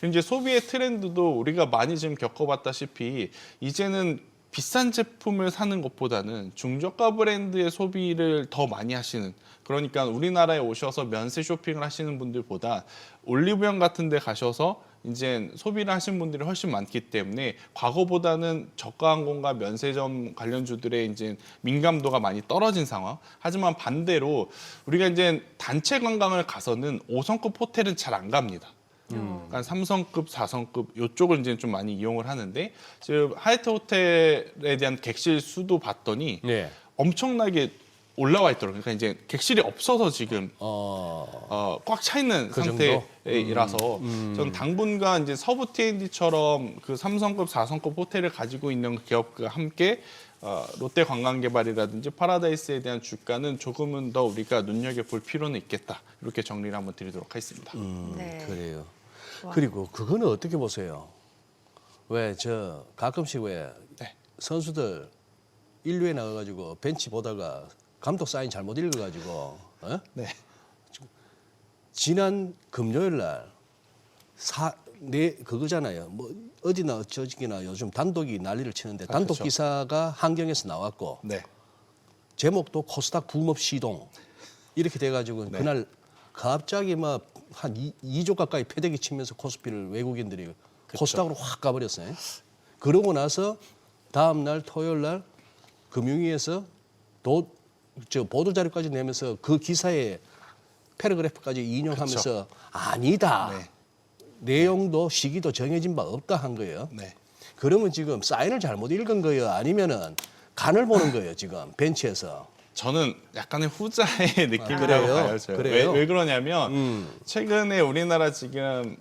이제 소비의 트렌드도 우리가 많이 지금 겪어봤다시피 이제는 비싼 제품을 사는 것보다는 중저가 브랜드의 소비를 더 많이 하시는 그러니까 우리나라에 오셔서 면세 쇼핑을 하시는 분들보다 올리브영 같은 데 가셔서 이제 소비를 하시는 분들이 훨씬 많기 때문에 과거보다는 저가 항공과 면세점 관련주들의 이제 민감도가 많이 떨어진 상황. 하지만 반대로 우리가 이제 단체 관광을 가서는 5성급 호텔은 잘 안 갑니다. 그러니까 3성급, 4성급 이쪽을 이제 좀 많이 이용을 하는데 지금 하얏트 호텔에 대한 객실 수도 봤더니 네. 엄청나게 올라와 있도록 그러니까 이제 객실이 없어서 지금 꽉 차 있는 그 상태이라서 저는 당분간 이제 서부 T&D처럼 그 3성급, 4성급 호텔을 가지고 있는 기업과 함께 롯데 관광개발이라든지 파라다이스에 대한 주가는 조금은 더 우리가 눈여겨볼 필요는 있겠다. 이렇게 정리를 한번 드리도록 하겠습니다. 네. 그래요. 그리고 그거는 어떻게 보세요? 왜 가끔씩 왜 네. 선수들 1루에 나가가지고 벤치 보다가 감독 사인 잘못 읽어가지고 네. 지난 금요일 날 그거잖아요. 뭐 어디나 저기나 요즘 단독이 난리를 치는데 단독 그렇죠. 기사가 한경에서 나왔고 네. 제목도 코스닥 붐업 시동 이렇게 돼가지고 네. 그날 갑자기 막 한 2조 가까이 패대기 치면서 코스피를 외국인들이 코스닥으로 확 가버렸어요. 그러고 나서 다음 날 토요일 날 금융위에서 보도 자료까지 내면서 그 기사의 패러그래프까지 인용하면서 그렇죠. 아니다. 네. 내용도 시기도 정해진 바 없다 한 거예요. 네. 그러면 지금 사인을 잘못 읽은 거예요? 아니면은 간을 보는 거예요, 지금 벤치에서? 저는 약간의 후자의 느낌이라고 그래요? 봐요. 저는. 그래요? 왜 그러냐면 최근에 우리나라 지금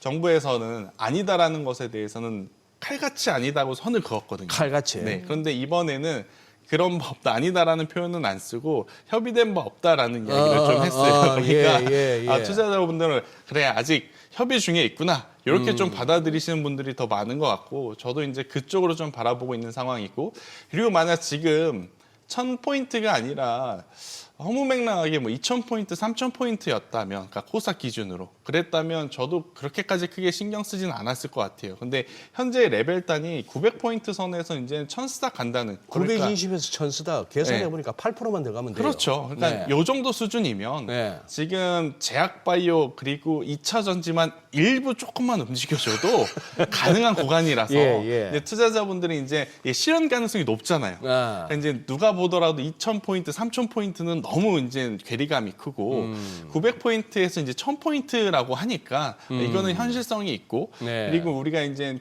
정부에서는 아니다라는 것에 대해서는 칼같이 아니다고 선을 그었거든요. 칼같이. 네. 그런데 이번에는 그런 바 없다, 아니다라는 표현은 안 쓰고 협의된 바 없다라는 이야기를 좀 했어요. 그러니까 예. 투자자분들은 그래 아직 협의 중에 있구나 이렇게 좀 받아들이시는 분들이 더 많은 것 같고 저도 이제 그쪽으로 좀 바라보고 있는 상황이고 그리고 만약 지금 1000포인트가 아니라 허무맹랑하게 뭐 2000포인트, 3000포인트였다면, 그러니까 코스닥 기준으로 그랬다면 저도 그렇게까지 크게 신경 쓰지는 않았을 것 같아요. 근데 현재 레벨단이 900포인트 선에서 이제 1000스닥 간다는. 그러니까 920에서 1000스닥 계산해 네. 보니까 8%만 들어가면 돼요. 그렇죠. 그러니까 네. 요 정도 수준이면 네. 지금 제약바이오 그리고 2차 전지만 일부 조금만 움직여줘도 가능한 구간이라서 예. 이제 투자자분들이 이제 실현 가능성이 높잖아요. 아. 그러니까 이제 누가 보더라도 2000포인트, 3000포인트는 너무 이제 괴리감이 크고 900포인트에서 이제 1000포인트라고 하니까 이거는 현실성이 있고 네. 그리고 우리가 이제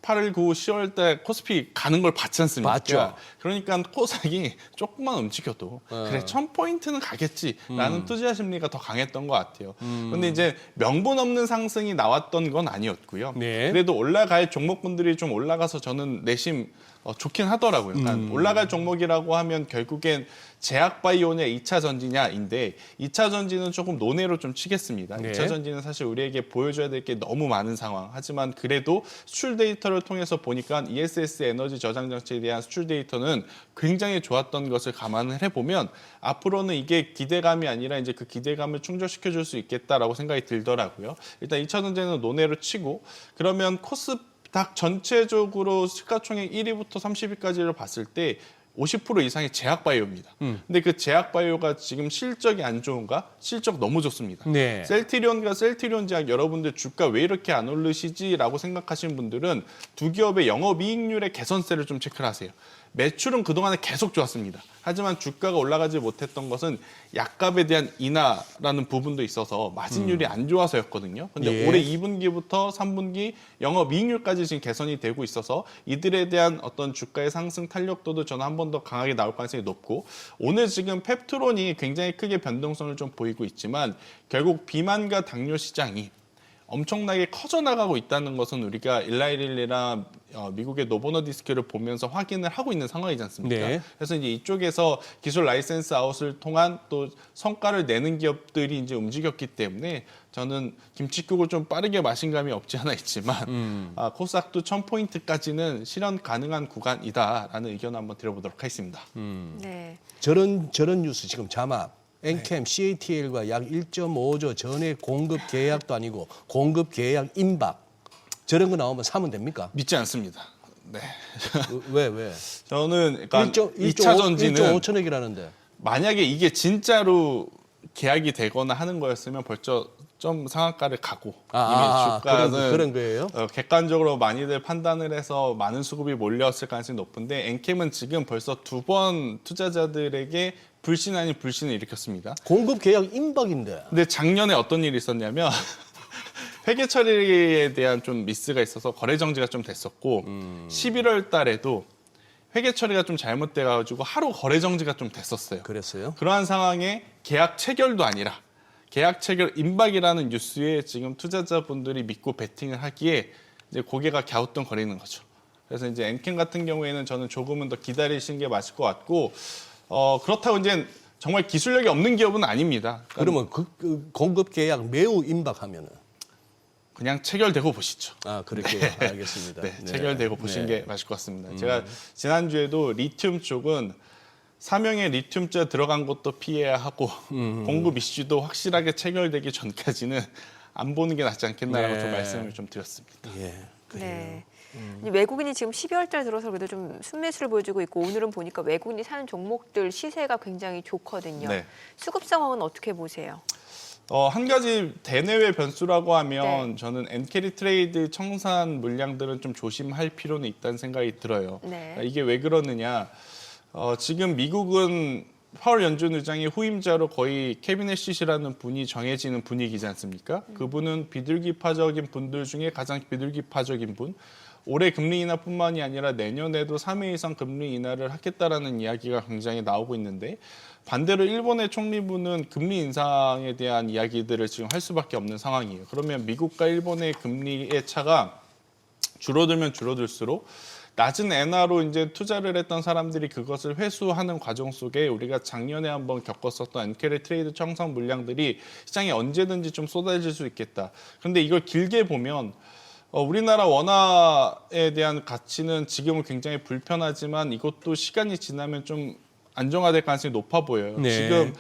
8월, 9, 10월 때 코스피 가는 걸 봤지 않습니까? 봤죠. 그러니까 코스닥이 조금만 움직여도 그래 1000포인트는 가겠지라는 투자 심리가 더 강했던 것 같아요. 그런데 이제 명분 없는 상승이 나왔던 건 아니었고요. 네. 그래도 올라갈 종목군들이 좀 올라가서 저는 내심 좋긴 하더라고요. 그러니까 올라갈 종목이라고 하면 결국엔 제약바이오냐 2차 전지냐인데 2차 전지는 조금 논외로 좀 치겠습니다. 네. 2차 전지는 사실 우리에게 보여줘야 될 게 너무 많은 상황. 하지만 그래도 수출 데이터를 통해서 보니까 ESS 에너지 저장 장치에 대한 수출 데이터는 굉장히 좋았던 것을 감안을 해보면 앞으로는 이게 기대감이 아니라 이제 그 기대감을 충족시켜줄 수 있겠다라고 생각이 들더라고요. 일단 2차 전지는 논외로 치고 그러면 코스닥 전체적으로 시가총액 1위부터 30위까지를 봤을 때 50% 이상이 제약바이오입니다. 근데 그 제약바이오가 지금 실적이 안 좋은가? 실적 너무 좋습니다. 네. 셀트리온과 셀트리온 제약 여러분들 주가 왜 이렇게 안 오르시지라고 생각하시는 분들은 두 기업의 영업이익률의 개선세를 좀 체크를 하세요. 매출은 그동안에 계속 좋았습니다. 하지만 주가가 올라가지 못했던 것은 약값에 대한 인하라는 부분도 있어서 마진율이 안 좋아서였거든요. 근데 예. 올해 2분기부터 3분기 영업이익률까지 지금 개선이 되고 있어서 이들에 대한 어떤 주가의 상승 탄력도도 저는 한 번 더 강하게 나올 가능성이 높고 오늘 지금 펩트론이 굉장히 크게 변동성을 좀 보이고 있지만 결국 비만과 당뇨 시장이 엄청나게 커져나가고 있다는 것은 우리가 일라이릴리나 미국의 노보너디스크를 보면서 확인을 하고 있는 상황이지 않습니까? 네. 그래서 이제 이쪽에서 기술 라이센스 아웃을 통한 또 성과를 내는 기업들이 이제 움직였기 때문에 저는 김치국을 좀 빠르게 마신 감이 없지 않아 있지만 코스닥도 1000포인트까지는 실현 가능한 구간이다라는 의견을 한번 드려보도록 하겠습니다. 네. 저런 뉴스 지금 자막 엔캠 CATL과 약 1.5조 전액 공급 계약도 아니고 공급 계약 임박 저런 거 나오면 사면 됩니까? 믿지 않습니다. 네. 왜? 저는 그러니까 2차 전지는 1조 5천억이라는데 만약에 이게 진짜로 계약이 되거나 하는 거였으면 벌써 좀 상한가를 가고 이미 주가는 그런 거예요? 객관적으로 많이들 판단을 해서 많은 수급이 몰려왔을 가능성이 높은데 엔캠은 지금 벌써 2번 투자자들에게 불신 아닌 불신을 일으켰습니다. 공급 계약 임박인데. 근데 작년에 어떤 일이 있었냐면 회계 처리에 대한 좀 미스가 있어서 거래 정지가 좀 됐었고 11월 달에도 회계 처리가 좀 잘못돼가지고 하루 거래 정지가 좀 됐었어요. 그랬어요? 그러한 상황에 계약 체결도 아니라 계약 체결 임박이라는 뉴스에 지금 투자자분들이 믿고 베팅을 하기에 이제 고개가 갸우뚱거리는 거죠. 그래서 이제 엔캠 같은 경우에는 저는 조금은 더 기다리시는 게 맞을 것 같고 그렇다고 이제 정말 기술력이 없는 기업은 아닙니다. 그러면 그 공급 계약 매우 임박하면은 그냥 체결되고 보시죠. 그렇게 알겠습니다. 네, 체결되고 보시는 게 맞을 것 같습니다. 제가 지난주에도 리튬 쪽은 사명에 리튬자 들어간 것도 피해야 하고 공급 이슈도 확실하게 체결되기 전까지는 안 보는 게 낫지 않겠나라고 좀 말씀을 좀 드렸습니다. 예. 네. 외국인이 지금 12월 달 들어서 그래도 좀 순매수를 보여주고 있고 오늘은 보니까 외국인이 사는 종목들 시세가 굉장히 좋거든요. 네. 수급 상황은 어떻게 보세요? 한 가지 대내외 변수라고 하면 네. 저는 엔캐리 트레이드 청산 물량들은 좀 조심할 필요는 있다는 생각이 들어요. 네. 이게 왜 그러느냐? 지금 미국은 파월 연준 의장의 후임자로 거의 캐비넷 시시라는 분이 정해지는 분위기지 않습니까? 그분은 비둘기파적인 분들 중에 가장 비둘기파적인 분. 올해 금리 인하뿐만이 아니라 내년에도 3회 이상 금리 인하를 하겠다라는 이야기가 굉장히 나오고 있는데 반대로 일본의 총리부는 금리 인상에 대한 이야기들을 지금 할 수밖에 없는 상황이에요. 그러면 미국과 일본의 금리의 차가 줄어들면 줄어들수록 낮은 엔화로 이제 투자를 했던 사람들이 그것을 회수하는 과정 속에 우리가 작년에 한번 겪었었던 엔캐리 트레이드 청산 물량들이 시장에 언제든지 좀 쏟아질 수 있겠다. 그런데 이걸 길게 보면 우리나라 원화에 대한 가치는 지금은 굉장히 불편하지만 이것도 시간이 지나면 좀 안정화될 가능성이 높아 보여요. 네. 지금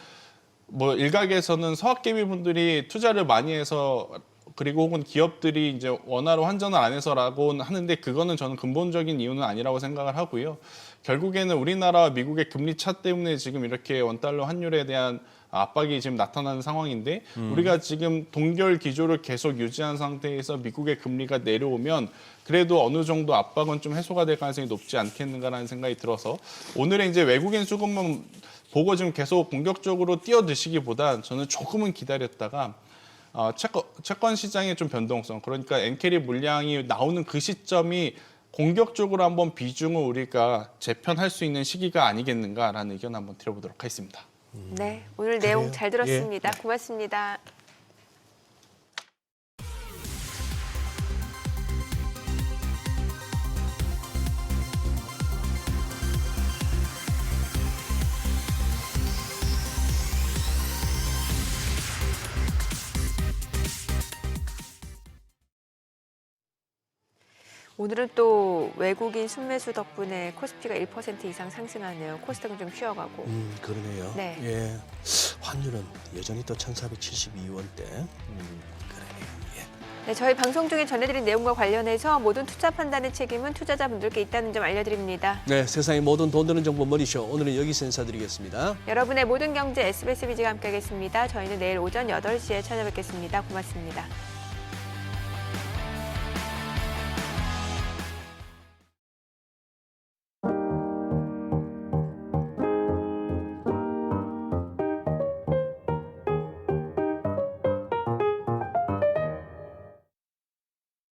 뭐 일각에서는 서학개미 분들이 투자를 많이 해서 그리고 혹은 기업들이 이제 원화로 환전을 안 해서라고 하는데 그거는 저는 근본적인 이유는 아니라고 생각을 하고요. 결국에는 우리나라와 미국의 금리 차 때문에 지금 이렇게 원달러 환율에 대한 압박이 지금 나타나는 상황인데 우리가 지금 동결 기조를 계속 유지한 상태에서 미국의 금리가 내려오면 그래도 어느 정도 압박은 좀 해소가 될 가능성이 높지 않겠는가라는 생각이 들어서 오늘의 이제 외국인 수급만 보고 지금 계속 공격적으로 뛰어드시기보단 저는 조금은 기다렸다가 채권 시장의 좀 변동성 그러니까 엔캐리 물량이 나오는 그 시점이 공격적으로 한번 비중을 우리가 재편할 수 있는 시기가 아니겠는가라는 의견 한번 드려보도록 하겠습니다. 네, 오늘 내용 그래요. 잘 들었습니다. 고맙습니다. 오늘은 또 외국인 순매수 덕분에 코스피가 1% 이상 상승하네요. 코스닥은 좀 쉬어가고. 그러네요. 네. 예. 환율은 여전히 또 1,472원대. 그러네요. 예. 네, 저희 방송 중에 전해드린 내용과 관련해서 모든 투자 판단의 책임은 투자자분들께 있다는 점 알려드립니다. 네, 세상의 모든 돈 되는 정보 머니쇼. 오늘은 여기서 인사드리겠습니다. 여러분의 모든 경제 SBS 비지가 함께하겠습니다. 저희는 내일 오전 8시에 찾아뵙겠습니다. 고맙습니다.